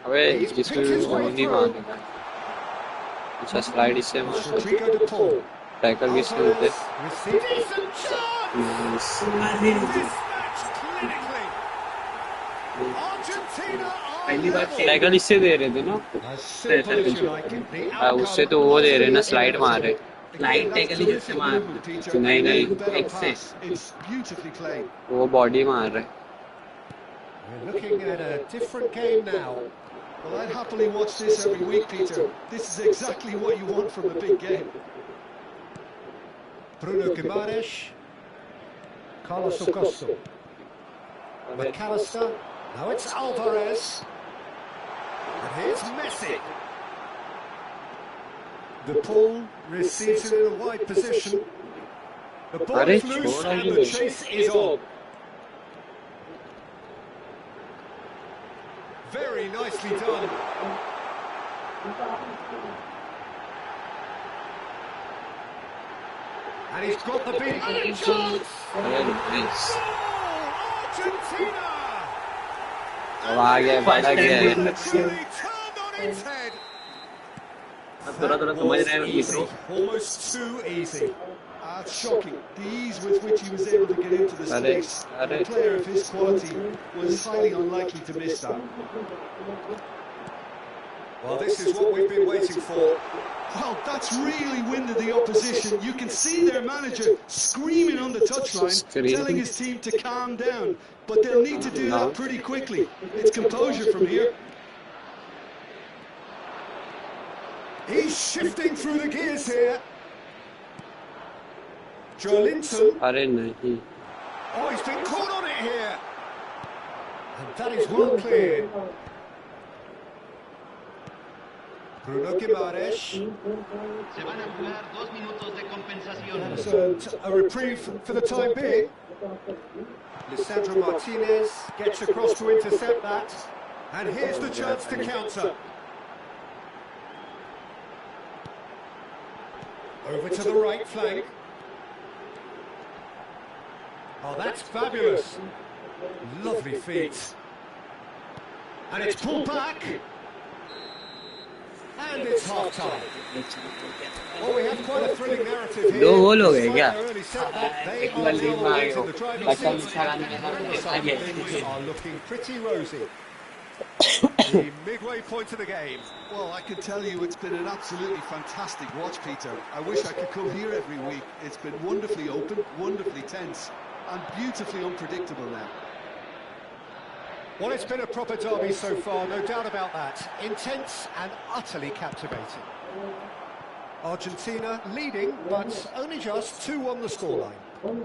अबे इसको नहीं मारेगा. अच्छा slide इससे मार. Rodrigo de Paul. Tackle किससे होते? Receives decent chance. Dispatched clinically. Argentina are level. Tackle इससे दे रहे थे ना. As simple as you like. The उससे outcome तो वो दे रहे ना स्लाइड मार रहे. लाइट टैकल ही जिससे मार. Peter, नहीं, नहीं. the better एक से. pass. It's beautifully played. वो बॉडी मार रहे. We're looking at a different game now. Well, I'd happily watch this every week, Peter. This is exactly what you want from a big game. Bruno Guimaraes. Carlos Augusto. McAllister. Now it's Alvarez. And here's Messi. De Paul receives it in a wide position. The ball Arre, is loose छोड़ा and he the नहीं. chase is on. Very nicely done. And he's got the beat. And a chance! अरे nice. Argentina! अब आ गया बड़ा गया है. Truly turned on its head. अब थोड़ा समझ रहे हैं मित्रों. Almost too easy. It's shocking, the ease with which he was able to get into the space. A player of his quality was highly unlikely to miss that. Well, this is what we've been waiting for. Well, that's really winded the opposition. You can see their manager screaming on the touchline, telling his team to calm down. But they'll need to do that pretty quickly. It's composure from here. He's shifting through the gears here. Jolinton. अरे नहीं. Oh, he's been caught on it here. And that is well cleared. Bruno Guimaraes. Se van a jugar 2 minutos de compensación. So, a reprieve for the time being. Lisandro Martinez gets across to intercept that. And here's the chance to counter. Over to the right flank. Oh, that's fabulous. Lovely feet. And it's pulled back. And it's half-time. Well, we have quite a thrilling narrative here. 2 गोल हो गए क्या? Early setback, they are dominating the driving seat. All the side of things are looking pretty rosy. The midway point of the game. Well, I can tell you it's been an absolutely fantastic watch, Peter. I wish I could come here every week. It's been wonderfully open, wonderfully tense, and beautifully unpredictable now. Well, it's been a proper derby so far, no doubt about that. Intense and utterly captivating. Argentina leading, but only just 2-1 the scoreline. And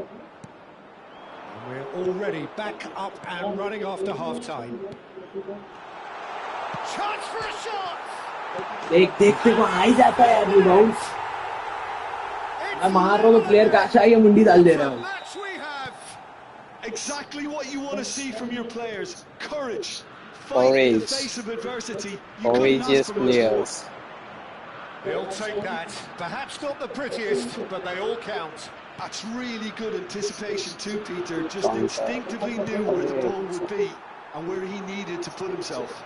we're already back up and running after half-time. Chance for a shot! देखते को आ ही जाता है यार rebound मैं मार रहा हूँ player का अच्छा ये मुंडी डाल दे रहा हूँ Exactly what you want to see from your players. Courage. Fight in the face of adversity. Courageous players. They'll take that. Perhaps not the prettiest, but they all count. That's really good anticipation too, Peter. Just instinctively knew where the ball would be and where he needed to put himself.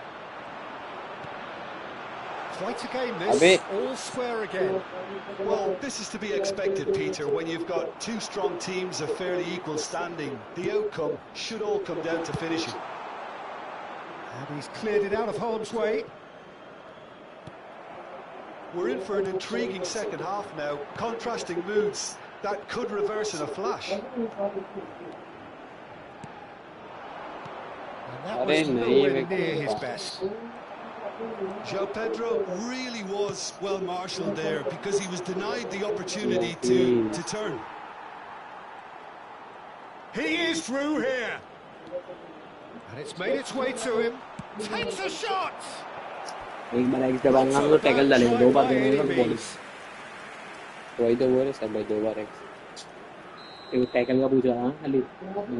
Quite a game this, all square again. Well, this is to be expected, Peter, when you've got two strong teams of fairly equal standing. The outcome should all come down to finishing. And he's cleared it out of harm's way. We're in for an intriguing second half now. Contrasting moods that could reverse in a flash. And that was nowhere near his best. João Pedro really was well marshalled there because he was denied the opportunity to turn. He is through here. And it's made its way to him. Takes a shot. एक बार x दबाऊंगा तो tackle डालेंगे 2 बार देंगे तो ball वही तो बोल रहे सब भाई 2 बार एक्स एक टैकल का पूछ रहा हूं खाली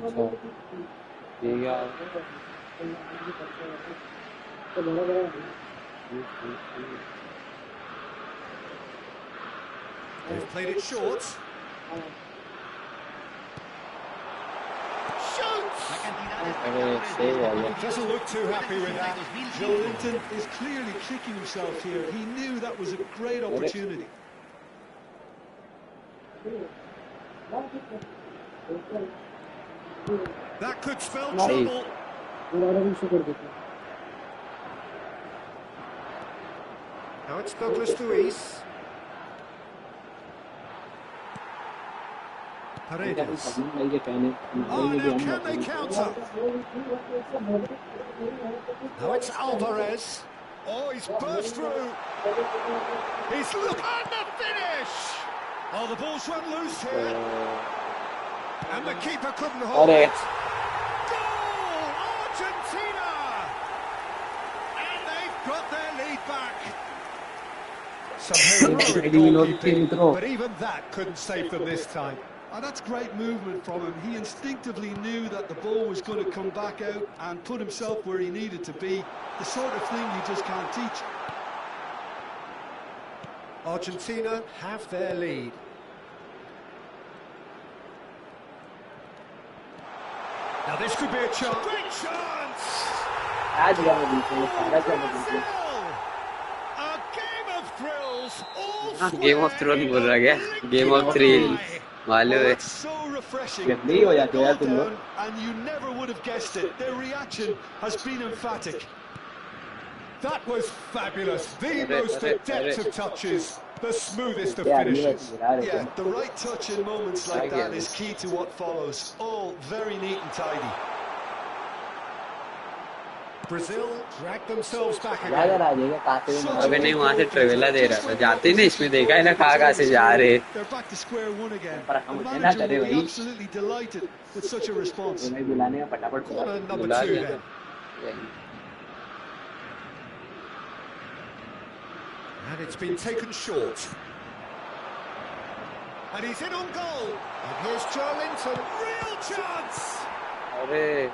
अच्छा ठीक है They've played it short. He doesn't look too happy with that. Joe Linton is clearly kicking himself here. He knew that was a great opportunity. That could spell trouble. Now it's Douglas Luiz. Paredes. Oh, now can they counter? Now it's Alvarez. Oh, he's burst through. He's look at the finish. Oh, the ball's run loose here. And the keeper couldn't hold it. Goal! Argentina! And they've got their lead back. Some heroic goalkeeping, but even that couldn't save them this time. Oh, that's great movement from him. He instinctively knew that the ball was going to come back out and put himself where he needed to be. The sort of thing you just can't teach. Argentina have their lead. Now this could be a chance. Great chance! A game of thrills. All Game of Thrones बोल रहा क्या? Game of Thrills. मालूम है. So refreshing. नहीं हो जाते यार तुम लोग. And you never would have guessed it. Their reaction has been emphatic. That was fabulous. The most adept of touches. The smoothest of finishes. Yeah, the right touch in moments like that is key to what follows. All very neat and tidy. Brazil drag themselves back again. अबे नहीं वहाँ से ट्रेवेला दे रहा था जाते नहीं इसमें देखा है ना कहाँ से जा रहे. They're back to square one again. The manager will be absolutely delighted with such a response. Corner number 2 then. And it's been taken short. And he's in on goal. And here's Joe Linton. Real chance!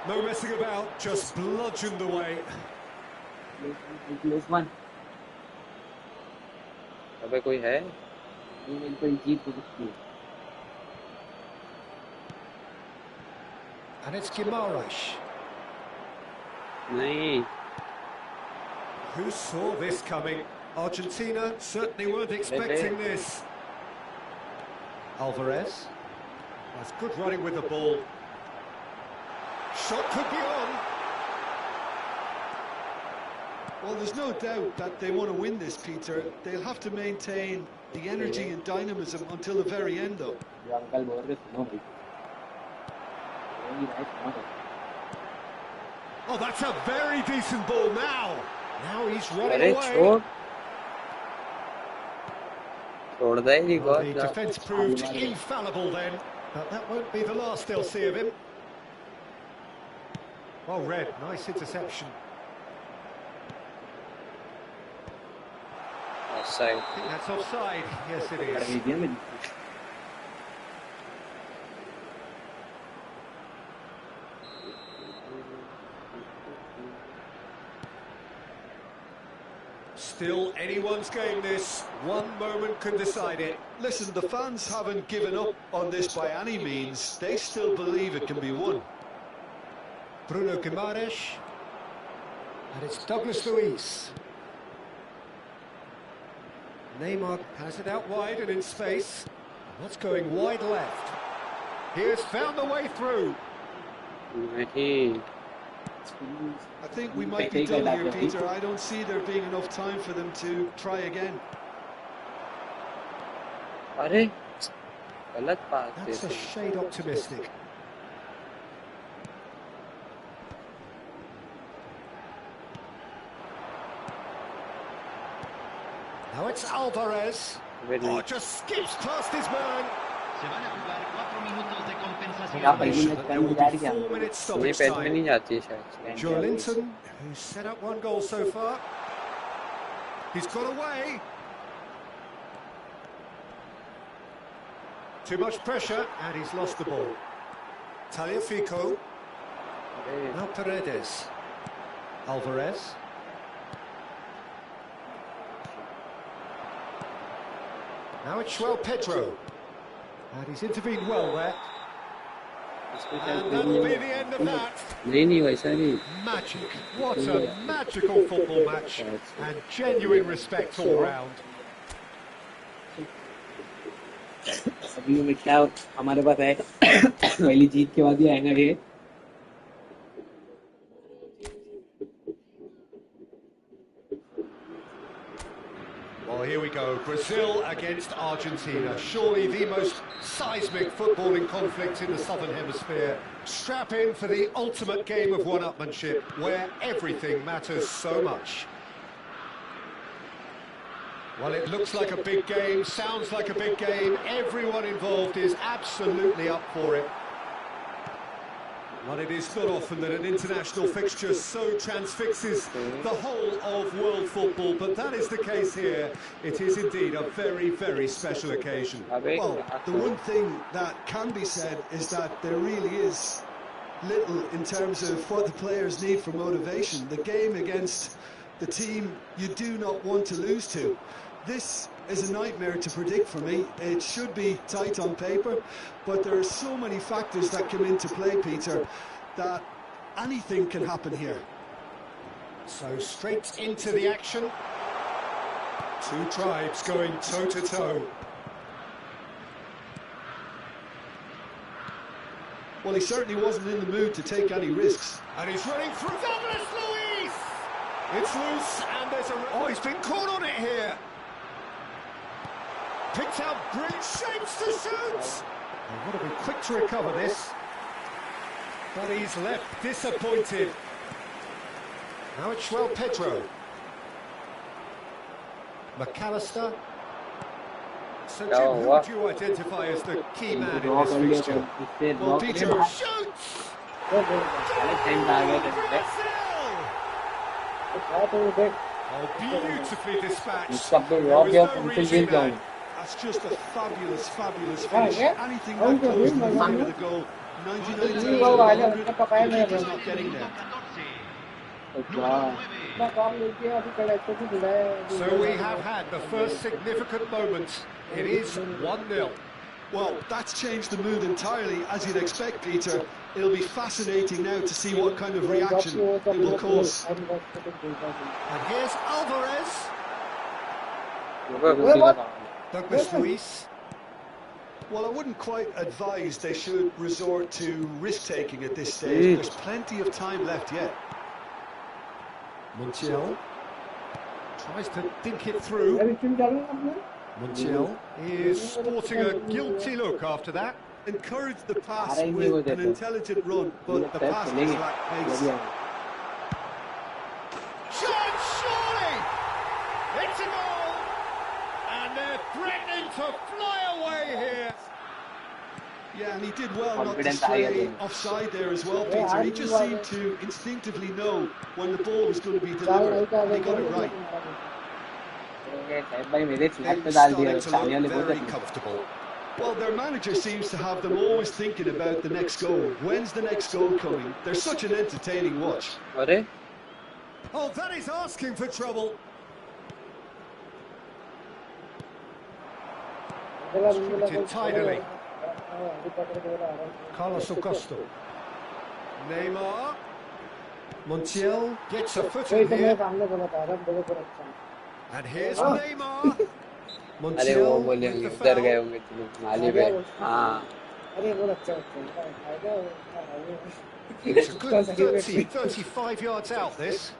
No messing about, just bludgeoned away. अबे कोई है? कोई जीत तो सकती है। And it's Guimaraes. नहीं Who saw this coming? Argentina certainly weren't expecting this. Alvarez. That's good running with the ball. Shot could be on. Well, there's no doubt that they want to win this, Peter. They'll have to maintain the energy and dynamism until the very end, though. जो uncle बोल रहे सुनो भाई। Oh, that's a very decent ball now. Now he's running अरे away. छोड़ दे ही Well, बहुत। the defence proved infallible then, but that won't be the last they'll see of him. Well read, nice interception. Offside. I think that's offside. Yes, it is. Still anyone's game this. One moment can decide it. Listen, the fans haven't given up on this by any means. They still believe it can be won. Bruno Guimaraes. And it's Douglas Luiz. Neymar has it out wide and in space. That's going wide left. He has found the way through. I think we might be done here, Peter. I don't see there being enough time for them to try again. अरे गलत बात है। That's a shade optimistic. Now it's Alvarez. Oh, just skips past his man. Se van a jugar 4 minutos de compensación. यहाँ पर ये match There will पहली be जा 4 रही है। minutes ये stoppage पैच में time. नहीं जाती है शायद। Joe Linton, who's set up one goal so far. He's got away. Too much pressure, and he's lost the ball. Tagliafico. Now Paredes. Alvarez. Now it's João Pedro. And he's intervened well there. And that'll be the end of that. नहीं वैसा नहीं। Magic. What a magical football match. And genuine respect all round. अभी में क्या हमारे पास है पहली जीत के बाद ही आएगा ये। Well, here we go. Brazil against Argentina. Surely the most seismic footballing conflict in the Southern Hemisphere. Strap in for the ultimate game of one-upmanship, where everything matters so much. Well, it looks like a big game, sounds like a big game. Everyone involved is absolutely up for it. Well, it is not often that an international fixture so transfixes the whole of world football, but that is the case here. It is indeed a very, very special occasion. Well, the one thing that can be said is that there really is little in terms of what the players need for motivation. The game against the team you do not want to lose to. This is a nightmare to predict for me. It should be tight on paper, but there are so many factors that come into play, Peter, that anything can happen here. So straight into the action. Two tribes going toe-to-toe. Well, he certainly wasn't in the mood to take any risks. And he's running through Douglas Luiz! It's loose, and there's a... Oh, he's been caught on it here! Picked out brilliant shapes to shoot! They've got to be quick to recover this. But he's left disappointed. Now it's João Pedro. McAllister. So Jim, who would you identify as the key man in this fixture? Well, Peter shoots! Oh, beautifully dispatched. There is no reaching that. That's just a fabulous, fabulous finish. Anything that close to the frame of the goal, 99 times out of 100, the keeper's not getting there. ना काम नहीं किया अभी collector से बुलाया So we have had the first significant moment. It is 1-0. Well, that's changed the mood entirely, as you'd expect, Peter. It'll be fascinating now to see what kind of reaction it will cause. And here's Alvarez. Douglas Luiz. Well, I wouldn't quite advise they should resort to risk-taking at this stage. There's plenty of time left yet. Montiel tries to think it through. Montiel is sporting a guilty look after that. Encourage the pass with an intelligent run, but the pass is lack pace. Shot, surely! It's a goal! And they're threatening to fly away here. Yeah, and he did well not to stray offside there as well, Peter. He just seemed to instinctively know when the ball was going to be delivered, and he got it right. Very comfortable. Well, their manager seems to have them always thinking about the next goal. When's the next goal coming? They're such an entertaining watch. Oh, that is asking for trouble. Distributed tidily. Carlos Augusto. Neymar. Montiel gets a foot in here. And here's Neymar. Montiel with the foul. It's a good 30, 35 yards out, this.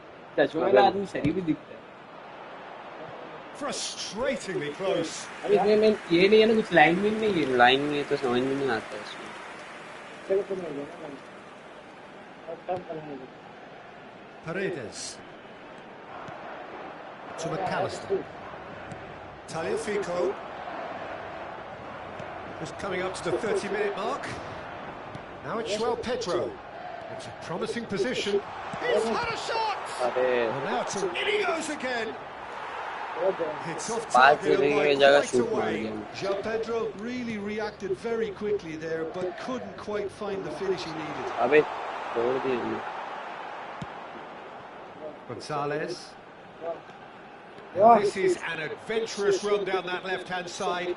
Frustratingly close. अभी इसमें मैं ये नहीं है ना कुछ line में नहीं है लाइन में तो समझ में नहीं आता इसमें Paredes to McAllister. Tagliafico just coming up to the 30-minute mark. Now it's João Pedro. It's a promising position. He's had a shot! And now to in he goes again. It's off target right away. João Pedro really reacted very quickly there, but couldn't quite find the finish he needed. Gonzalez. This is an adventurous run down that left-hand side.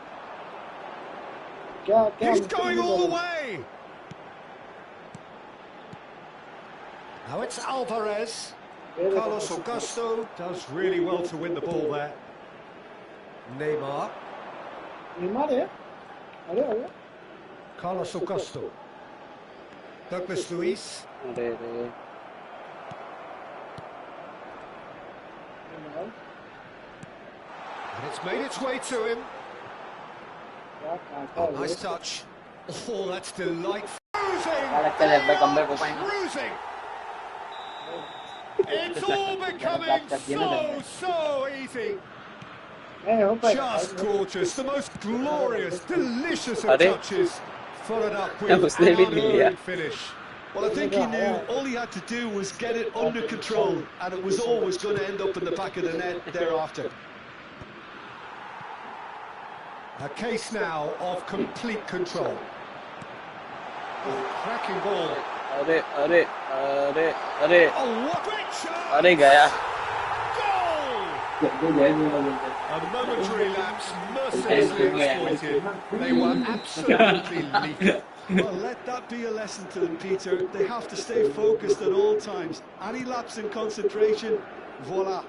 He's going all the way. Now it's Alvarez. Carlos Augusto does really well to win the ball there. Neymar. Carlos Augusto. Douglas Luiz. And it's made its way to him. Oh, nice touch. Oh, that's delightful. Cruising! It's all becoming so easy. Just gorgeous. The most glorious, delicious of touches. Followed up with an unerring finish. Well, I think he knew all he had to do was get it under control, and it was always going to end up in the back of the net thereafter. A case now of complete control. Oh, cracking ball. Oh, what great shot! Goal! A momentary lapse, mercilessly exploited. They were absolutely lethal. Well, let that be a lesson to them, Peter. They have to stay focused at all times. Any lapse in concentration, voila.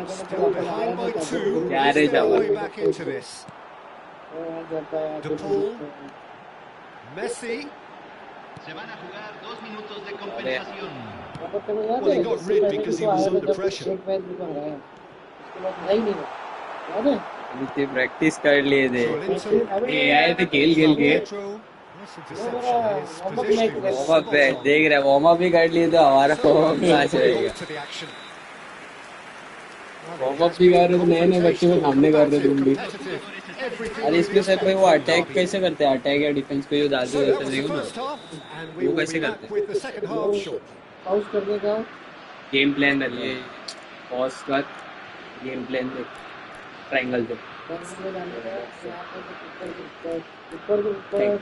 Still behind by 2. Is their way back into this? De Paul. Messi. Se van a jugar 2 minutos de compensación. Well, he got rid because he was under pressure. Practice कर लिए थे ये आए थे खेल के warm up देख रहे वार्म अप भी कर लिए तो हमारा वार्म अप कहाँ चलेगा वार्म अप भी कर रहे थे नए बच्चे को सामने कर रहे तुम भी अरे इसके साथ भाई वो अटैक कैसे करते हैं अटैक या डिफेंस को जो डालते हैं वैसे नहीं वो कैसे करते हैं पॉज करने का गेम प्लान ये पॉज का गेम प्लान देख ट्रायंगल पे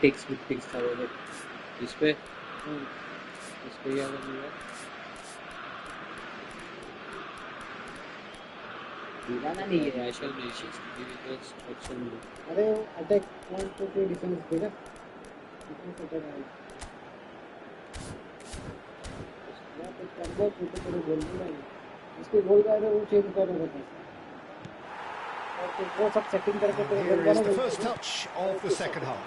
टैक्टिक्स था वो इस पे इसको क्या करना है? दिलाना नहीं है नेशनल नेशंस इंडिविजुअल्स एक्शन में. अरे अटैक 1 2 डिफेंस देगा डिफेंस अटैक है यार तो कर दो तो गोल नहीं इसको गोल का वो चेंज कर रहा था और वो सब सेटिंग करके तेरे गोल Here is the का first touch of the second half.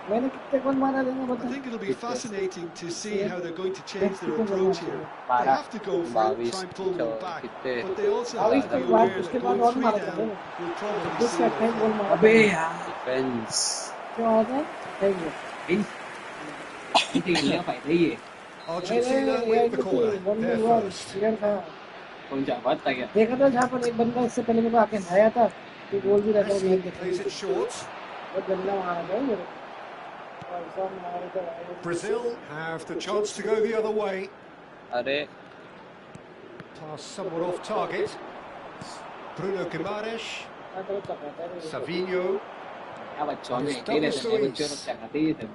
मैंने कितने गोल मारा देंगे I बता think it'll be fascinating to see how they're going to change their approach here. They have to go for it, try and pull them back, but they also have to be aware that going 3 down will probably see दूसरा them. गोल मारा अबे यार defence क्या हो गया thank you खेलने का फायदा ही है. Argentina win the corner. They're first. कौन सा बात था क्या? देखा था जहाँ पर एक बंदा इससे पहले मेरे को आके नया था कि गोल भी रहता Messi है plays it short. बहुत गंदा मारा था मेरे और सब मारे थे Brazil have the chance to go the other way. अरे Pass somewhat off target. Bruno Guimaraes. Savinho. क्या बच्चों में एक ही रहते हैं बच्चों लोग चाहते ही थे.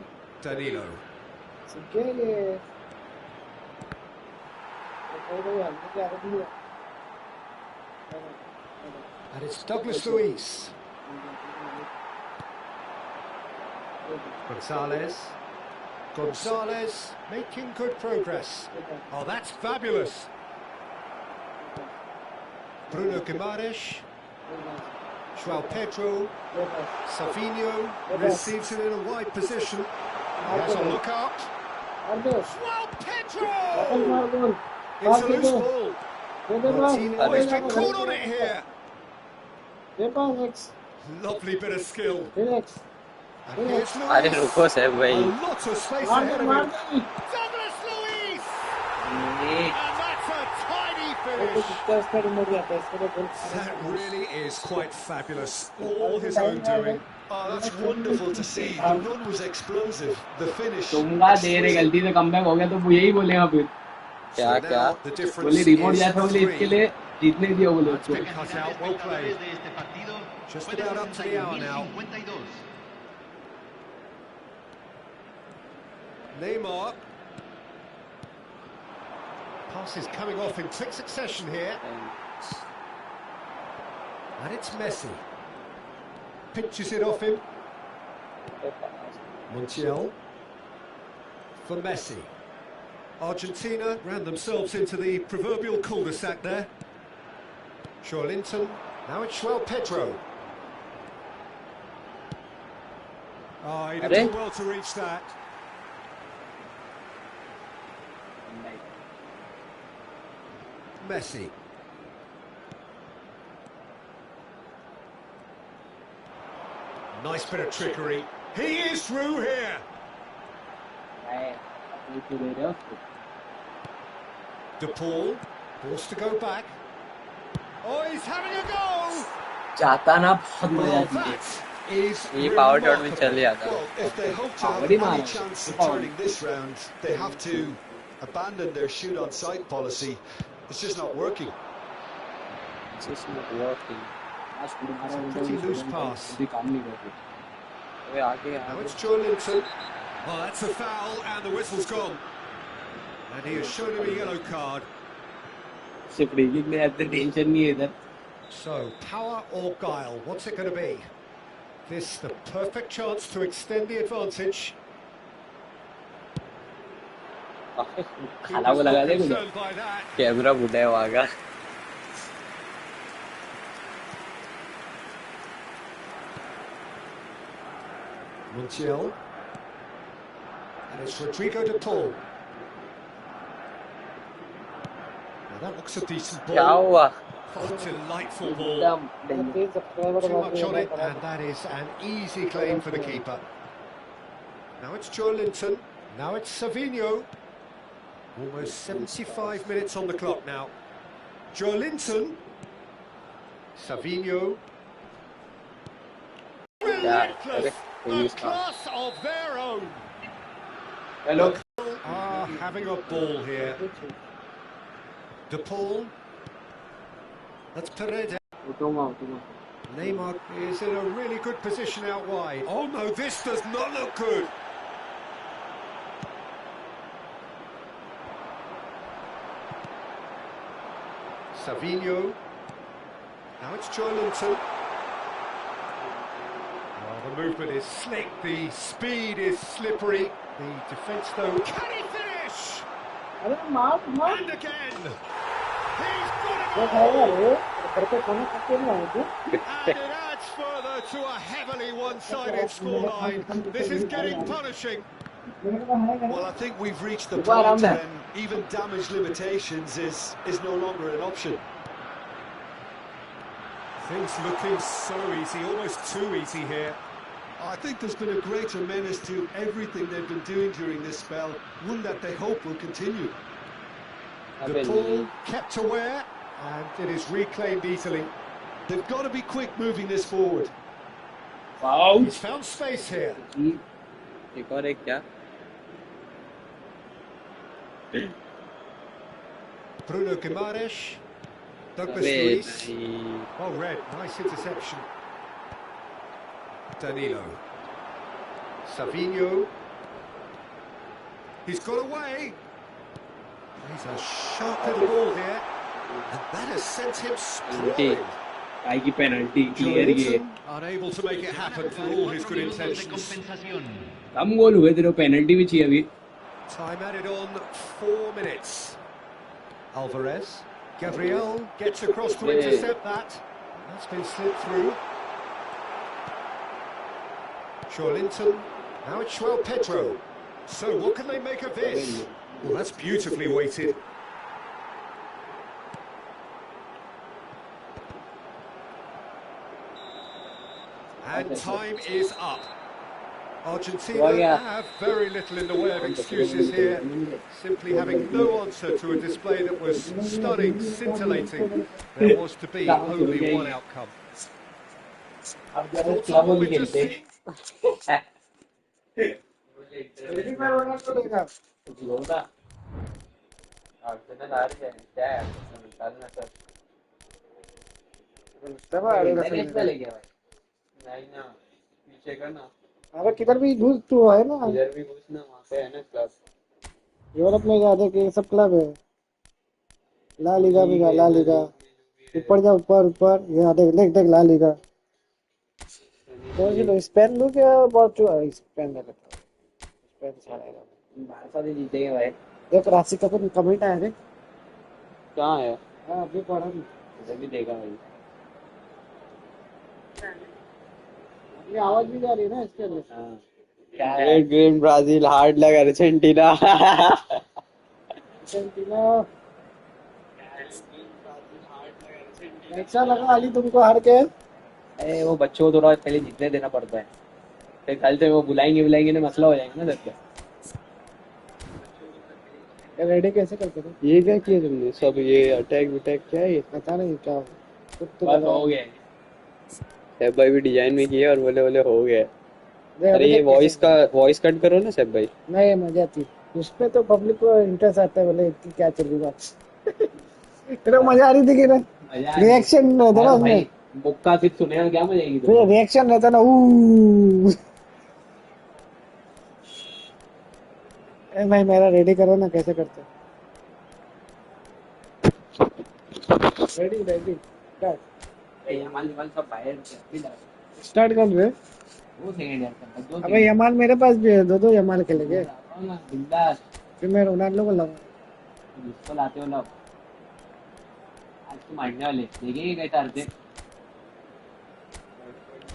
Danilo. Sigele. And it's Douglas Luiz. Gonzalez making good progress. Oh, that's fabulous. Bruno Guimaraes. João Pedro. Savinho receives it in a wide position. He has a look up. João Pedro! It's a loose ball. Martinez has been caught on it here. Lovely bit of skill. And here's अरे Luiz. रुको साहब A भाई. lot of space ahead of him. Douglas Luiz! And that's a tiny finish. That really is quite fabulous. All his own doing. Oh, that's wonderful to see. The run was explosive. The finish. तुमका देर है गलती से comeback हो गया तो वो यही बोलेगा फिर. क्या So क्या? now the difference बोले रिमोट is जाता बोले इसके 3. लिए जीतने दिया बोले उसको. Cut out, well played. de este partido Just fue de about up to the hour now. 61.52. Neymar. Passes coming off in quick succession here. And it's Messi. Pinches it off him. Montiel. For Messi. Argentina ran themselves into the proverbial cul-de-sac there. Joelinton. Now it's João Pedro. Oh, he did well to reach that. Messi. Nice bit of trickery. He is through here. De Paul. Forced to go back. Oh, he's having a go. जाता ना बहुत मजा आती है. That is ये power shot में चल जाता है. Well, if they hope to have any chance of turning this round, they have to abandon their shoot on sight policy. It's just not working. It's just not working. pretty loose pass. अबे आगे Now it's Joelinton. Oh, that's a foul, and the whistle's gone. And he has shown him a yellow card. सिर्फ free में ऐसे tension नहीं है इधर. So, power or guile, what's it going to be? This the perfect chance to extend the advantage. खाला को लगा दे कुछ. Concerned by that. कैमरा बुढ़ा है वहाँ का. Montiel. And it's Rodrigo de Paul. Now that looks a decent क्या ball. हुआ? Oh, delightful ball. एकदम Too much on it, and that is an easy claim for the keeper. Now it's Joelinton. Now it's Savinho. Almost 75 minutes on the clock now. Joelinton. Savinho. Relentless. A class of their own. Hello. Ah, having a ball here. De Paul. That's Paredes. Neymar is in a really good position out wide. Oh no, this does not look good. Savinho. Now it's Joelinton. Well, the movement is slick, the speed is slippery. The defence, though, can he finish? And again. He's got it all. And it adds further to a heavily one-sided scoreline. This is getting punishing. Well, I think we've reached the point when even damage limitations is no longer an option. Things looking so easy, almost too easy here. I think there's been a greater menace to everything they've been doing during this spell, one that they hope will continue. The ball kept aware, and it is reclaimed easily. They've got to be quick moving this forward. Wow. He's found space here. एक और एक क्या? Bruno Guimaraes. Douglas अबे Luiz. भाई. Oh, red. Nice interception. Danilo. Savinho. He's got away. He's a sharp little ball here. And that has sent him sprawling. आई की penalty clear ये. Unable to make it happen for all his good intentions. कम गोल हुए तेरे को penalty भी चाहिए अभी. Time added on 4 minutes. Alvarez. Gabriel gets across to intercept that. That's been slipped through. Joelinton. Now it's João Pedro. So what can they make of this? Well, that's beautifully weighted. And time is up. Argentina have very little in the way of excuses here, simply having no answer to a display that was stunning, scintillating. There was to be only one outcome. Thoughts on what we just seen? अरे किधर भी घुस तू है ना, इधर भी घुसना, वहाँ पे है ना क्लब. यूरोप में ज्यादा के सब क्लब है. ला लीगा में ला लीगा, ऊपर जा ऊपर ऊपर, यहाँ देख देख देख ला लीगा. कौन सी लो स्पेन लो क्या बहुत चुआ है स्पेन में लगता है. स्पेन छाड़ेगा. बारसा से जीतेंगे भाई. देख राशि का कमेंट आया देख. कहाँ है? हाँ अभी पढ़ा नहीं. इधर भी देखा भाई. ये आवाज भी जा रही है ना इसके अंदर. हाँ. ग्रेट ग्रीन ब्राजील हार्ड लगा अर्जेंटीना. अर्जेंटीना अच्छा लगा अली तुमको हार के? अरे वो बच्चों को थोड़ा पहले जीतने देना पड़ता है, फिर कल से वो बुलाएंगे ना, मसला हो जाएगा ना सबका. रेडी कैसे करते थे? ये क्या किया तुमने सब? ये अटैक विटैक क्या है? पता नहीं क्या बस हो गया. सेब भाई भी डिजाइन में किया और बोले बोले हो गया. अरे ये वॉइस कट करो ना सेब भाई. नहीं मजा आती उसपे, तो पब्लिक को इंटरेस्ट आता है. बोले क्या चल रही बात. तेरे को मजा आ रही थी कि ना? रिएक्शन रहता ना उसमें. बुक्का सिर्फ सुनेगा क्या मजा आएगी. तो रिएक्शन रहता ना. ए भाई मेरा रेडी करो ना, कैसे करते? रेडी रेडी स्टार्ट कर रहे. वो सेकंड यार. अबे यमाल मेरे पास भी है, दो यमाल खेलेंगे. फिर मैं रोनाल्डो को लाऊंगा. इसको लाते हो लोग आज तो मारने वाले. देखेंगे कैसे हारते.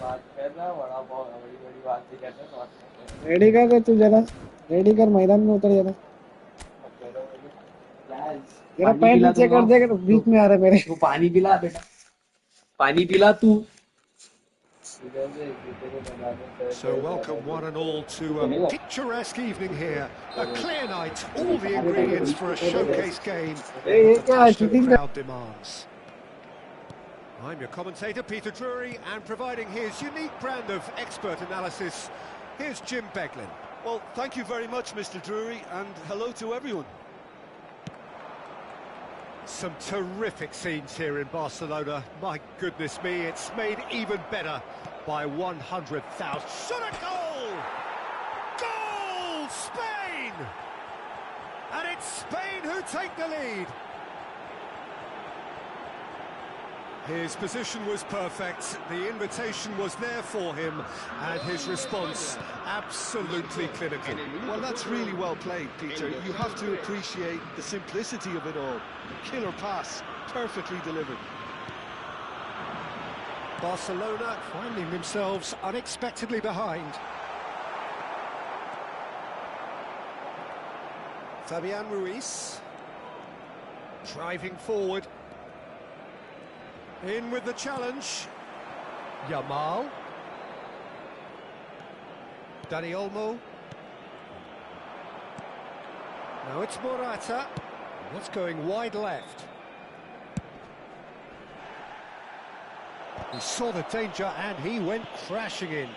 बात कर रहा बड़ा बहुत बड़ी बात भी कर रहा. रेडी कर तू जरा. रेडी कर, मैदान में उतर जरा. तेरा पैर नीचे कर देगा, बीच में आ रहा है मेरे. तू पानी पिला बेटा, पानी पिला तू. So welcome one and all to a picturesque evening here. A clear night, all the ingredients for a showcase game that the crowd demands. I'm your commentator, Peter Drury, and providing his unique brand of expert analysis, here's Jim Beglin. Well, thank you very much, Mr. Drury, and hello to everyone. Some terrific scenes here in Barcelona. My goodness me, it's made even better by 100,000. Shot a goal! Goal! Spain! And it's Spain who take the lead. His position was perfect, the invitation was there for him, and his response absolutely clinical. Well, that's really well played, Peter. You have to appreciate the simplicity of it all. Killer pass, perfectly delivered. Barcelona finding themselves unexpectedly behind. Fabian Ruiz driving forward. In with the challenge. Yamal. Dani Olmo. Now it's Morata. That's going wide left. He saw the danger and he went crashing in.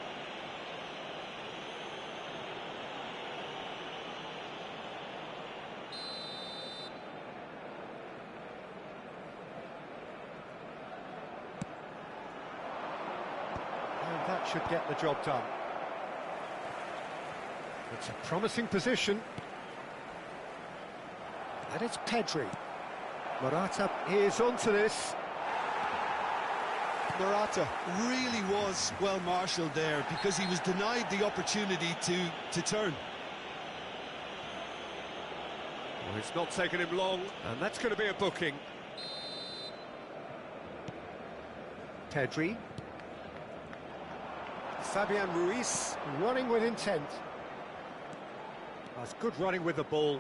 And that should get the job done. It's a promising position. And it's Pedri. Morata is onto this. Morata really was well marshalled there because he was denied the opportunity to turn. Well, it's not taken him long, and that's going to be a booking. Pedri. Fabian Ruiz running with intent. That's good running with the ball.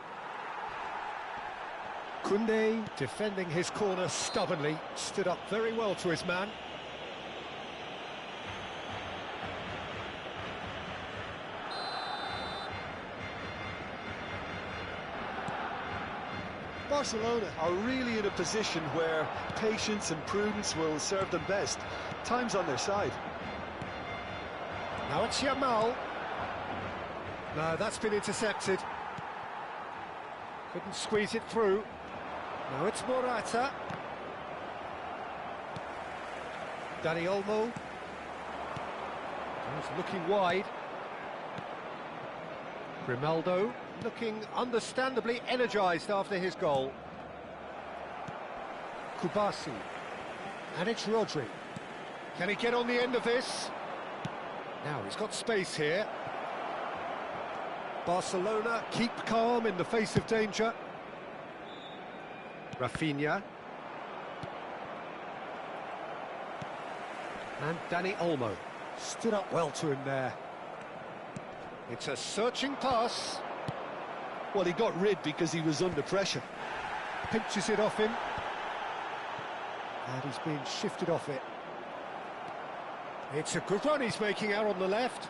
Koundé defending his corner stubbornly, stood up very well to his man. Barcelona are really in a position where patience and prudence will serve them best. Time's on their side. Now it's Yamal. No, that's been intercepted. Couldn't squeeze it through. Now it's Morata. Dani Olmo. He's looking wide. Grimaldo looking understandably energised after his goal. Kubasi. And it's Rodri. Can he get on the end of this? Now he's got space here. Barcelona keep calm in the face of danger. Rafinha. And Dani Olmo stood up well to him there. It's a searching pass. Well, he got rid because he was under pressure. Pinches it off him. And he's being shifted off it. It's a good run he's making out on the left.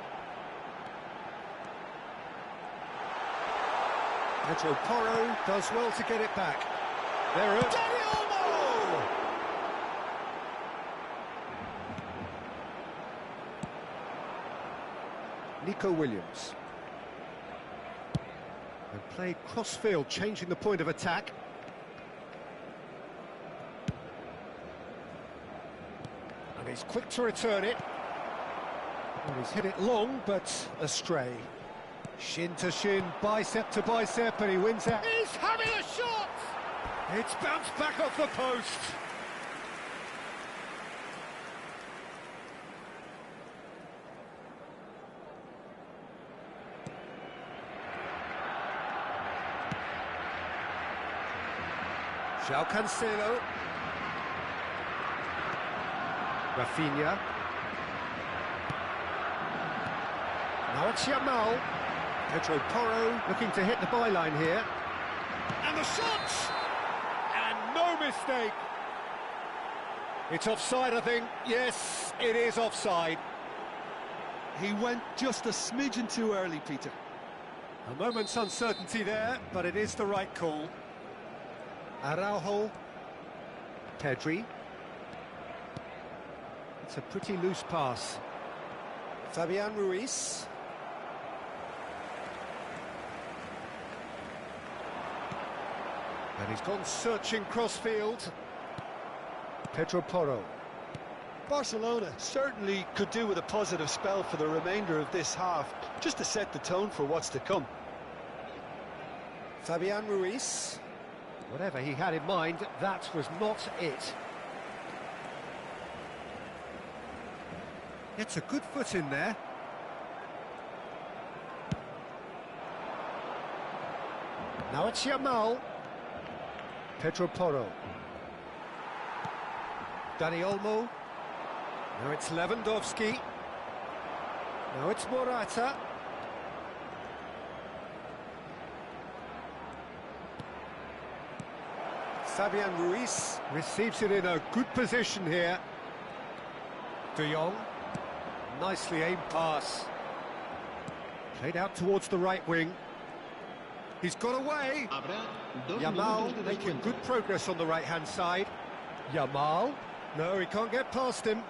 Pedro Porro does well to get it back. There it is. Dani Olmo! Nico Williams. And played cross-field, changing the point of attack. And he's quick to return it. And he's hit it long, but astray. Shin to shin, bicep to bicep, and he wins out. He's having a shot! It's bounced back off the post. João Cancelo. Rafinha. Now it's Yamal. Pedro Porro looking to hit the byline here. And the shot! And no mistake. It's offside, I think. Yes, it is offside. He went just a smidgen too early, Peter. A moment's uncertainty there, but it is the right call. Araujo. Pedri. It's a pretty loose pass. Fabian Ruiz. And he's gone searching crossfield. Pedro Porro. Barcelona certainly could do with a positive spell for the remainder of this half, just to set the tone for what's to come. Fabian Ruiz. Whatever he had in mind, that was not it. Gets a good foot in there. Now it's Yamal. Pedro Porro. Dani Olmo. Now it's Lewandowski. Now it's Morata. Fabian Ruiz receives it in a good position here. De Jong. Nicely aimed pass. Played out towards the right wing. He's got away. Yamal making good progress on the right-hand side. Yamal. No, he can't get past him.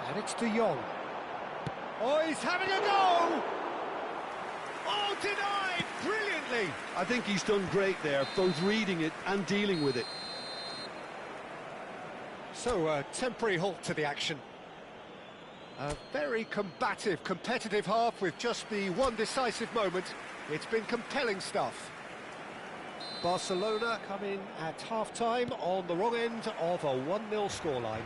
And it's De Jong. Oh, he's having a go! Oh, denied! Brilliantly! I think he's done great there, both reading it and dealing with it. So, a temporary halt to the action. A very combative, competitive half with just the one decisive moment. It's been compelling stuff. Barcelona come in at half-time on the wrong end of a 1-0 scoreline.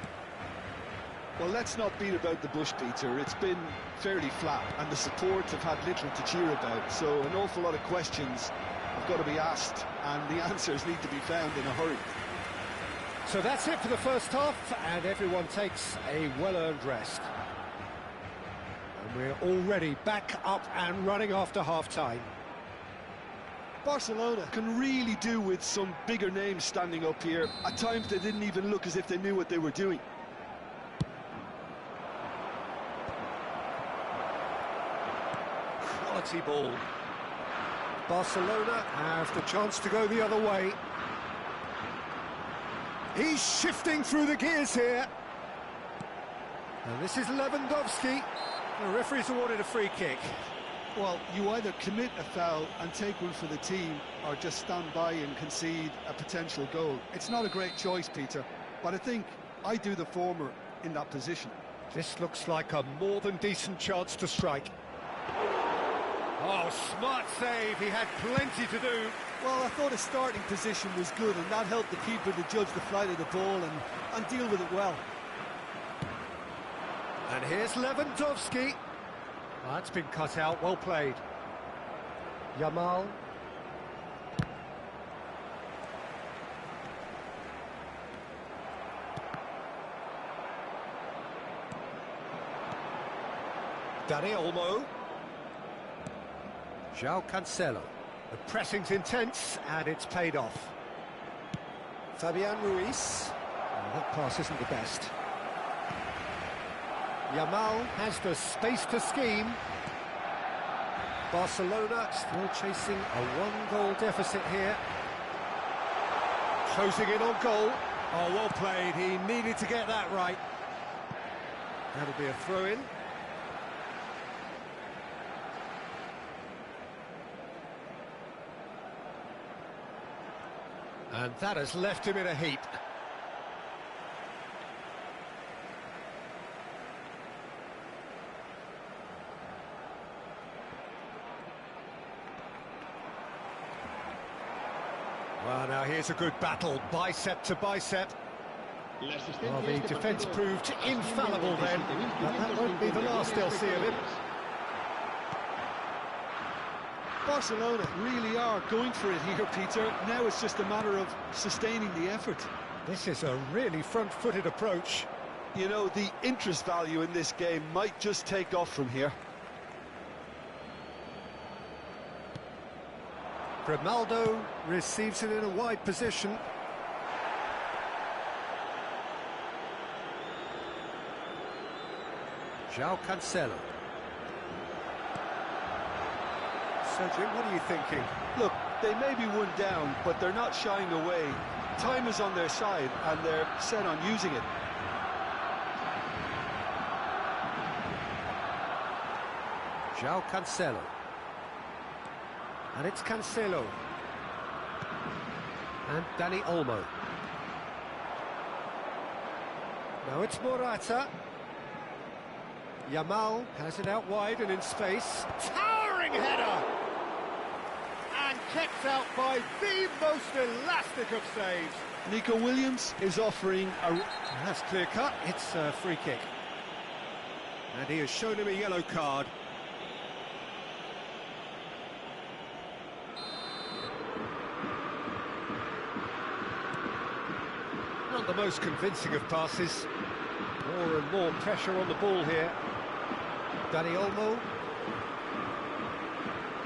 Well, let's not beat about the bush, Peter. It's been fairly flat, and the supports have had little to cheer about. So an awful lot of questions have got to be asked, and the answers need to be found in a hurry. So that's it for the first half, and everyone takes a well-earned rest. And we're already back up and running after half-time. Barcelona can really do with some bigger names standing up here. At times they didn't even look as if they knew what they were doing. Quality ball. Barcelona have the chance to go the other way. He's shifting through the gears here. And this is Lewandowski. The referee's awarded a free kick. Well, you either commit a foul and take one for the team, or just stand by and concede a potential goal. It's not a great choice, Peter, but I think I do the former in that position. This looks like a more than decent chance to strike. Oh, smart save. He had plenty to do. Well, I thought his starting position was good, and that helped the keeper to judge the flight of the ball and deal with it well. And here's Lewandowski. That's been cut out, well played. Yamal. Dani Olmo. João Cancelo. The pressing's intense, and it's paid off. Fabian Ruiz. Oh, that pass isn't the best. Yamal has the space to scheme. Barcelona still chasing a one-goal deficit here. Closing in on goal. Oh, well played. He needed to get that right. That'll be a throw-in. And that has left him in a heap. Well, now here's a good battle, bicep to bicep. Well, the defence proved infallible then, but that won't be the last they'll see of him. Barcelona really are going for it here, Peter. Now it's just a matter of sustaining the effort. This is a really front-footed approach. You know, the interest value in this game might just take off from here. Ronaldo receives it in a wide position. João Cancelo. Cedric, what are you thinking? Look, they may be one down, but they're not shying away. Time is on their side, and they're set on using it. João Cancelo. And it's Cancelo. And Dani Olmo. Now it's Morata. Yamal has it out wide and in space. Towering header! And kept out by the most elastic of saves. Nico Williams is offering a... That's clear cut, it's a free kick. And he has shown him a yellow card. Not the most convincing of passes. More and more pressure on the ball here. Dani Olmo.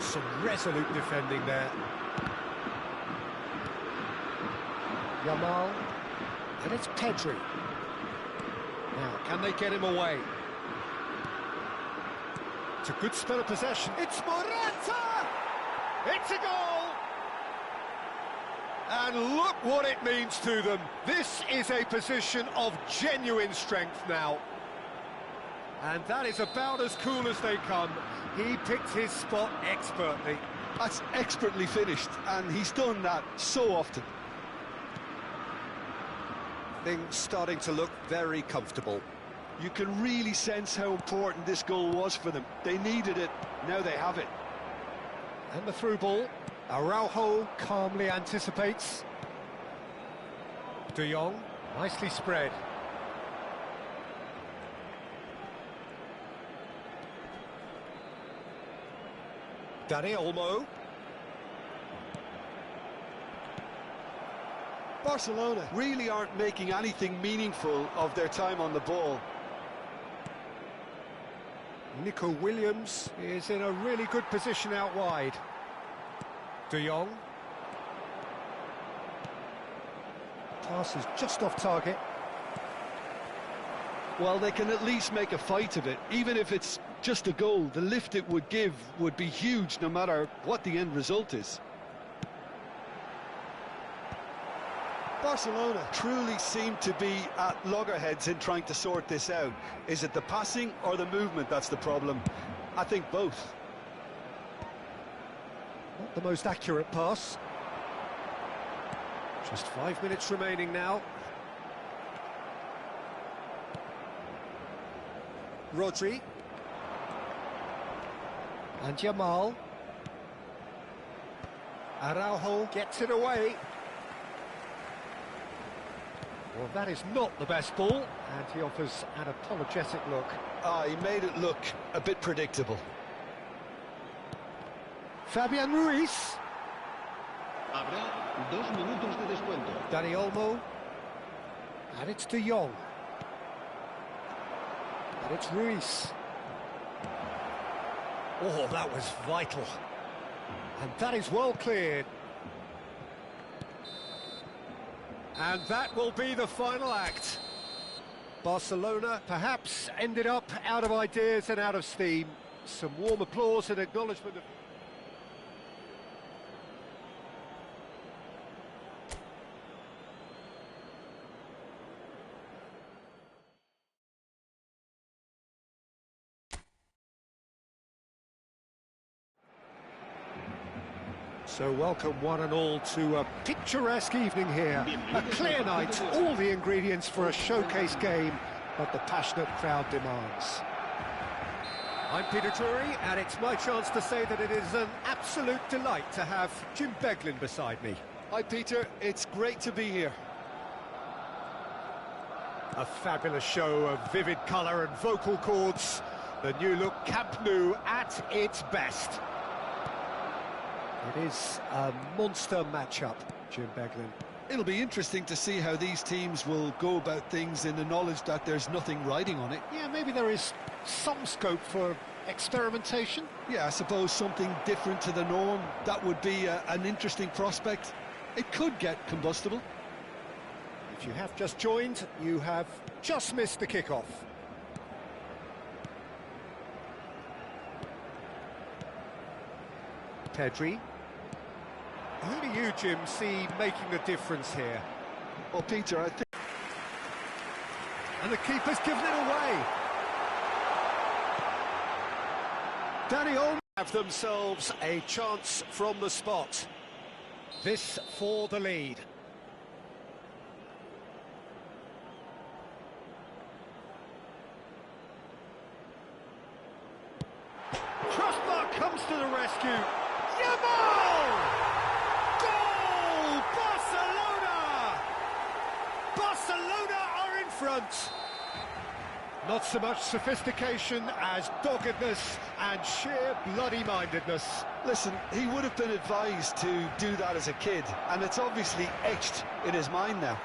Some resolute defending there. Yamal. And it's Pedri. Now, can they get him away? It's a good spell of possession. It's Morata! It's a goal! And look what it means to them. This is a position of genuine strength now. And that is about as cool as they come. He picked his spot expertly. That's expertly finished, and he's done that so often. Things starting to look very comfortable. You can really sense how important this goal was for them. They needed it, now they have it. And the through ball. Araujo calmly anticipates. De Jong, nicely spread. Dani Olmo. Barcelona really aren't making anything meaningful of their time on the ball. Nico Williams is in a really good position out wide. De Jong. Pass is just off target. Well, they can at least make a fight of it. Even if it's just a goal, the lift it would give would be huge no matter what the end result is. Barcelona truly seem to be at loggerheads in trying to sort this out. Is it the passing or the movement that's the problem? I think both. Not the most accurate pass. Just 5 minutes remaining now. Rodri. And Yamal. Araujo gets it away. Well, that is not the best ball, and he offers an apologetic look. He made it look a bit predictable. Fabian Ruiz. Habrá 2 minutos de descuento. Dani Olmo. And it's De Jong. And it's Ruiz. Oh, that was vital. And that is well cleared. And that will be the final act. Barcelona perhaps ended up out of ideas and out of steam. Some warm applause and acknowledgement of... So welcome one and all to a picturesque evening here. A clear night, all the ingredients for a showcase game that the passionate crowd demands. I'm Peter Drury, and it's my chance to say that it is an absolute delight to have Jim Beglin beside me. Hi Peter, it's great to be here. A fabulous show of vivid colour and vocal cords. The new look Camp Nou at its best. It is a monster matchup, Jim Beglin. It'll be interesting to see how these teams will go about things in the knowledge that there's nothing riding on it. Yeah, maybe there is some scope for experimentation. Yeah, I suppose something different to the norm. That would be an interesting prospect. It could get combustible. If you have just joined, you have just missed the kickoff. Pedri. Who do you, Jim, see making the difference here? Well, Peter, I think... And the keeper's given it away. Dani Olmo have themselves a chance from the spot. This for the lead. Crossbar comes to the rescue. Yamal! front. Not so much sophistication as doggedness and sheer bloody-mindedness. Listen, he would have been advised to do that as a kid, and it's obviously etched in his mind now.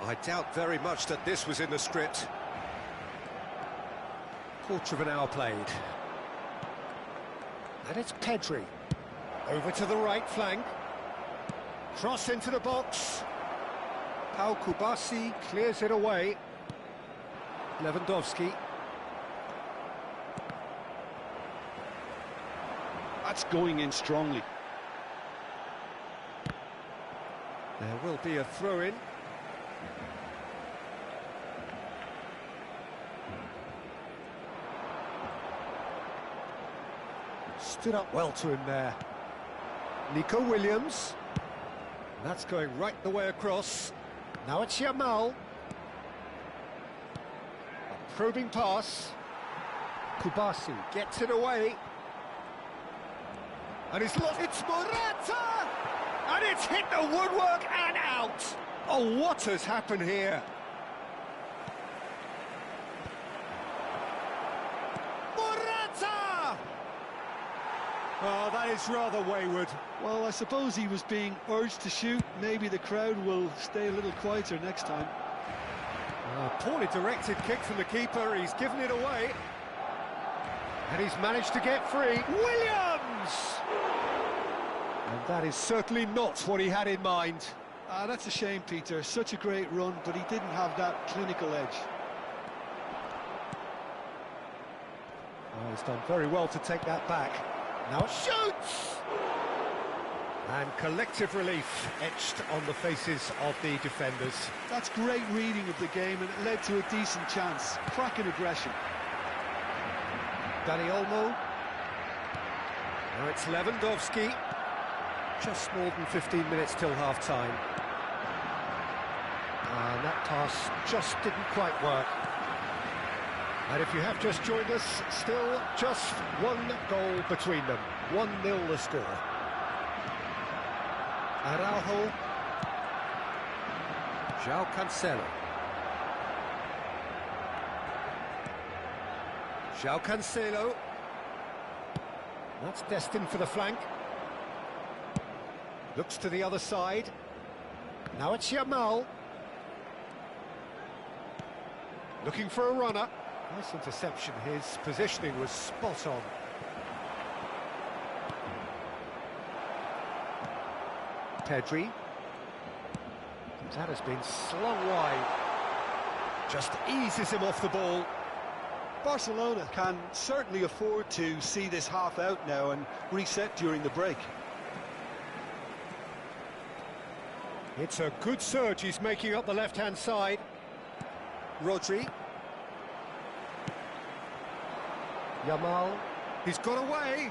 I doubt very much that this was in the script. Quarter of an hour played. And it's Pedri. Over to the right flank. Cross into the box. Pau Kubasi clears it away. Lewandowski. That's going in strongly. There will be a throw-in. Stood up well to him there. Nico Williams. That's going right the way across. Now it's Yamal. A probing pass. Kubasi gets it away. And it's lost. It's Morata! And it's hit the woodwork and out. Oh, what has happened here? Morata! Oh, that is rather wayward. Well, I suppose he was being urged to shoot. Maybe the crowd will stay a little quieter next time. Poorly directed kick from the keeper. He's given it away. And he's managed to get free. Williams! And that is certainly not what he had in mind. That's a shame, Peter. Such a great run, but he didn't have that clinical edge. Oh, he's done very well to take that back. Now it shoots! And collective relief etched on the faces of the defenders. That's great reading of the game, and it led to a decent chance. Cracking aggression. Dani Olmo. Now it's Lewandowski. Just more than 15 minutes till half-time. And that pass just didn't quite work. And if you have just joined us, still just one goal between them. 1-0 the score. Araujo. João Cancelo. João Cancelo. That's destined for the flank. Looks to the other side. Now it's Yamal. Looking for a runner. Nice interception. His positioning was spot on. Pedri. That has been slung wide. Just eases him off the ball. Barcelona can certainly afford to see this half out now and reset during the break. It's a good surge he's making up the left-hand side. Rodri. Yamal. He's got away.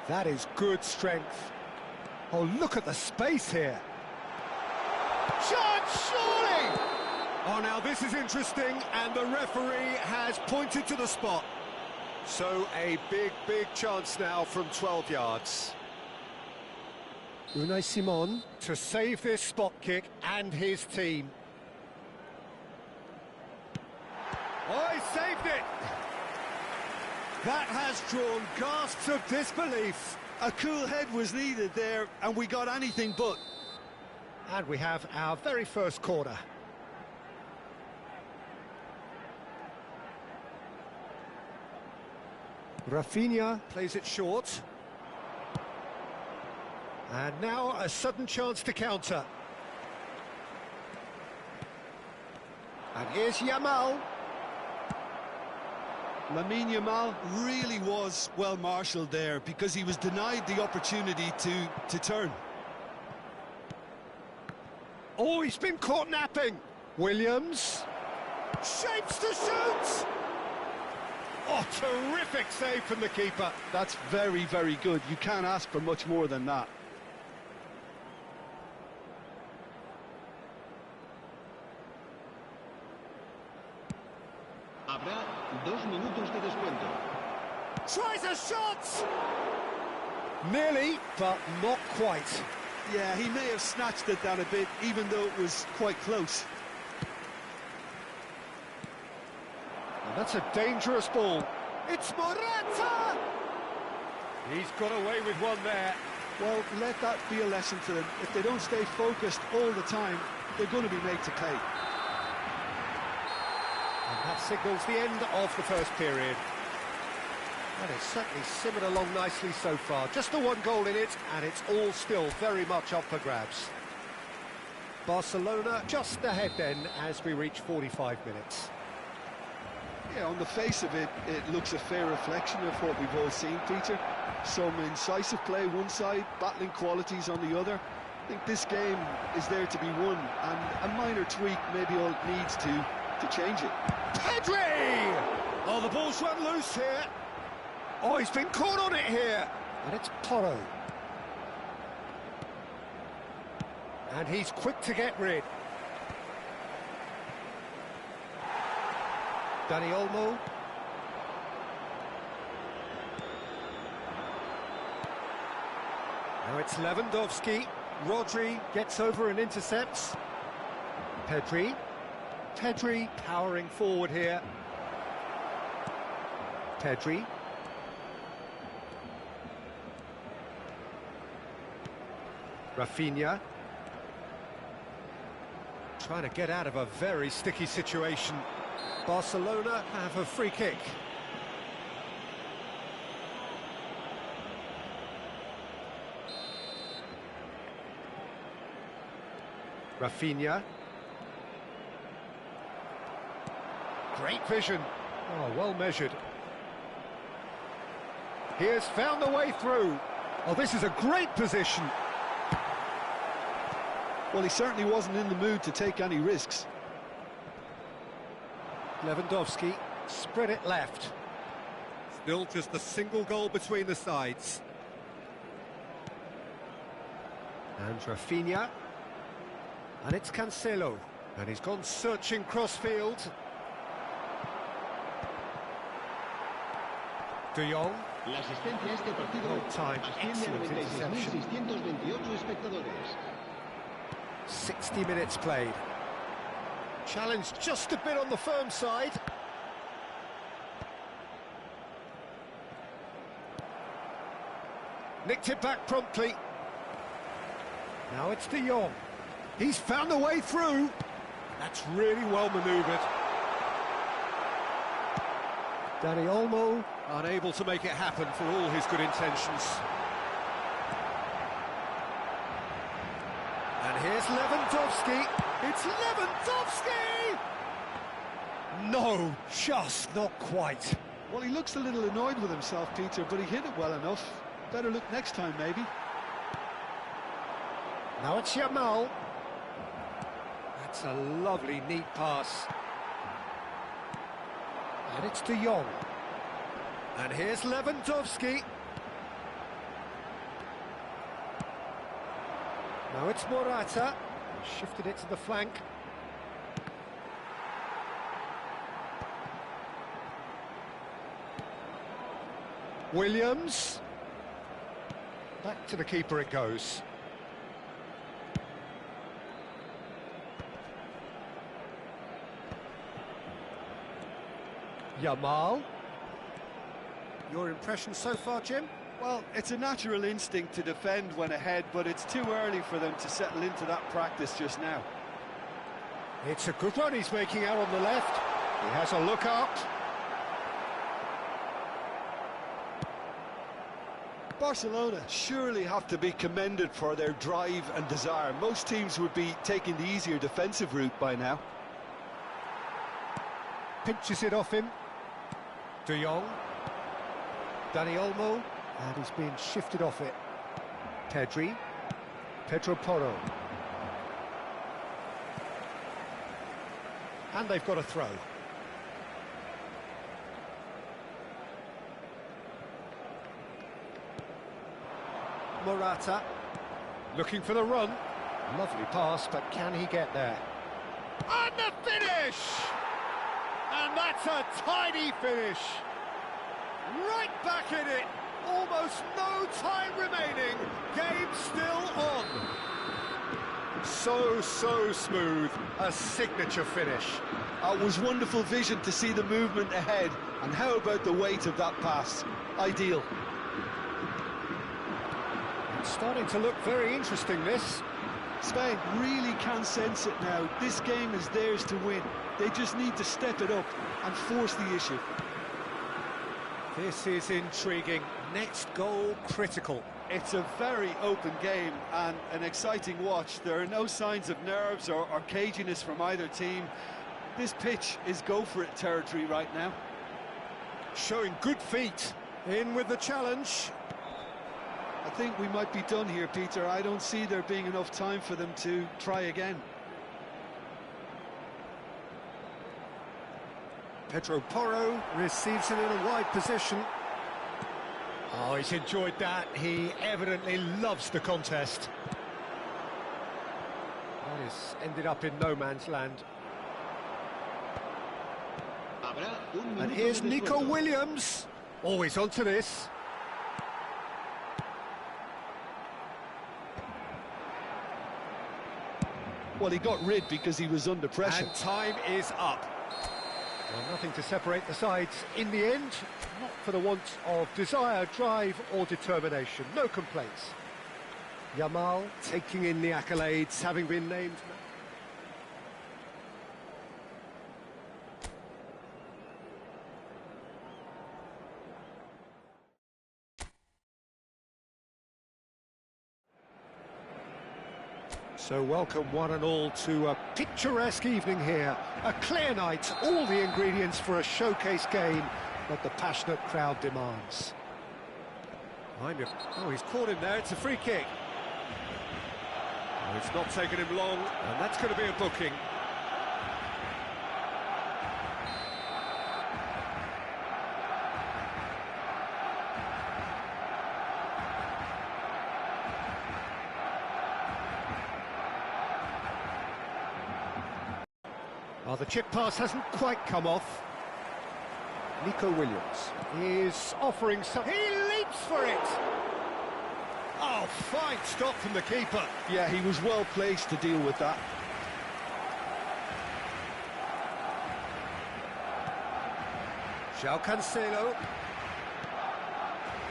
That is good strength. Oh, look at the space here. Shot, surely! Oh, now this is interesting, and the referee has pointed to the spot. So a big, big chance now from 12 yards. Unai Simon to save this spot kick and his team. Oh, he saved it! That has drawn gasps of disbelief. A cool head was needed there, and we got anything but. And we have our very first corner. Rafinha plays it short. And now a sudden chance to counter. And here's Yamal. Lamine Yamal really was well marshalled there because he was denied the opportunity to turn. Oh, he's been caught napping. Williams. Shapes to shoot. Oh, terrific save from the keeper. That's very, very good. You can't ask for much more than that. Habrá 2 minutos de descuento. Tries a shot! Nearly, but not quite. Yeah, he may have snatched at that a bit, even though it was quite close. And that's a dangerous ball. It's Morata! He's got away with one there. Well, let that be a lesson to them. If they don't stay focused all the time, they're going to be made to pay. And that signals the end of the first period. And it's certainly simmered along nicely so far. Just the one goal in it, and it's all still very much up for grabs. Barcelona just ahead then as we reach 45 minutes. Yeah, on the face of it, it looks a fair reflection of what we've all seen, Peter. Some incisive play one side, battling qualities on the other. I think this game is there to be won, and a minor tweak maybe all it needs to change it. Pedri! Oh, the ball's run loose here. Oh, he's been caught on it here. And it's Porro. And he's quick to get rid. Dani Olmo. Now it's Lewandowski. Rodri gets over and intercepts. Pedri. Pedri powering forward here. Pedri. Rafinha. Trying to get out of a very sticky situation. Barcelona have a free kick. Rafinha. Great vision. Oh, well measured. He has found the way through. Oh, this is a great position. Well, he certainly wasn't in the mood to take any risks. Lewandowski spread it left. Still just a single goal between the sides. And Rafinha. And it's Cancelo. And he's gone searching cross-field. De Jong. La asistencia a este partido time, asciende a excellent 96.628 espectadores. 60 minutes played. Challenge just a bit on the firm side. Nicked it back promptly. Now it's De Jong. He's found a way through. That's really well manoeuvred. Dani Olmo unable to make it happen for all his good intentions. And here's Lewandowski. It's Lewandowski! No, just not quite. Well, he looks a little annoyed with himself, Peter, but he hit it well enough. Better look next time, maybe. Now it's Yamal. That's a lovely, neat pass. And it's De Jong. And here's Lewandowski. Now it's Morata. Shifted it to the flank. Williams. Back to the keeper it goes. Yamal. Your impression so far, Jim? Well, it's a natural instinct to defend when ahead, but it's too early for them to settle into that practice just now. It's a good run he's making out on the left. He has a look out. Barcelona surely have to be commended for their drive and desire. Most teams would be taking the easier defensive route by now. Pinches it off him. De Jong. Dani Olmo. And he's being shifted off it. Pedri. Pedro Porro. And they've got a throw. Morata. Looking for the run. Lovely pass, but can he get there? And the finish! And that's a tidy finish. Right back in it. Almost no time remaining. Game still on. So smooth. A signature finish. It was wonderful vision to see the movement ahead. And how about the weight of that pass? Ideal. It's starting to look very interesting, this. Spain really can sense it now. This game is theirs to win. They just need to step it up and force the issue. This is intriguing. Next goal critical. It's a very open game and an exciting watch. There are no signs of nerves or caginess from either team. This pitch is go-for-it territory right now. Showing good feet. In with the challenge. I think we might be done here, Peter. I don't see there being enough time for them to try again. Pedro Porro receives it in a wide position. Oh, he's enjoyed that. He evidently loves the contest. That has ended up in no man's land. And here's Nico Williams. Always onto this. Well, he got rid because he was under pressure. And time is up. Well, nothing to separate the sides in the end, not for the want of desire, drive or determination. No complaints. Yamal taking in the accolades, having been named. So welcome one and all to a picturesque evening here. A clear night, all the ingredients for a showcase game that the passionate crowd demands. Oh, he's caught him there, it's a free kick. Oh, it's not taken him long, and that's going to be a booking. Oh, the chip pass hasn't quite come off. Nico Williams is offering some... He leaps for it! Oh, fine stop from the keeper. Yeah, he was well placed to deal with that. João Cancelo.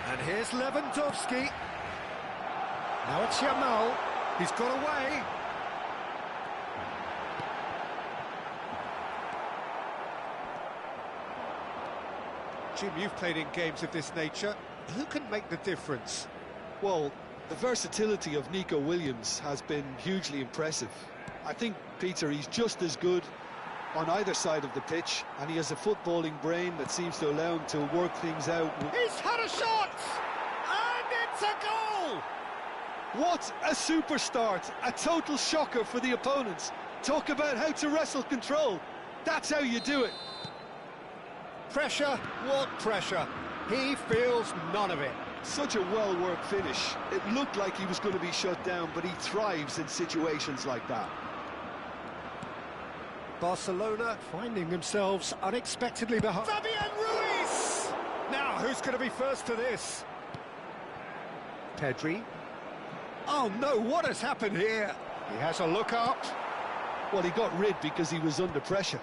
And here's Lewandowski. Now it's Yamal. He's got away. Jim, you've played in games of this nature. Who can make the difference? Well, the versatility of Nico Williams has been hugely impressive. I think, Peter, he's just as good on either side of the pitch, and he has a footballing brain that seems to allow him to work things out. He's had a shot! And it's a goal! What a super start! A total shocker for the opponents. Talk about how to wrestle control. That's how you do it. Pressure? What pressure? He feels none of it. Such a well-worked finish. It looked like he was going to be shut down, but he thrives in situations like that. Barcelona finding themselves unexpectedly behind. Fabian Ruiz! Now, who's going to be first to this? Pedri. Oh no, what has happened here? He has a look up. Well, he got rid because he was under pressure.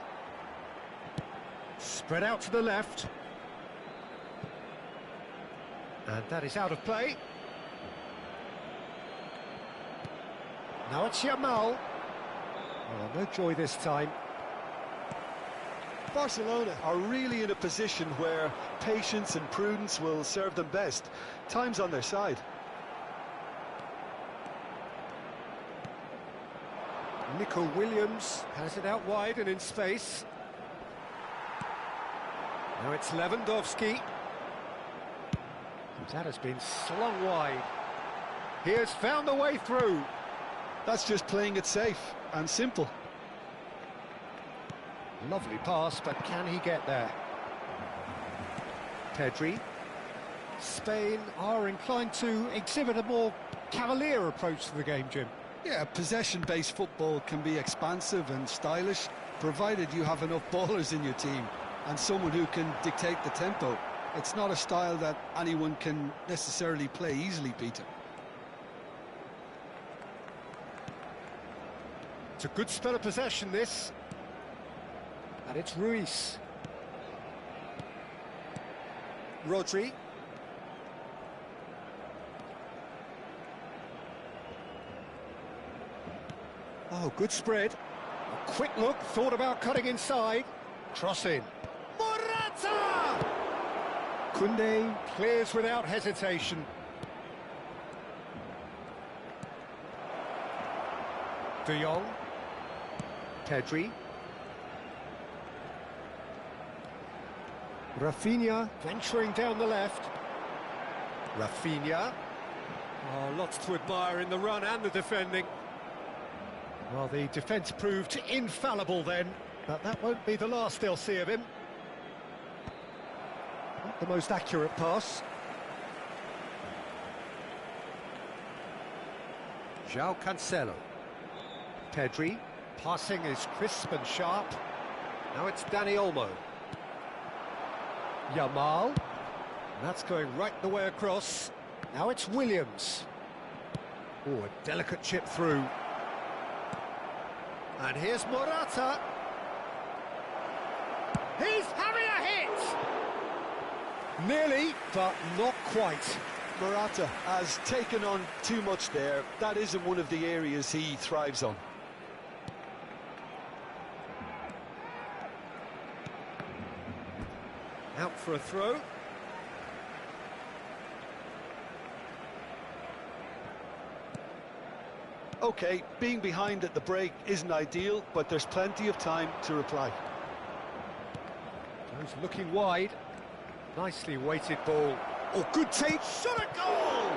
Spread out to the left. And that is out of play. Now it's Yamal. Oh, no joy this time. Barcelona are really in a position where patience and prudence will serve them best. Time's on their side. Nico Williams has it out wide and in space. Now it's Lewandowski. That has been slung wide. He has found a way through. That's just playing it safe and simple. Lovely pass, but can he get there? Pedri. Spain are inclined to exhibit a more cavalier approach to the game, Jim. Yeah, possession-based football can be expansive and stylish, provided you have enough ballers in your team and someone who can dictate the tempo. It's not a style that anyone can necessarily play easily, Peter. It's a good spell of possession, this. And it's Ruiz. Rodri. Oh, good spread. A quick look, thought about cutting inside. Cross in. Morata! Koundé clears without hesitation. De Jong. Pedri. Rafinha venturing down the left. Rafinha. Oh, lots to admire in the run and the defending. Well, the defence proved infallible then, but that won't be the last they'll see of him. Not the most accurate pass. João Cancelo. Pedri. Passing is crisp and sharp. Now it's Dani Olmo. Yamal. That's going right the way across. Now it's Williams. Oh, a delicate chip through. And here's Morata. He's having a hit! Nearly, but not quite. Morata has taken on too much there. That isn't one of the areas he thrives on. Out for a throw. OK, being behind at the break isn't ideal, but there's plenty of time to reply. He's looking wide. Nicely weighted ball. Oh, good take. Shot a goal!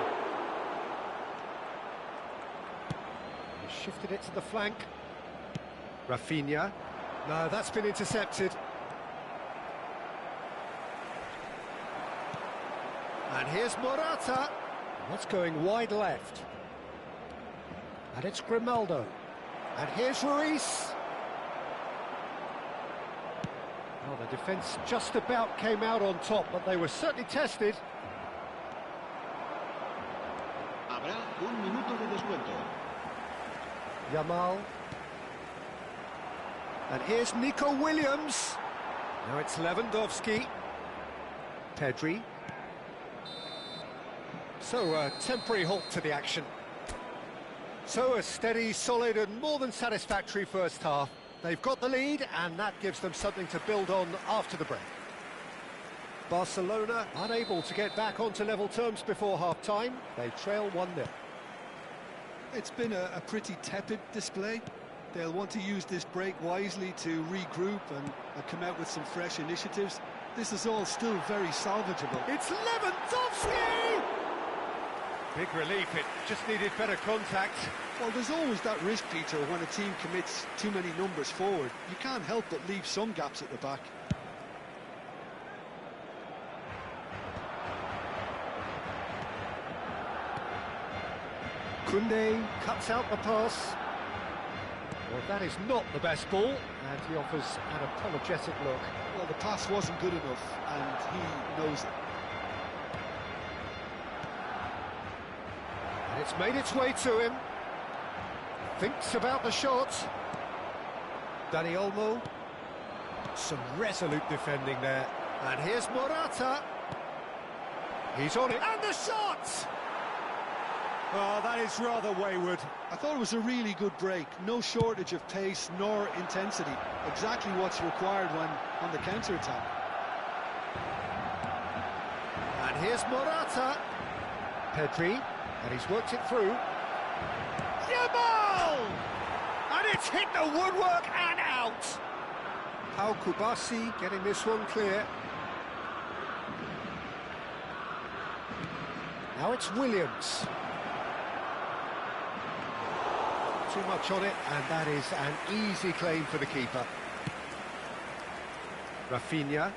He shifted it to the flank. Rafinha. No, that's been intercepted. And here's Morata. That's going wide left. And it's Grimaldo. And here's Ruiz. Well, the defence just about came out on top, but they were certainly tested. Habrá un minuto de descuento. Yamal. And here's Nico Williams. Now it's Lewandowski. Pedri. So a temporary halt to the action. So a steady, solid and more than satisfactory first half. They've got the lead and that gives them something to build on after the break. Barcelona unable to get back onto level terms before half-time. They trail 1-0. It's been a pretty tepid display. They'll want to use this break wisely to regroup and come out with some fresh initiatives. This is all still very salvageable. It's Lewandowski! Big relief, it just needed better contact. Well, there's always that risk, Peter, when a team commits too many numbers forward. You can't help but leave some gaps at the back. Koundé cuts out the pass. Well, that is not the best ball, and he offers an apologetic look. Well, the pass wasn't good enough, and he knows it. And it's made its way to him. Thinks about the shot. Dani Olmo. Some resolute defending there. And here's Morata. He's on it. And the shot! Oh, that is rather wayward. I thought it was a really good break. No shortage of pace nor intensity. Exactly what's required when on the counter-attack. And here's Morata. Pedri. And he's worked it through. Yamal! And it's hit the woodwork and out. Pau Kubasi getting this one clear. Now it's Williams. Too much on it, and that is an easy claim for the keeper. Rafinha.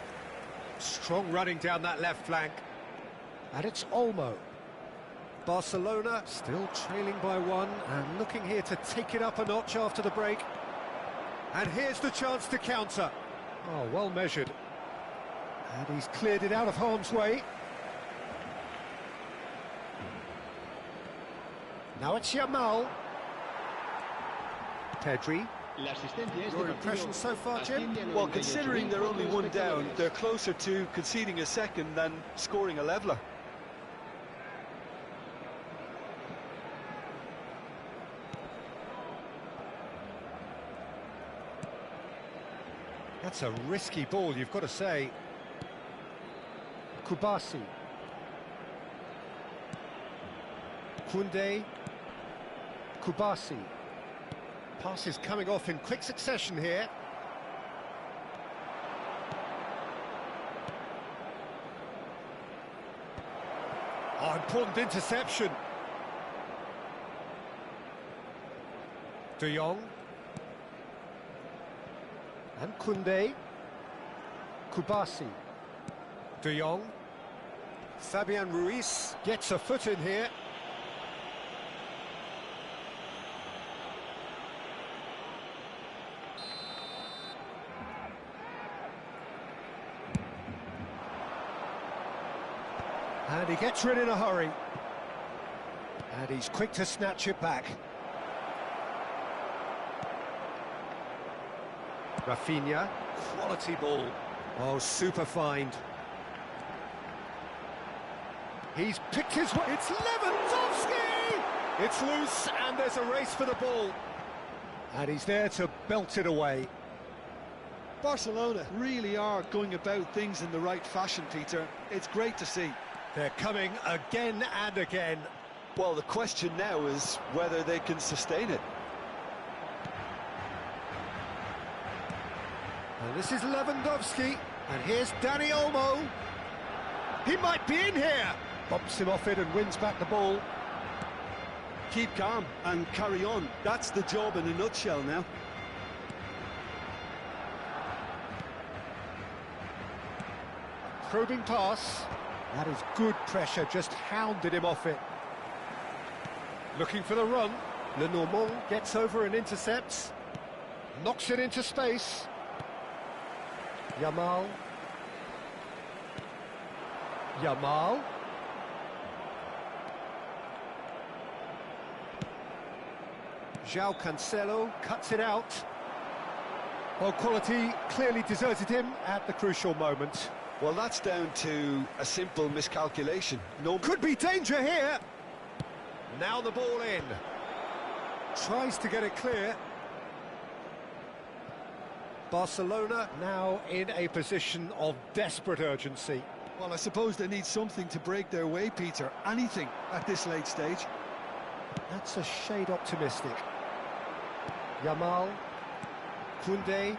Strong running down that left flank. And it's Olmo. Barcelona still trailing by 1 and looking here to take it up a notch after the break. And here's the chance to counter. Oh, well measured. And he's cleared it out of harm's way. Now it's Yamal. Pedri. Your impressions so far, Jim? Well, considering they're only one down, they're closer to conceding a second than scoring a leveller. That's a risky ball, you've got to say. Kubasi. Koundé. Kubasi. Passes coming off in quick succession here. Oh, important interception. De Jong. And Koundé. Kubasi. De Jong. Fabian Ruiz gets a foot in here. And he gets rid in a hurry. And he's quick to snatch it back. Rafinha, quality ball. Oh, super find. He's picked his way. It's Lewandowski! It's loose, and there's a race for the ball. And he's there to belt it away. Barcelona really are going about things in the right fashion, Peter. It's great to see. They're coming again and again. Well, the question now is whether they can sustain it. And this is Lewandowski, and here's Dani Olmo. He might be in here. Bumps him off it and wins back the ball. Keep calm and carry on. That's the job in a nutshell now. Probing pass. That is good pressure, just hounded him off it. Looking for the run. Lenormand gets over and intercepts. Knocks it into space. Yamal. Yamal. João Cancelo cuts it out. Well, quality clearly deserted him at the crucial moment. Well, that's down to a simple miscalculation. No, could be danger here. Now the ball in. Tries to get it clear. Barcelona now in a position of desperate urgency. Well, I suppose they need something to break their way, Peter. Anything at this late stage. That's a shade optimistic. Yamal. Koundé.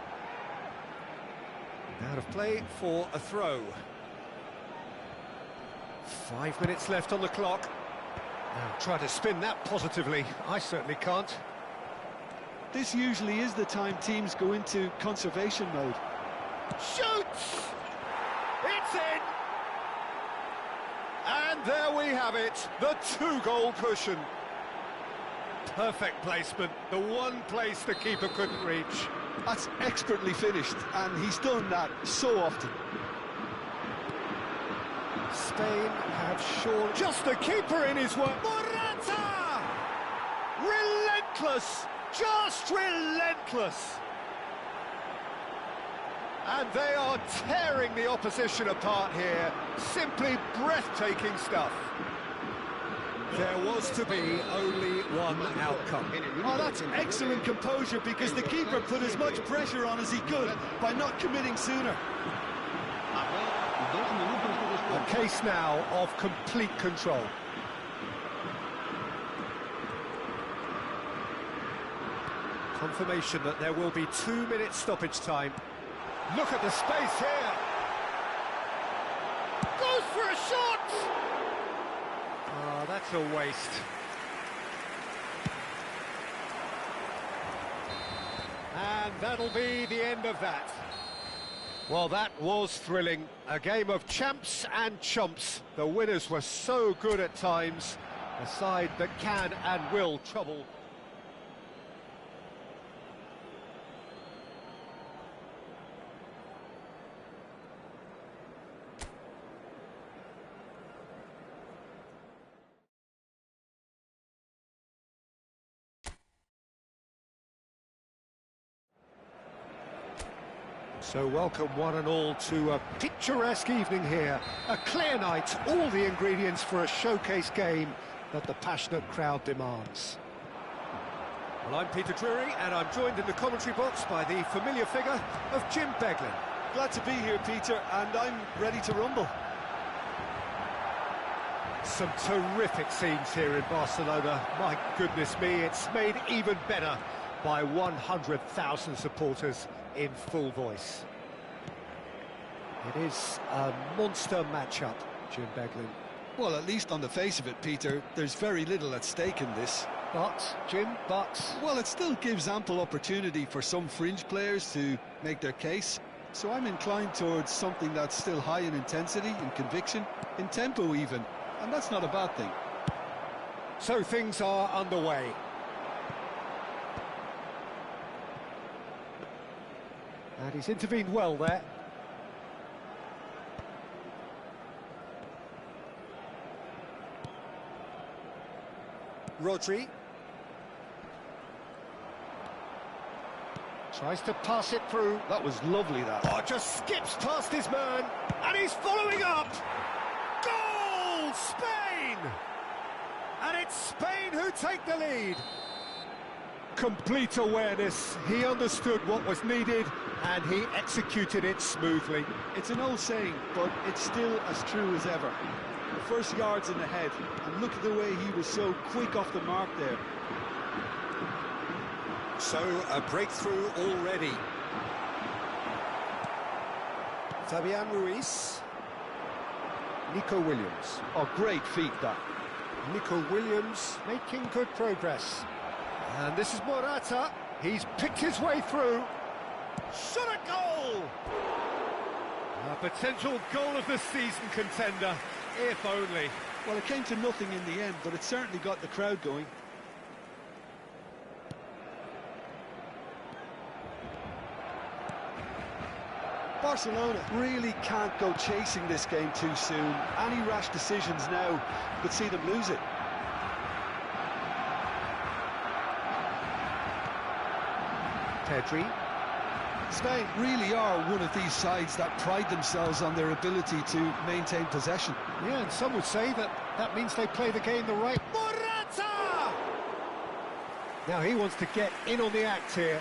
Out of play for a throw. 5 minutes left on the clock. Now try to spin that positively. I certainly can't. This usually is the time teams go into conservation mode. Shoots! It's in! And there we have it, the 2-goal cushion. Perfect placement, the one place the keeper couldn't reach. That's expertly finished, and he's done that so often. Spain have shown just the keeper in his work. Morata! Relentless! Just relentless! And they are tearing the opposition apart here. Simply breathtaking stuff. There was to be only one outcome. Oh, that's excellent composure, because the keeper put as much pressure on as he could by not committing sooner. A case now of complete control. Confirmation that there will be 2 minutes stoppage time. Look at the space here. Goes for a shot! Oh, that's a waste. And that'll be the end of that. Well, that was thrilling. A game of champs and chumps. The winners were so good at times. A side that can and will trouble. So welcome one and all to a picturesque evening here. A clear night, all the ingredients for a showcase game that the passionate crowd demands. Well, I'm Peter Drury, and I'm joined in the commentary box by the familiar figure of Jim Beglin. Glad to be here, Peter, and I'm ready to rumble. Some terrific scenes here in Barcelona. My goodness me, it's made even better by 100,000 supporters in full voice. It is a monster matchup, Jim Beglin. Well, at least on the face of it, Peter, there's very little at stake in this. But, Jim, Well, it still gives ample opportunity for some fringe players to make their case. So I'm inclined towards something that's still high in intensity, in conviction, in tempo even. And that's not a bad thing. So things are underway. And he's intervened well there. Rodri. Tries to pass it through. That was lovely, that. Oh, just skips past his man. And he's following up. Goal! Spain! And it's Spain who take the lead. Complete awareness. He understood what was needed and he executed it smoothly. It's an old saying, but it's still as true as ever. The first yard's in the head, and look at the way he was so quick off the mark there. So, a breakthrough already. Fabian Ruiz. Nico Williams. Oh, great feat, that. Nico Williams making good progress. And this is Morata. He's picked his way through. Shot a goal! A potential goal of the season contender, if only. Well, it came to nothing in the end, but it certainly got the crowd going. Barcelona really can't go chasing this game too soon. Any rash decisions now could see them lose it. Pedri. Spain really are one of these sides that pride themselves on their ability to maintain possession. Yeah, and some would say that means they play the game the right... Morata! Now he wants to get in on the act here.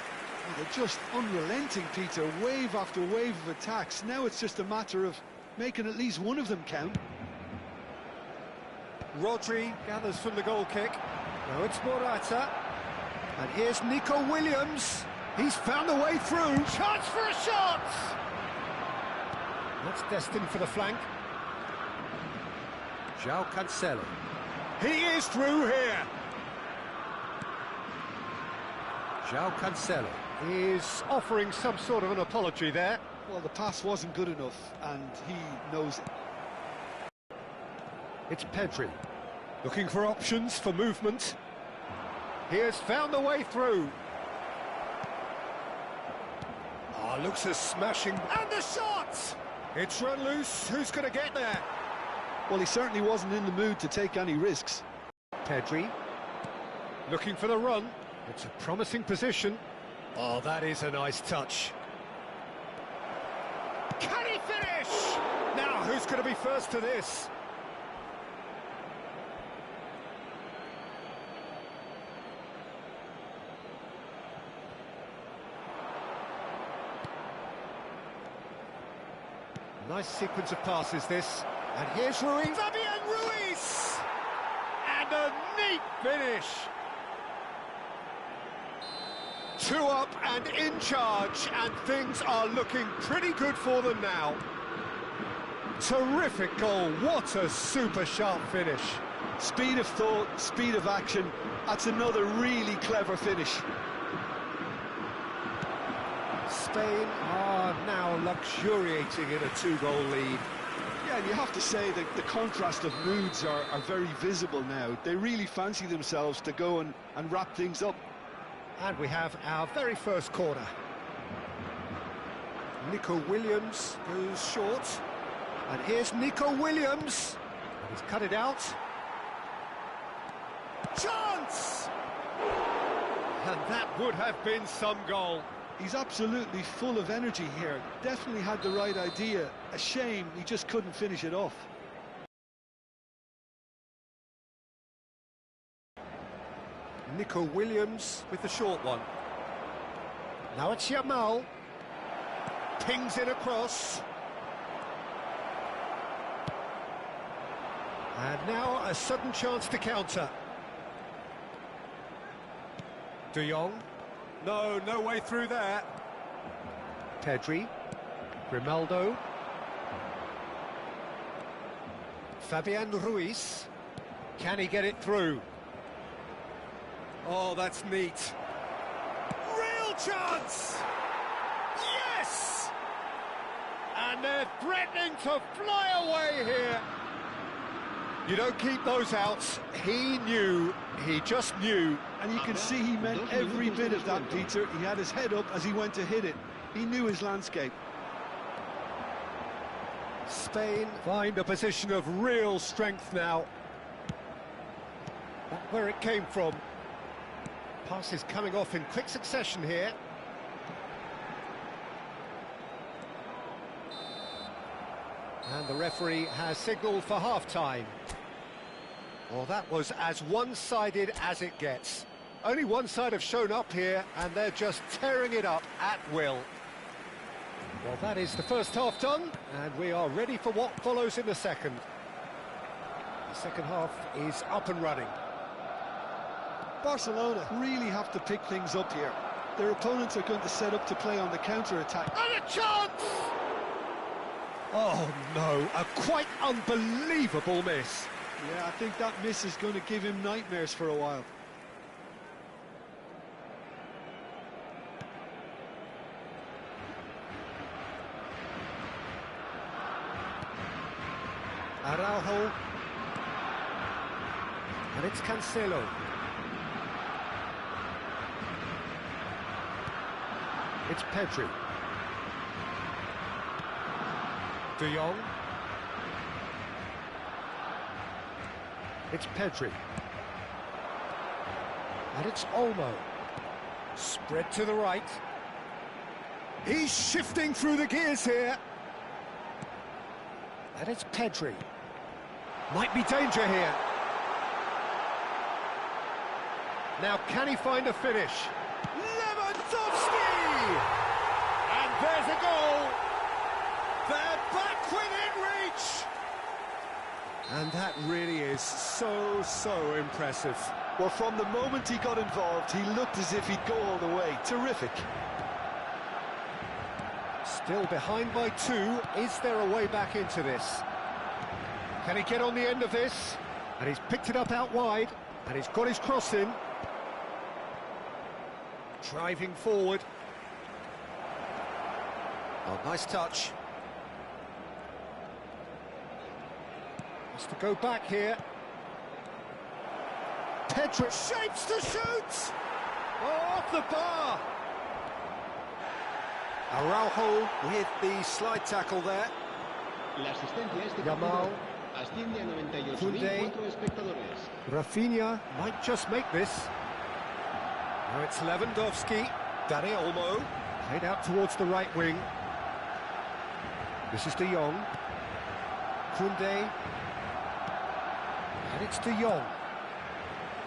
They're just unrelenting, Peter, wave after wave of attacks. Now it's just a matter of making at least one of them count. Rodri gathers from the goal kick. Now it's Morata. And here's Nico Williams. He's found a way through. Chance for a shot! That's destined for the flank. João Cancelo. He is through here. João Cancelo is offering some sort of an apology there. Well, the pass wasn't good enough, and he knows it. It's Pedri, looking for options for movement. He has found a way through. Ah, looks a smashing... And the shot! It's run loose. Who's going to get there? Well, he certainly wasn't in the mood to take any risks. Pedri, looking for the run. It's a promising position. Oh, that is a nice touch. Can he finish? Now, who's going to be first to this? Nice sequence of passes, this. And here's Ruiz. Fabian Ruiz! And a neat finish. 2 up and in charge, and things are looking pretty good for them now. Terrific goal. What a super sharp finish. Speed of thought, speed of action. That's another really clever finish. Spain are now luxuriating in a 2-goal lead. Yeah, and you have to say that the contrast of moods are very visible now. They really fancy themselves to go and wrap things up. And we have our very first corner. Nico Williams goes short. And here's Nico Williams. And he's cut it out. Chance! And that would have been some goal. He's absolutely full of energy here. Definitely had the right idea. A shame he just couldn't finish it off. Nico Williams with the short one. Now it's Yamal. Pings it across. And now a sudden chance to counter. De Jong. No way through there. Pedri. Grimaldo. Fabian Ruiz. Can he get it through? Oh, that's neat. Real chance! Yes! And they're threatening to fly away here. You don't keep those outs. He knew, he just knew. And you can see he meant every bit of that, Peter. He had his head up as he went to hit it. He knew his landscape. Spain find a position of real strength now. That's where it came from. Passes coming off in quick succession here. And the referee has signalled for half-time. Well, that was as one-sided as it gets. Only one side have shown up here, and they're just tearing it up at will. Well, that is the first half done, and we are ready for what follows in the second. The second half is up and running. Barcelona really have to pick things up here. Their opponents are going to set up to play on the counter-attack. And a chance! Oh no, a quite unbelievable miss. Yeah, I think that miss is going to give him nightmares for a while. Araujo. And it's Cancelo. It's Pedri. De Jong. It's Pedri. And it's Olmo. Spread to the right. He's shifting through the gears here. And it's Pedri. Might be danger here. Now can he find a finish? Lewandowski! And there's a goal! They're back within reach! And that really is so impressive. Well, from the moment he got involved, he looked as if he'd go all the way. Terrific. Still behind by 2. Is there a way back into this? Can he get on the end of this? And he's picked it up out wide. And he's got his cross in. Driving forward. Oh, nice touch. Has to go back here. Pedri shapes to shoot! Oh, off the bar! Araujo with the slide tackle there. Yamal. Koundé. Rafinha might just make this. Now it's Lewandowski. Dani Olmo. Played out towards the right wing. This is De Jong. Koundé. And it's De Jong.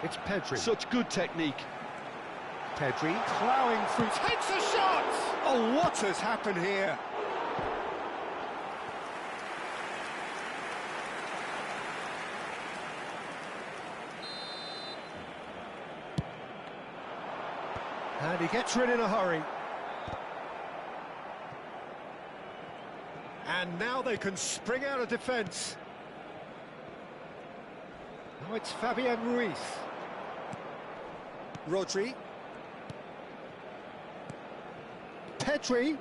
It's Pedri. Such good technique. Pedri plowing through. Takes a shot! Oh, what has happened here? And he gets rid in a hurry. And now they can spring out of defence. Now it's Fabian Ruiz. Rodri. Pedri.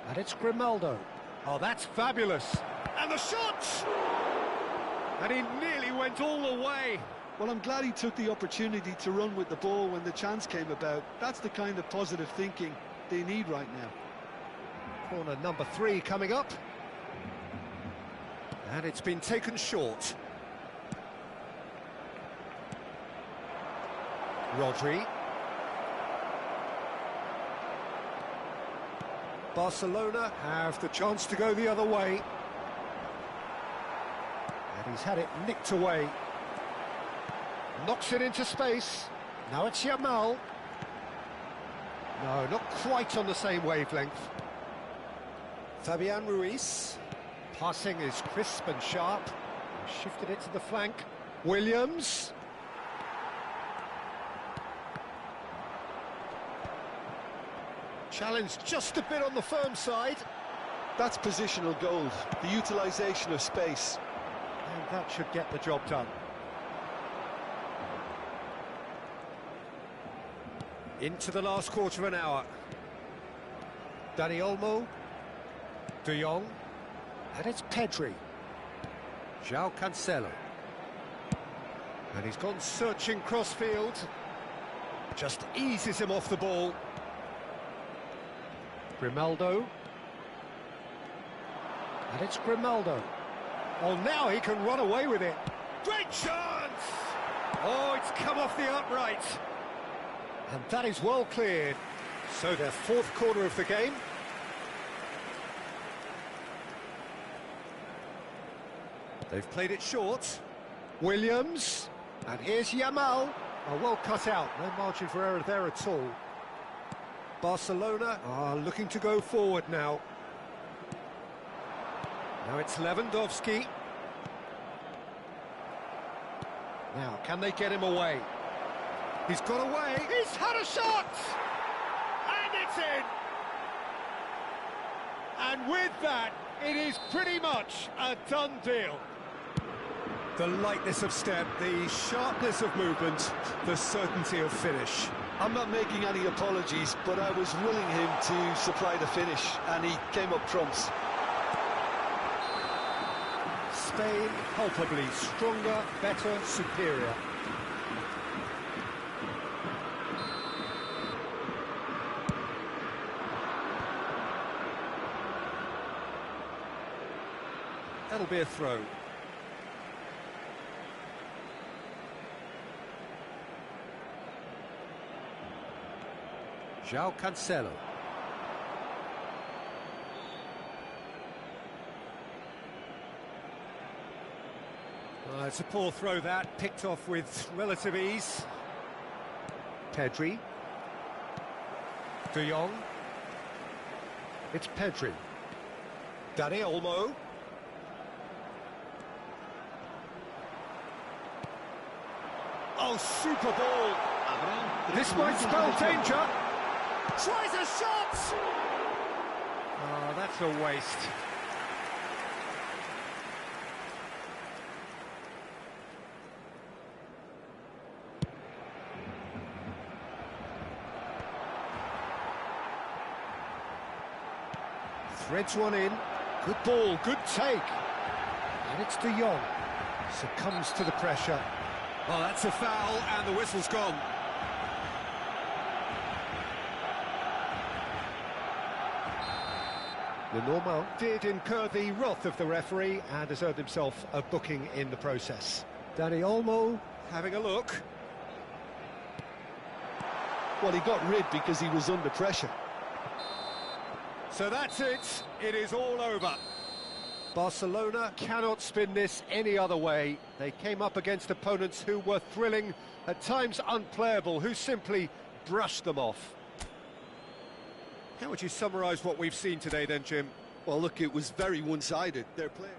And it's Grimaldo. Oh, that's fabulous. And the shot! And he nearly went all the way. Well, I'm glad he took the opportunity to run with the ball when the chance came about. That's the kind of positive thinking they need right now. Corner number 3 coming up. And it's been taken short. Rodri. Barcelona have the chance to go the other way. And he's had it nicked away. Knocks it into space. Now it's Yamal. No, not quite on the same wavelength. Fabian Ruiz. Passing is crisp and sharp. Shifted it to the flank. Williams. Challenge just a bit on the firm side. That's positional gold, the utilisation of space. And that should get the job done. Into the last quarter of an hour. Dani Olmo. De Jong. And it's Pedri. João Cancelo. And he's gone searching crossfield. Just eases him off the ball. Grimaldo. And it's Grimaldo. Oh, now he can run away with it. Great chance! Oh, it's come off the upright. And that is well cleared. So their fourth corner of the game. They've played it short. Williams. And here's Yamal. Oh, well cut out. No margin for error there at all. Barcelona are looking to go forward now. Now it's Lewandowski. Now, can they get him away? He's got away. He's had a shot! And it's in! And with that, it is pretty much a done deal. The lightness of step, the sharpness of movement, the certainty of finish. I'm not making any apologies, but I was willing him to supply the finish, and he came up trumps. Spain palpably stronger, better, superior. That'll be a throw. João Cancelo. It's a poor throw that, picked off with relative ease. Pedri. De Jong. It's Pedri. Dani Olmo. Oh, super ball. This might spell danger. Tries a shot! Oh, that's a waste. Threads one in. Good ball, good take. And it's De Jong. Succumbs to the pressure. Oh, that's a foul, and the whistle's gone. Lenormand did incur the wrath of the referee and has earned himself a booking in the process. Dani Olmo having a look. Well, he got rid because he was under pressure. So that's it. It is all over. Barcelona cannot spin this any other way. They came up against opponents who were thrilling, at times unplayable, who simply brushed them off. How would you summarise what we've seen today then, Jim? Well, look, it was very one-sided. They're playing.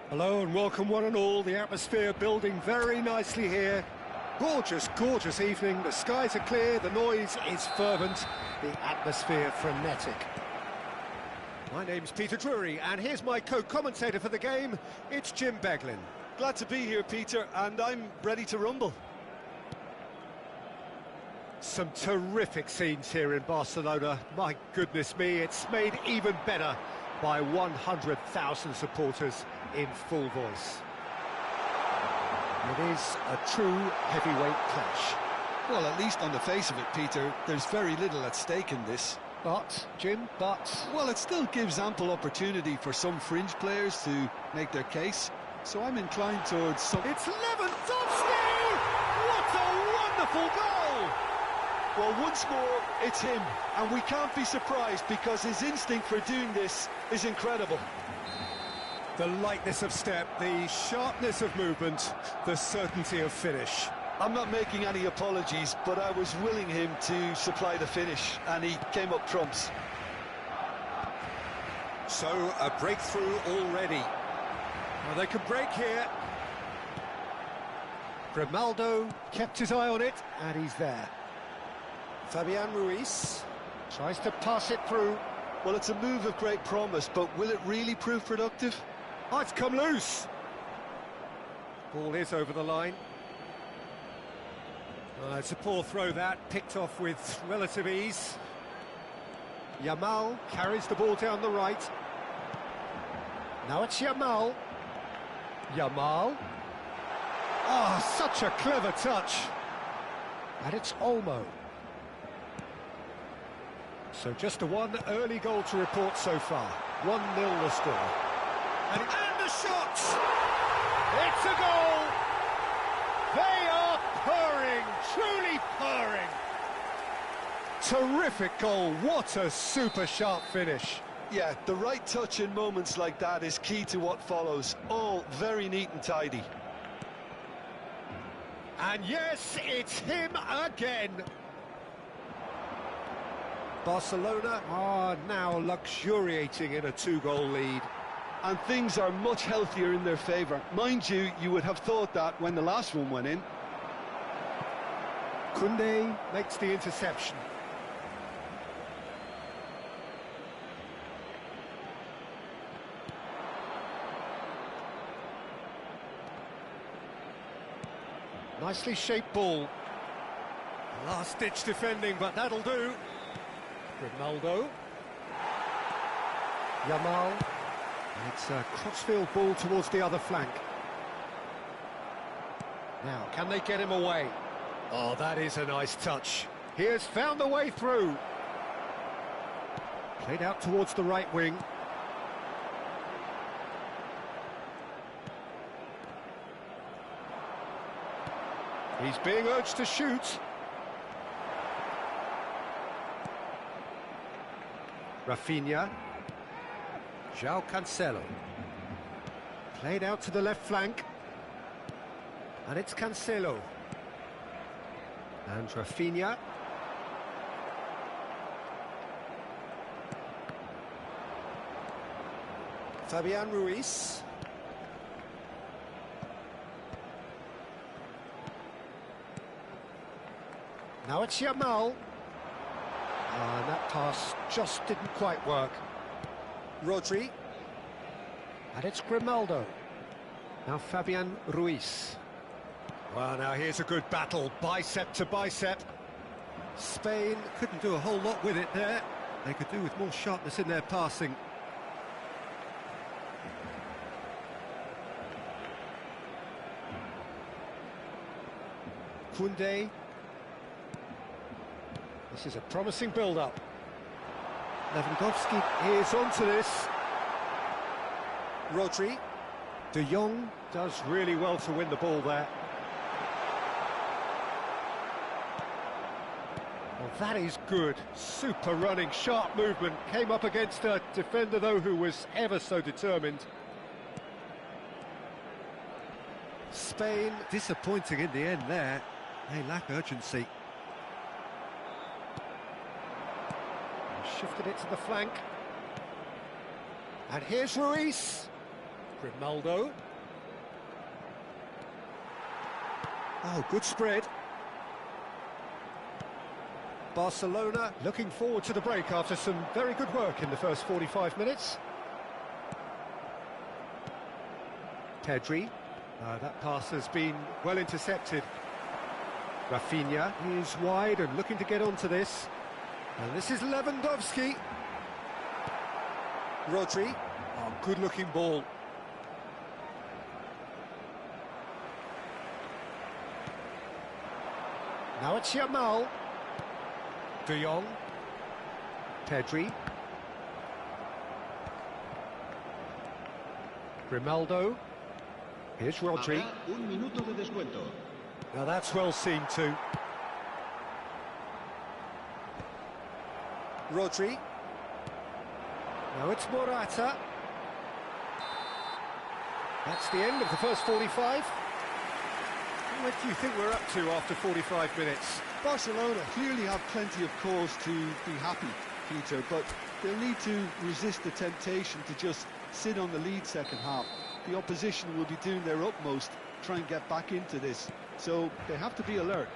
Hello and welcome one and all. The atmosphere building very nicely here. Gorgeous, gorgeous evening. The skies are clear, the noise is fervent, the atmosphere frenetic. My name's Peter Drury, and here's my co-commentator for the game. It's Jim Beglin. Glad to be here, Peter, and I'm ready to rumble. Some terrific scenes here in Barcelona. My goodness me, it's made even better by 100,000 supporters in full voice. It is a true heavyweight clash. Well, at least on the face of it, Peter, there's very little at stake in this. But... Well, it still gives ample opportunity for some fringe players to make their case, so I'm inclined towards some... It's Lewandowski! What a wonderful goal! Well, once more, it's him, and we can't be surprised because his instinct for doing this is incredible. The lightness of step, the sharpness of movement, the certainty of finish. I'm not making any apologies, but I was willing him to supply the finish, and he came up trumps. So, a breakthrough already. Well, they could break here. Grimaldo kept his eye on it, and he's there. Fabian Ruiz tries to pass it through. Well, it's a move of great promise, but will it really prove productive? Oh, it's come loose. Ball is over the line. It's a poor throw that, picked off with relative ease. Yamal carries the ball down the right. Now it's Yamal. Yamal. Oh, such a clever touch. And it's Olmo. So just a one early goal to report so far. 1-0 the score. And the shot! It's a goal! They are purring, truly purring. Terrific goal, what a super sharp finish. Yeah, the right touch in moments like that is key to what follows. All very neat and tidy. And yes, it's him again. Barcelona are now luxuriating in a 2-goal lead. And things are much healthier in their favour. Mind you, you would have thought that when the last one went in. Koundé makes the interception. Nicely shaped ball. Last-ditch defending, but that'll do. Ronaldo. Yamal. It's a crossfield ball towards the other flank. Now, can they get him away? Oh, that is a nice touch. He has found the way through. Played out towards the right wing. He's being urged to shoot. Rafinha. João Cancelo. Played out to the left flank. And it's Cancelo. And Rafinha. Fabian Ruiz. Now it's Yamal. And that pass just didn't quite work. Rodri. And it's Grimaldo. Now Fabian Ruiz. Well, now here's a good battle, bicep to bicep. Spain couldn't do a whole lot with it there. They could do with more sharpness in their passing. Koundé. This is a promising build-up. Lewandowski is onto this. Rodri. De Jong does really well to win the ball there. Well, that is good. Super running, sharp movement. Came up against a defender, though, who was ever so determined. Spain disappointing in the end there. They lack urgency. Shifted it to the flank. And here's Ruiz. Grimaldo. Oh, good spread. Barcelona looking forward to the break after some very good work in the first 45 minutes. Pedri. That pass has been well intercepted. Rafinha is wide and looking to get onto this. And this is Lewandowski. Rodri. Oh, good-looking ball. Now it's Yamal. De Jong. Pedri. Grimaldo. Here's Rodri. Habrá un minuto de descuento. Now that's well seen too. Rodri. Now it's Morata. That's the end of the first 45. What do you think we're up to after 45 minutes? Barcelona clearly have plenty of cause to be happy, Peter, but they'll need to resist the temptation to just sit on the lead second half. The opposition will be doing their utmost to try and get back into this, so they have to be alert.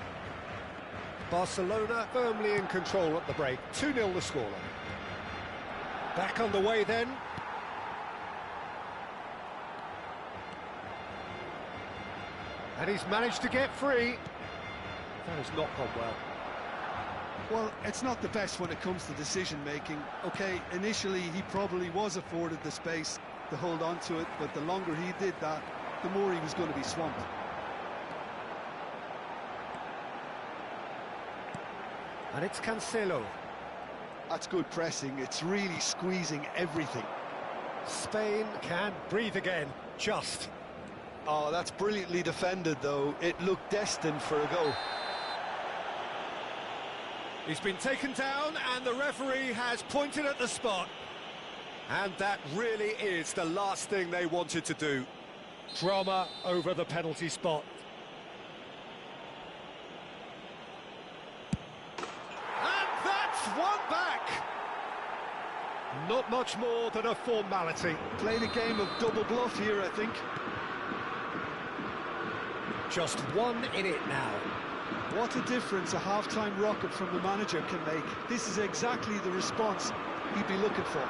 Barcelona firmly in control at the break. 2-0 the scoreline. Back on the way then. And he's managed to get free. That has not gone well. Well, it's not the best when it comes to decision-making. OK, initially he probably was afforded the space to hold on to it, but the longer he did that, the more he was going to be swamped. And it's Cancelo. That's good pressing. It's really squeezing everything. Spain can breathe again, just. Oh, that's brilliantly defended, though. It looked destined for a goal. He's been taken down and the referee has pointed at the spot. And that really is the last thing they wanted to do. Drama over the penalty spot. And that's one back! Not much more than a formality. Played a game of double bluff here, I think. Just one in it now. What a difference a half-time rocket from the manager can make. This is exactly the response he'd be looking for.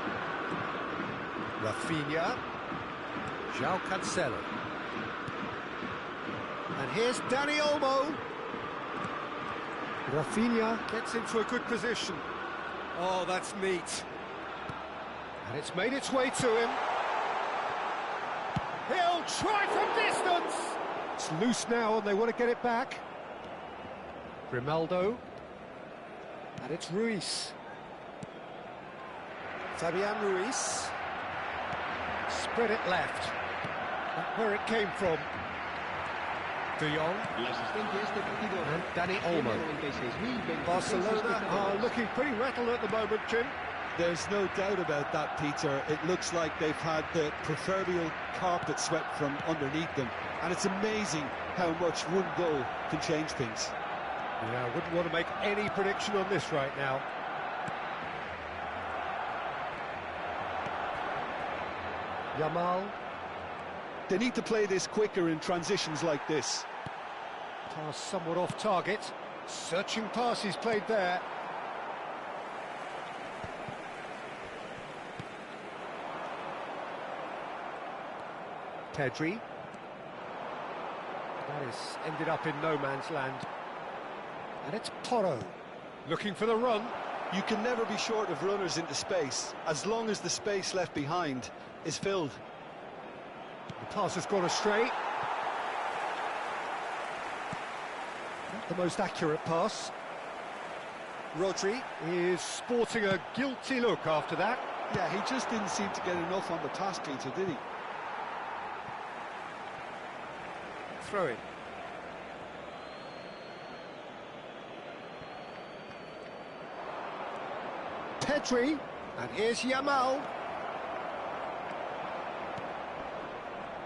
Rafinha. João Cancelo. And here's Dani Olmo. Rafinha gets into a good position. Oh, that's neat. And it's made its way to him. He'll try from distance. It's loose now and they want to get it back. Grimaldo. And it's Ruiz. Fabian Ruiz. Spread it left. That's where it came from. De Jong. And Dani Olmo. Barcelona are looking pretty rattled at the moment, Jim. There's no doubt about that, Peter. It looks like they've had the proverbial carpet swept from underneath them. And it's amazing how much one goal can change things. Yeah, I wouldn't want to make any prediction on this right now. Yamal. They need to play this quicker in transitions like this. Pass somewhat off target. Searching pass he's played there. Pedri. That has ended up in no man's land. And it's Porro, looking for the run. You can never be short of runners into space, as long as the space left behind is filled. The pass has gone astray. Not the most accurate pass. Rodri is sporting a guilty look after that. Yeah, he just didn't seem to get enough on the pass, Peter, did he? Throw in. Pedri, and here's Yamal.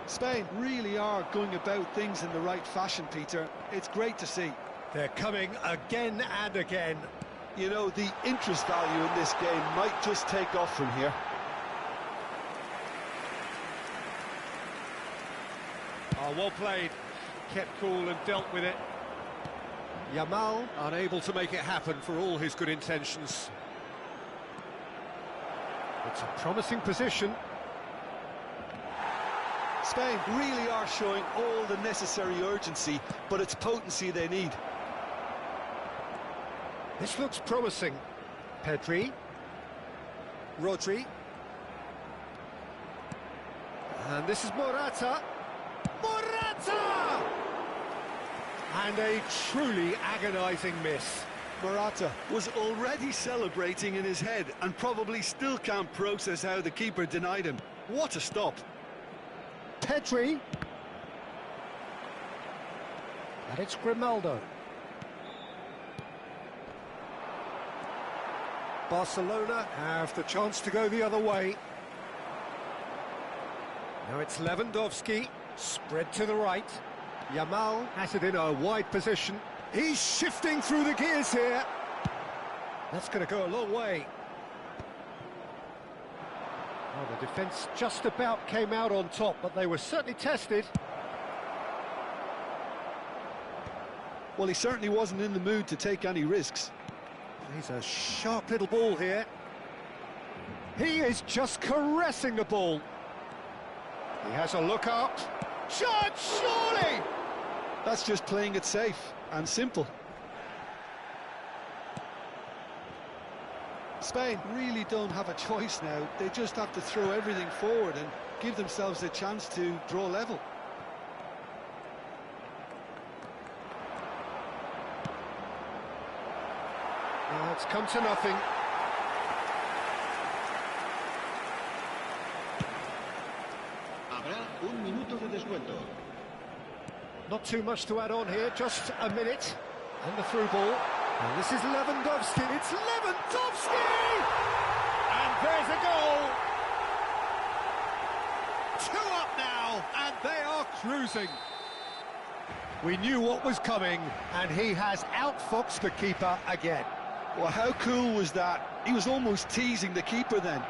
Spain really are going about things in the right fashion, Peter. It's great to see. They're coming again and again. You know, the interest value in this game might just take off from here. Oh, well played. Kept cool and dealt with it. Yamal unable to make it happen for all his good intentions. It's a promising position. Spain really are showing all the necessary urgency, but it's potency they need. This looks promising. Pedri. Rodri. And this is Morata. Morata! And a truly agonising miss. Morata was already celebrating in his head and probably still can't process how the keeper denied him. What a stop. Pedri. And it's Grimaldo. Barcelona have the chance to go the other way. Now it's Lewandowski, spread to the right. Yamal has it in a wide position. He's shifting through the gears here. That's going to go a long way. Well, the defence just about came out on top, but they were certainly tested. Well, he certainly wasn't in the mood to take any risks. He's a sharp little ball here. He is just caressing the ball. He has a look up. Shot, surely! That's just playing it safe and simple. Spain really don't have a choice now. They just have to throw everything forward and give themselves a chance to draw level. Now it's come to nothing. Habrá un minuto de descuento. Not too much to add on here, just a minute. And the through ball. And this is Lewandowski. It's Lewandowski! And there's a goal! 2 up now, and they are cruising. We knew what was coming, and he has outfoxed the keeper again. Well, how cool was that? He was almost teasing the keeper then.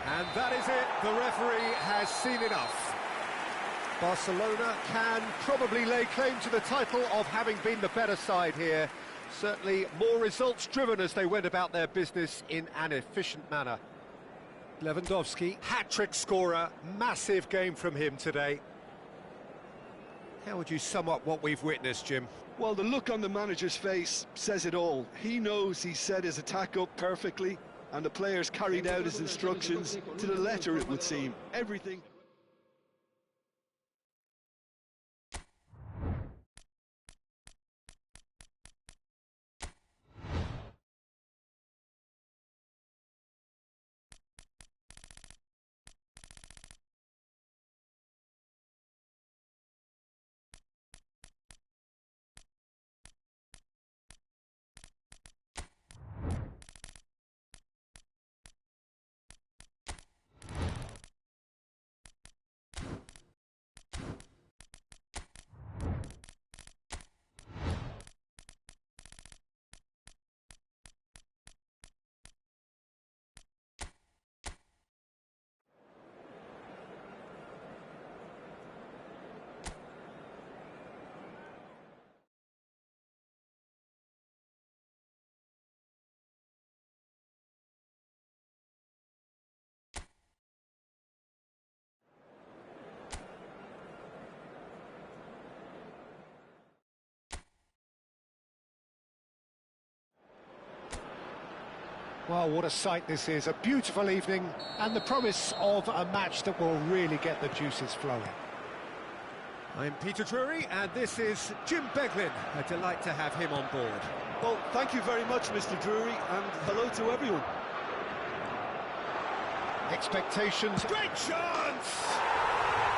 And that is it. The referee has seen enough. Barcelona can probably lay claim to the title of having been the better side here. Certainly more results-driven as they went about their business in an efficient manner. Lewandowski, hat-trick scorer, massive game from him today. How would you sum up what we've witnessed, Jim? Well, the look on the manager's face says it all. He knows he set his attack up perfectly, and the players carried out his instructions to the letter, it would seem. Everything. Well, what a sight this is. A beautiful evening and the promise of a match that will really get the juices flowing. I'm Peter Drury and this is Jim Beglin. A delight to have him on board. Well, thank you very much, Mr. Drury, and hello to everyone. Expectations. Great chance!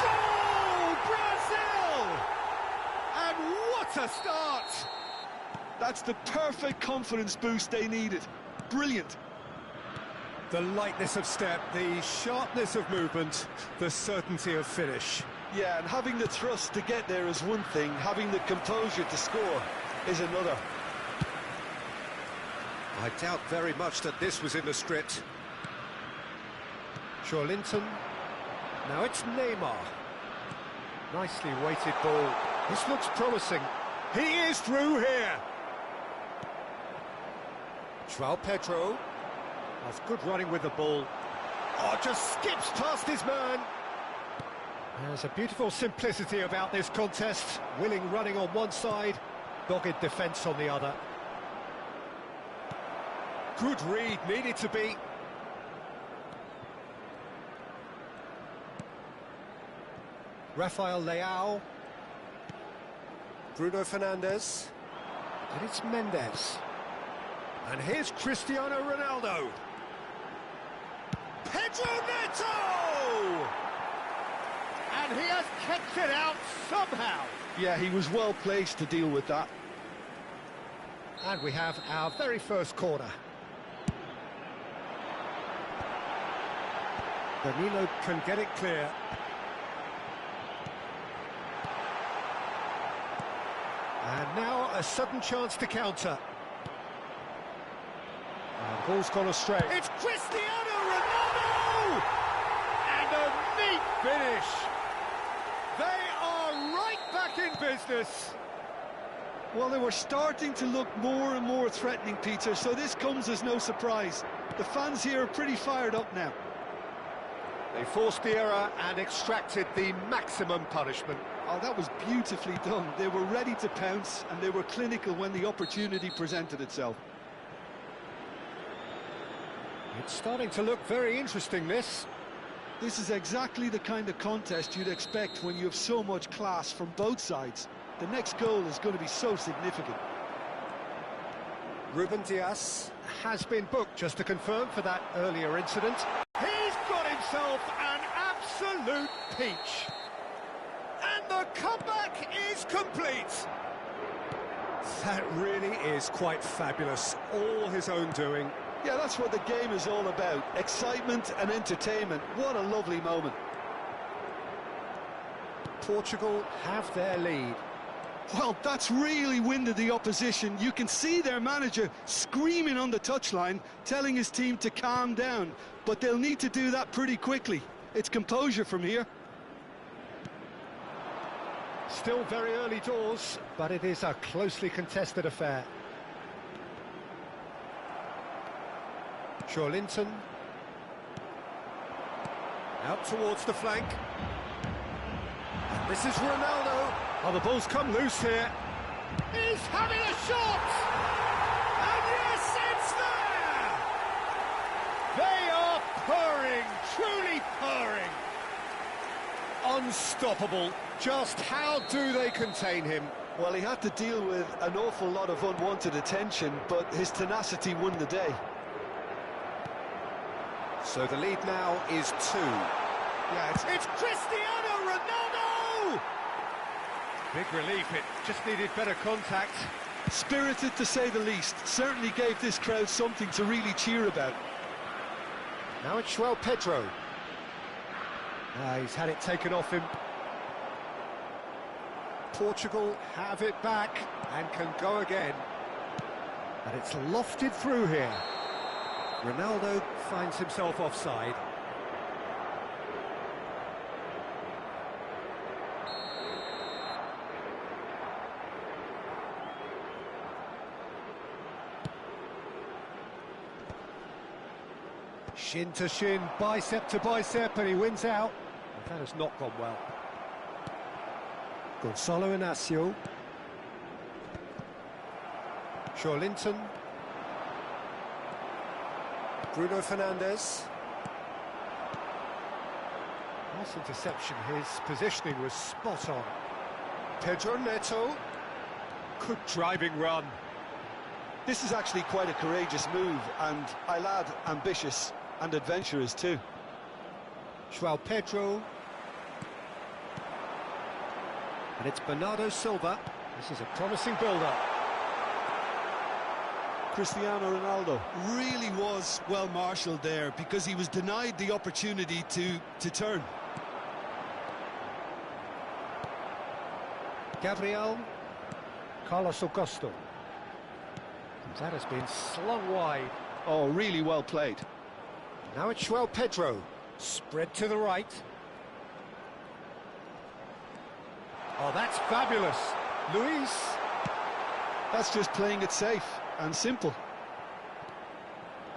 Goal! Brazil! And what a start! That's the perfect confidence boost they needed. Brilliant. The lightness of step, the sharpness of movement, the certainty of finish. Yeah, and having the thrust to get there is one thing, having the composure to score is another. I doubt very much that this was in the script. Linton. Now it's Neymar. Nicely weighted ball. This looks promising. He is through here. João Pedro has good running with the ball. Oh, just skips past his man. There's a beautiful simplicity about this contest. Willing running on one side, dogged defence on the other. Good read, needed to be. Rafael Leao. Bruno Fernandes. And it's Mendes. And here's Cristiano Ronaldo. Pedro Neto! And he has kept it out somehow. Yeah, he was well placed to deal with that. And we have our very first corner. Danilo can get it clear. And now a sudden chance to counter. And ball's gone astray. It's Cristiano Ronaldo! And a neat finish. They are right back in business. Well, they were starting to look more and more threatening, Peter, so this comes as no surprise. The fans here are pretty fired up now. They forced the error and extracted the maximum punishment. Oh, that was beautifully done. They were ready to pounce, and they were clinical when the opportunity presented itself. It's starting to look very interesting, this. This is exactly the kind of contest you'd expect when you have so much class from both sides. The next goal is going to be so significant. Ruben Dias has been booked, just to confirm, for that earlier incident. He's got himself an absolute peach. And the comeback is complete. That really is quite fabulous. All his own doing. Yeah, that's what the game is all about. Excitement and entertainment. What a lovely moment. Portugal have their lead. Well, that's really winded the opposition. You can see their manager screaming on the touchline, telling his team to calm down. But they'll need to do that pretty quickly. It's composure from here. Still very early doors, but it is a closely contested affair. Linton. Out towards the flank. And this is Ronaldo. Oh, the ball's come loose here. He's having a shot! And yes, it's there! They are purring, truly purring. Unstoppable. Just how do they contain him? Well, he had to deal with an awful lot of unwanted attention, but his tenacity won the day. So the lead now is 2. Yeah, it's Cristiano Ronaldo! Big relief, it just needed better contact. Spirited, to say the least. Certainly gave this crowd something to really cheer about. Now it's João Pedro. He's had it taken off him. Portugal have it back and can go again. And it's lofted through here. Ronaldo finds himself offside. Shin to shin, bicep to bicep, and he wins out. That has not gone well. Gonzalo Inacio. Linton. Bruno Fernandes. Nice interception, his positioning was spot on. Pedro Neto. Good driving run. This is actually quite a courageous move, and I'll add ambitious and adventurous too. João Pedro. And it's Bernardo Silva. This is a promising build-up. Cristiano Ronaldo really was well marshalled there because he was denied the opportunity to turn. Gabriel. Carlos Augusto. That has been slung wide. Oh, really well played. Now it's João Pedro. Spread to the right. Oh, that's fabulous. Luis. That's just playing it safe and simple.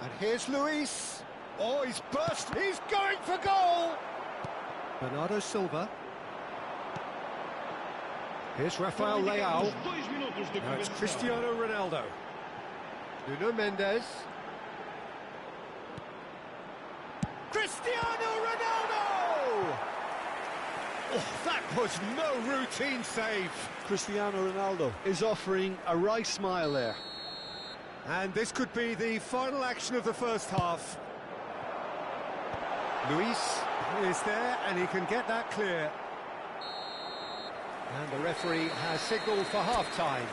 And here's Luis. Oh, he's burst. He's going for goal. Bernardo Silva. Here's Rafael Leao. Now it's Cristiano Ronaldo. Nuno Mendes. Cristiano Ronaldo! Oh, that was no routine save. Cristiano Ronaldo is offering a right smile there. And this could be the final action of the first half. Luis is there, and he can get that clear. And the referee has signalled for half-time.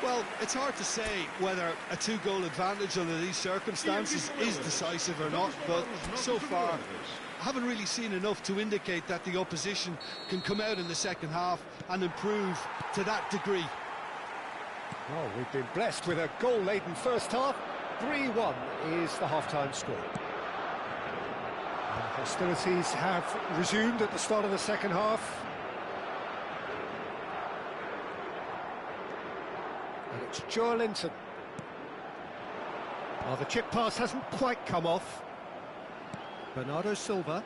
Well, it's hard to say whether a two-goal advantage under these circumstances is decisive or not, but so far I haven't really seen enough to indicate that the opposition can come out in the second half and improve to that degree. Well, we've been blessed with a goal-laden first half. 3-1 is the half-time score. And hostilities have resumed at the start of the second half. And it's Joelinton. Well, the chip pass hasn't quite come off. Bernardo Silva.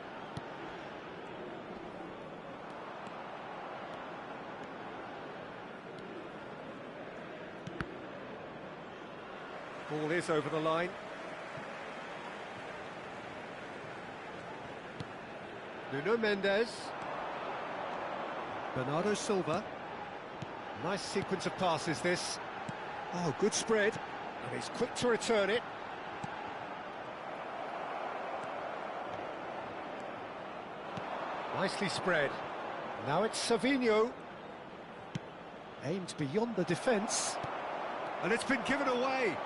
Ball is over the line. Nuno Mendes. Bernardo Silva. Nice sequence of passes, this. Oh, good spread. And he's quick to return it. Nicely spread. Now it's Savinho. Aimed beyond the defence. And it's been given away.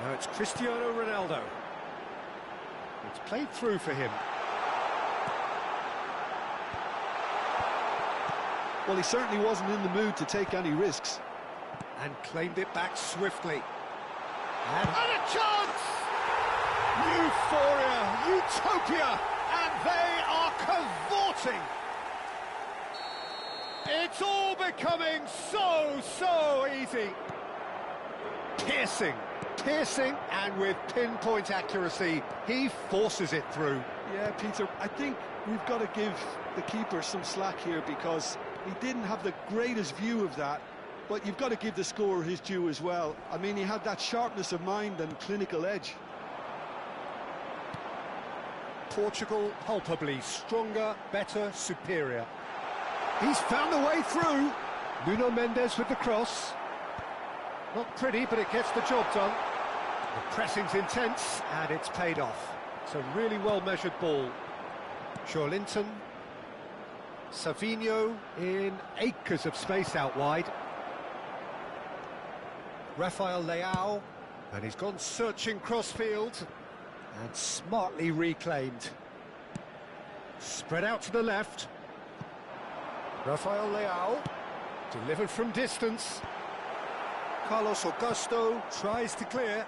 Now it's Cristiano Ronaldo. It's played through for him. Well, he certainly wasn't in the mood to take any risks. And claimed it back swiftly. And a chance! Euphoria, utopia, and they are cavorting. It's all becoming so easy. Piercing, and with pinpoint accuracy, he forces it through. Yeah, Peter, I think we've got to give the keeper some slack here because he didn't have the greatest view of that, but you've got to give the scorer his due as well. I mean, he had that sharpness of mind and clinical edge. Portugal palpably stronger, better, superior. He's found a way through. Nuno Mendes with the cross. Not pretty, but it gets the job done. The pressing's intense, and it's paid off. It's a really well-measured ball. Joelinton. Savinho in acres of space out wide. Rafael Leao. And he's gone searching crossfield. And smartly reclaimed. Spread out to the left. Rafael Leao. Delivered from distance. Carlos Augusto tries to clear.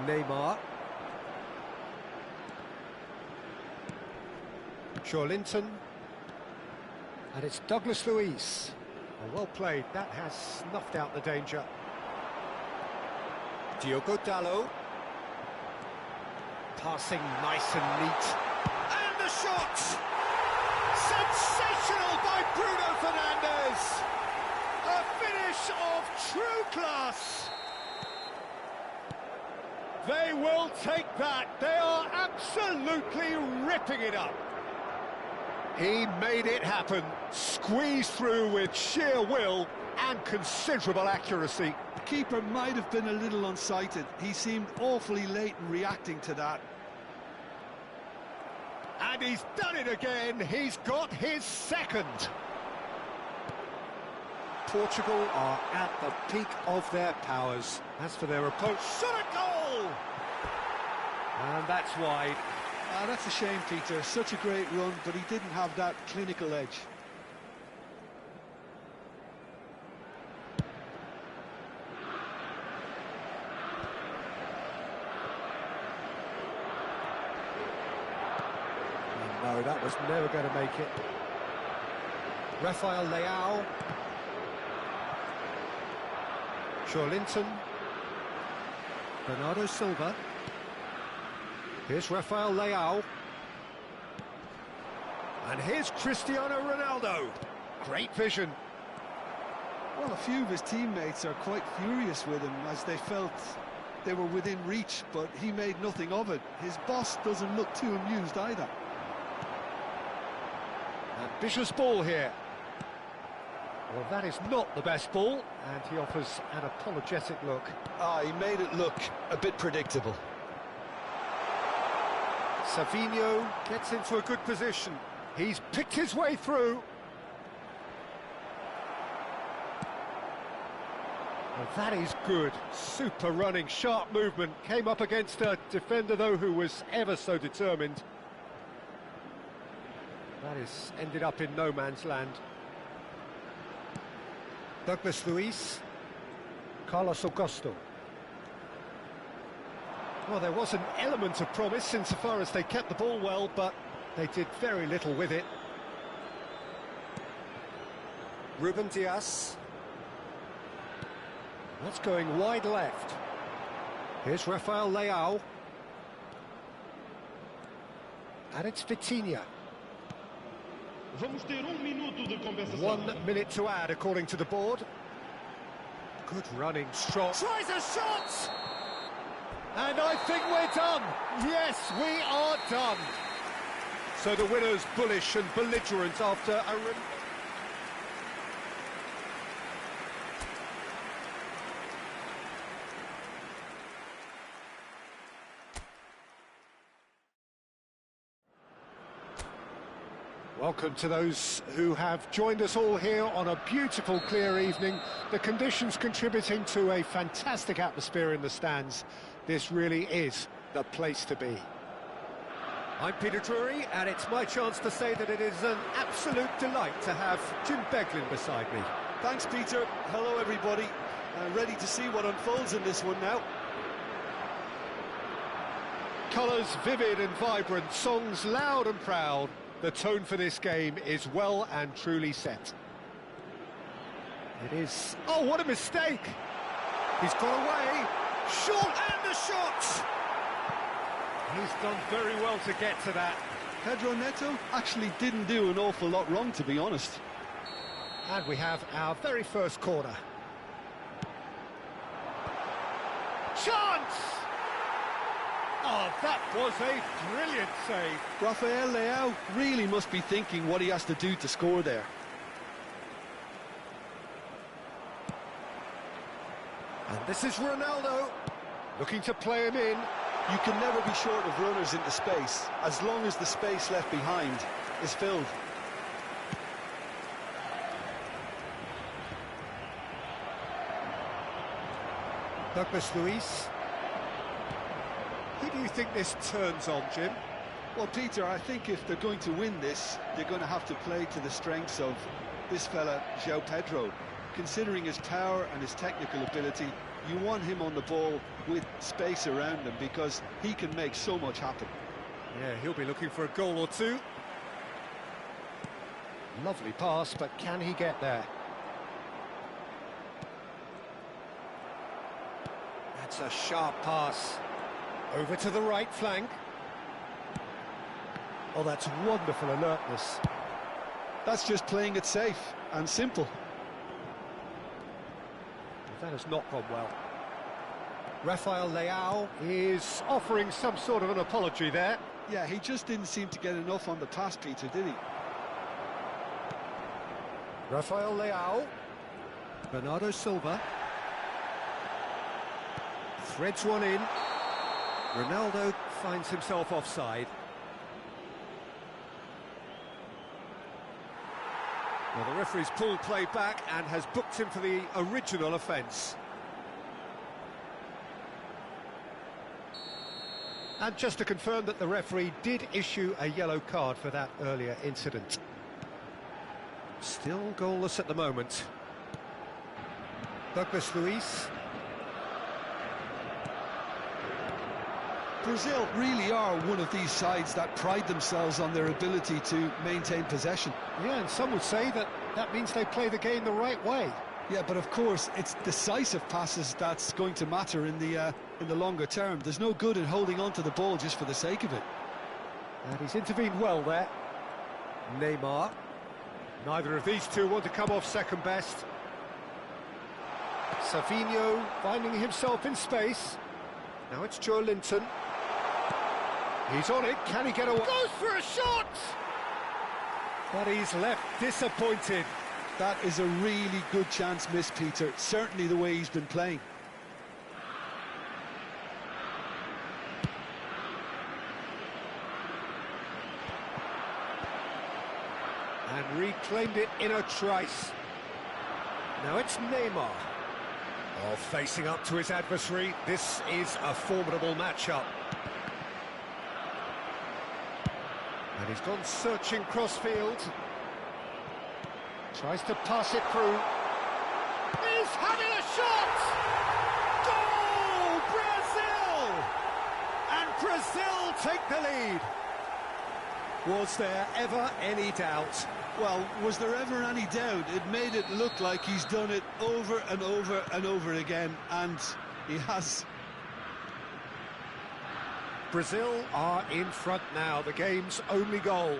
Neymar. Joelinton. And it's Douglas Luiz. Oh, well played. That has snuffed out the danger. Diogo Dalot. Passing nice and neat. And the shot! Sensational by Bruno Fernandes! A finish of true class! They will take that. They are absolutely ripping it up. He made it happen. Squeezed through with sheer will and considerable accuracy. The keeper might have been a little unsighted. He seemed awfully late in reacting to that. And he's done it again. He's got his second. Portugal are at the peak of their powers. As for their opponent, shot a goal! And that's wide. Ah, that's a shame, Peter. Such a great run, but he didn't have that clinical edge. No, that was never going to make it. Rafael Leao. Joelinton. Bernardo Silva. Here's Rafael Leao. And here's Cristiano Ronaldo. Great vision. Well, a few of his teammates are quite furious with him as they felt they were within reach, but he made nothing of it. His boss doesn't look too amused either. Ambitious ball here. Well, that is not the best ball, and he offers an apologetic look. He made it look a bit predictable. Savinho gets into a good position. He's picked his way through. Well, that is good. Super running, sharp movement. Came up against a defender, though, who was ever so determined. That is ended up in no man's land. Douglas Luiz. Carlos Augusto. Well, there was an element of promise insofar as they kept the ball well, but they did very little with it. Ruben Dias. That's going wide left. Here's Rafael Leao. And it's Vitinha. 1 minute to add, according to the board. Good running, strong. Tries a shot! And I think we're done. Yes, we are done. So the winner's bullish and belligerent after a... Welcome to those who have joined us all here on a beautiful, clear evening. The conditions contributing to a fantastic atmosphere in the stands. This really is the place to be. I'm Peter Drury, and it's my chance to say that it is an absolute delight to have Jim Beglin beside me. Thanks, Peter. Hello, everybody. Ready to see what unfolds in this one now. Colours vivid and vibrant, songs loud and proud. The tone for this game is well and truly set. It is... Oh, what a mistake! He's got away. Short and a shot! He's done very well to get to that. Pedro Neto actually didn't do an awful lot wrong, to be honest. And we have our very first corner. Chance! Oh, that was a brilliant save. Rafael Leao really must be thinking what he has to do to score there. And this is Ronaldo, looking to play him in. You can never be short of runners into space, as long as the space left behind is filled. Douglas Luiz. Who do you think this turns on, Jim? Well, Peter, I think if they're going to win this, they're going to have to play to the strengths of this fella, João Pedro. Considering his power and his technical ability, you want him on the ball with space around him because he can make so much happen. Yeah, he'll be looking for a goal or two. Lovely pass, but can he get there? That's a sharp pass. Over to the right flank. Oh, that's wonderful alertness. That's just playing it safe and simple. That has not gone well. Rafael Leao is offering some sort of an apology there. Yeah, he just didn't seem to get enough on the pass, Peter, did he? Rafael Leao. Bernardo Silva. Threads one in. Ronaldo finds himself offside. Well, the referee's pulled play back and has booked him for the original offence. And just to confirm that the referee did issue a yellow card for that earlier incident. Still goalless at the moment. Douglas Luiz. Brazil really are one of these sides that pride themselves on their ability to maintain possession. Yeah, and some would say that that means they play the game the right way. Yeah, but of course, it's decisive passes that's going to matter in the longer term. There's no good in holding on to the ball just for the sake of it. And he's intervened well there. Neymar. Neither of these two want to come off second best. Savinho finding himself in space. Now it's Joe Linton. He's on it, can he get away? Goes for a shot! But he's left disappointed. That is a really good chance missed, Peter. Certainly the way he's been playing. And reclaimed it in a trice. Now it's Neymar. Oh, facing up to his adversary. This is a formidable matchup. And he's gone searching crossfield. Tries to pass it through. He's having a shot! Goal! Brazil! And Brazil take the lead. Was there ever any doubt? Well, was there ever any doubt? It made it look like he's done it over and over and over again, and he has. Brazil are in front now, the game's only goal.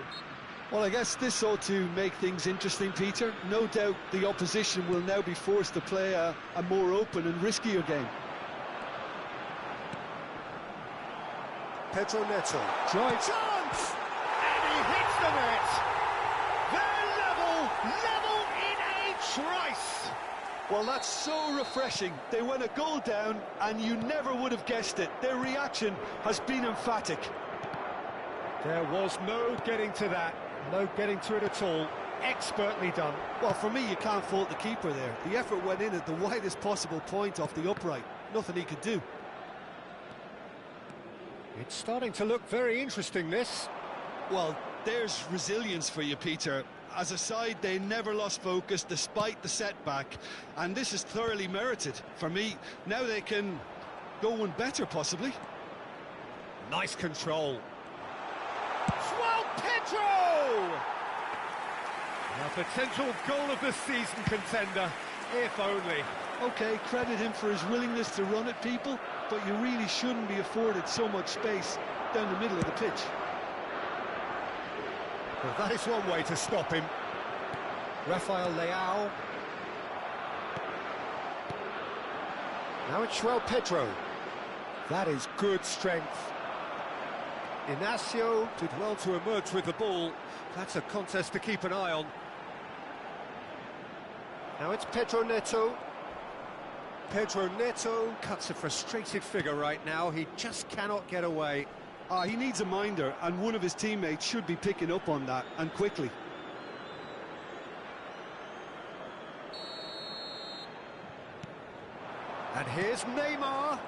Well, I guess this ought to make things interesting, Peter. No doubt the opposition will now be forced to play a more open and riskier game. Pedro Neto, try chance! And he hits the net! They're level in a trice! Well, that's so refreshing. They went a goal down, and you never would have guessed it. Their reaction has been emphatic. There was no getting to that. No getting to it at all. Expertly done. Well, for me, you can't fault the keeper there. The effort went in at the widest possible point off the upright. Nothing he could do. It's starting to look very interesting, this. Well, there's resilience for you, Peter. As a side, they never lost focus despite the setback. And this is thoroughly merited. For me, now they can go one better, possibly. Nice control. João Pedro! A potential goal of the season contender, if only. OK, credit him for his willingness to run at people, but you really shouldn't be afforded so much space down the middle of the pitch. Well, that is one way to stop him. Rafael Leao. Now it's João Pedro. That is good strength. Inacio did well to emerge with the ball. That's a contest to keep an eye on. Now it's Pedro Neto. Pedro Neto cuts a frustrated figure right now. He just cannot get away. He needs a minder, and one of his teammates should be picking up on that, and quickly. And here's Neymar.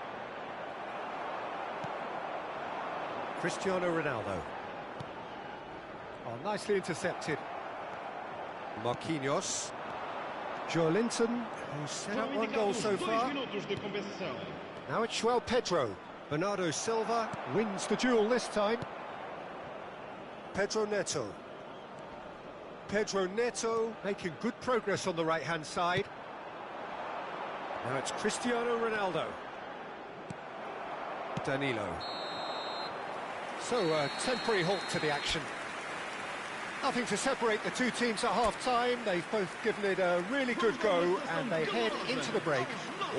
Cristiano Ronaldo. Oh, nicely intercepted. Marquinhos. Joe Linton, who's set up one goal so far. Now it's João Pedro. Bernardo Silva wins the duel this time. Pedro Neto. Pedro Neto making good progress on the right-hand side. Now it's Cristiano Ronaldo. Danilo. So a temporary halt to the action. Nothing to separate the two teams at half-time. They've both given it a really good go, and they head into the break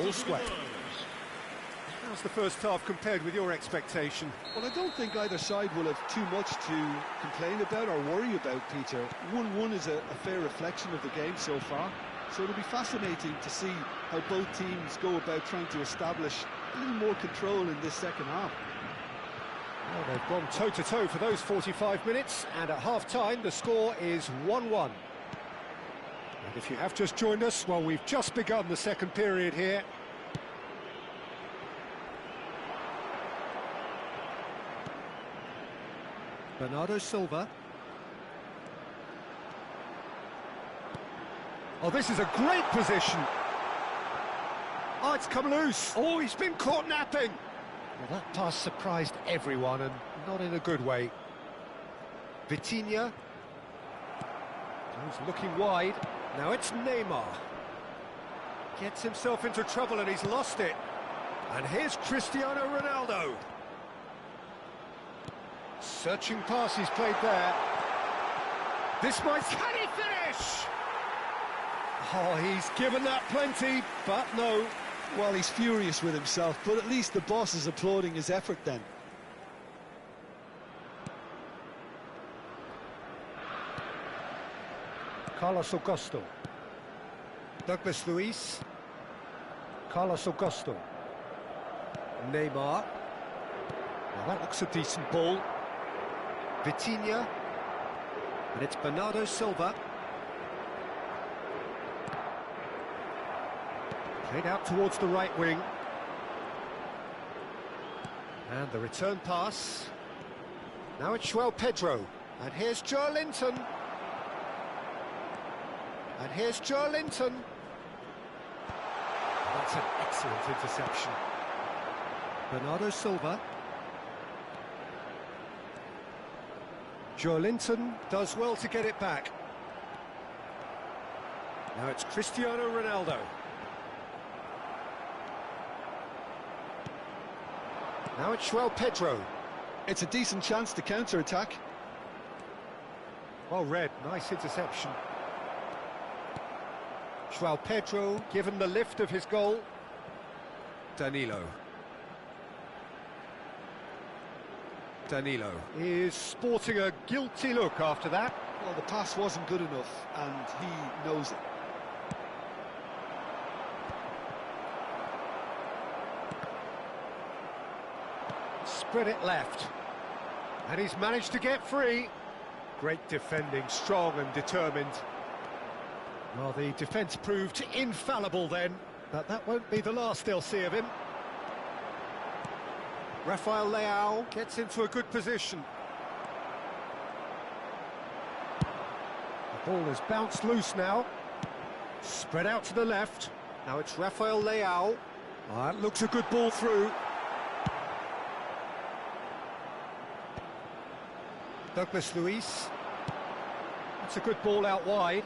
all square. How's the first half compared with your expectation? Well, I don't think either side will have too much to complain about or worry about, Peter. 1-1 is a fair reflection of the game so far. So it'll be fascinating to see how both teams go about trying to establish a little more control in this second half. Well, they've gone toe-to-toe for those 45 minutes, and at half-time the score is 1-1. And if you have just joined us, well, we've just begun the second period here. Bernardo Silva. Oh, this is a great position. Oh, it's come loose. Oh, he's been caught napping. Well, that pass surprised everyone, and not in a good way. Vitinha. He's looking wide. Now it's Neymar. Gets himself into trouble and he's lost it. And here's Cristiano Ronaldo. Searching pass he's played there. This might... Can he finish? Oh, he's given that plenty, but no. Well, he's furious with himself, but at least the boss is applauding his effort then. Carlos Augusto. Douglas Luiz. Carlos Augusto. Neymar. Now that looks a decent ball. Vitinha. And it's Bernardo Silva. Played out towards the right wing. And the return pass. Now it's João Pedro. And here's Joelinton. And here's Joelinton. That's an excellent interception. Bernardo Silva. Joelinton does well to get it back. Now it's Cristiano Ronaldo. Now it's João Pedro. It's a decent chance to counter-attack. Well read, nice interception. João Pedro given the lift of his goal. Danilo. Danilo is sporting a guilty look after that. Well, the pass wasn't good enough, and he knows it. Spread it left. And he's managed to get free. Great defending, strong and determined. Well, the defence proved infallible then, but that won't be the last they'll see of him. Rafael Leao gets into a good position. The ball has bounced loose now. Spread out to the left. Now it's Rafael Leao. That looks a good ball through. Douglas Luiz. That's a good ball out wide.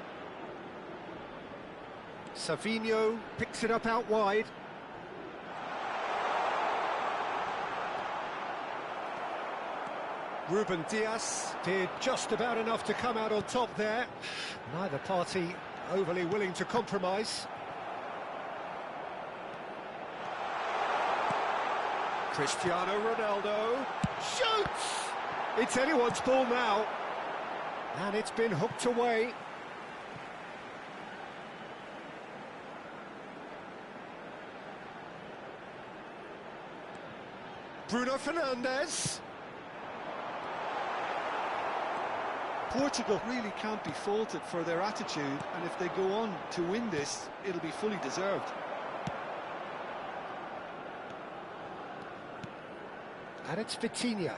Savinho picks it up out wide. Ruben Dias did just about enough to come out on top there. Neither party overly willing to compromise. Cristiano Ronaldo shoots! It's anyone's ball now. And it's been hooked away. Bruno Fernandes. Portugal really can't be faulted for their attitude, and if they go on to win this, it'll be fully deserved. And it's Vitinha.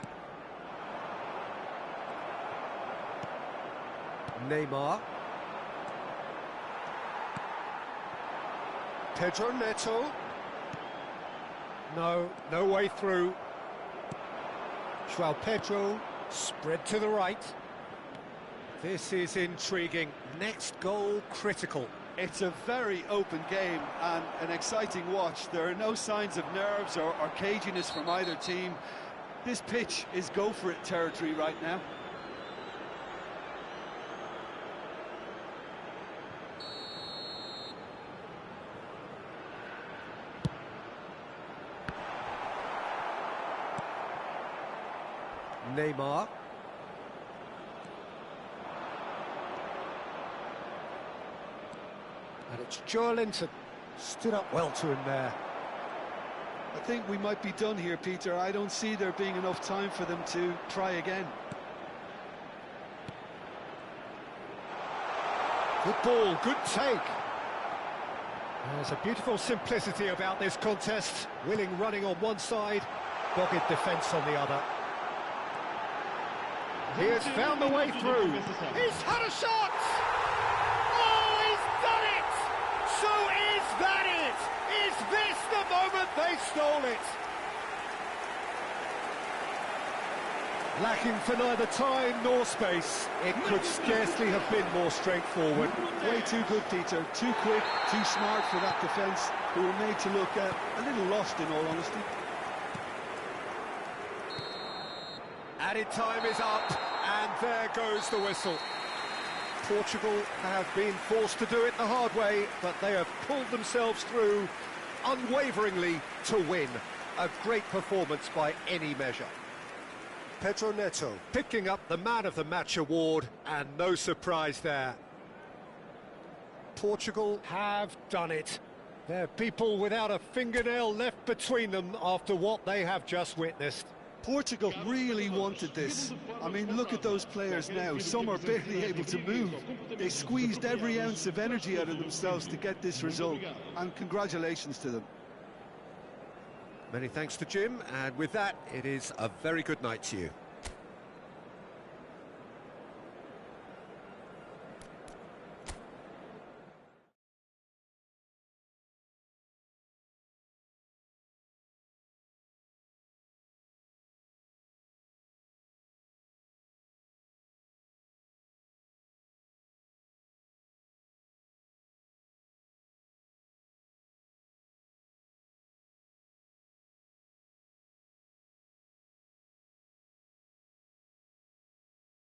Neymar. Pedro Neto. No way through. João Pedro, spread to the right. This is intriguing. Next goal critical. It's a very open game and an exciting watch. There are no signs of nerves or caginess from either team. This pitch is go-for-it territory right now. Neymar. And it's Joelinton. Stood up well to him there. I think we might be done here, Peter. I don't see there being enough time for them to try again. Good ball, good take. There's a beautiful simplicity about this contest. Willing running on one side, dogged defence on the other. He has found the way through. He's had a shot! Oh, he's done it! So is that it? Is this the moment they stole it? Lacking for neither time nor space, it could scarcely have been more straightforward. Way too good, Peter. Too quick, too smart for that defence, who were made to look a little lost, in all honesty. Added time is up, and there goes the whistle. Portugal have been forced to do it the hard way, but they have pulled themselves through unwaveringly to win. A great performance by any measure. Pedro Neto picking up the Man of the Match award, and no surprise there. Portugal have done it. They're people without a fingernail left between them after what they have just witnessed. Portugal really wanted this. I mean, look at those players now. Some are barely able to move. They squeezed every ounce of energy out of themselves to get this result. And congratulations to them. Many thanks to Jim, and with that, it is a very good night to you.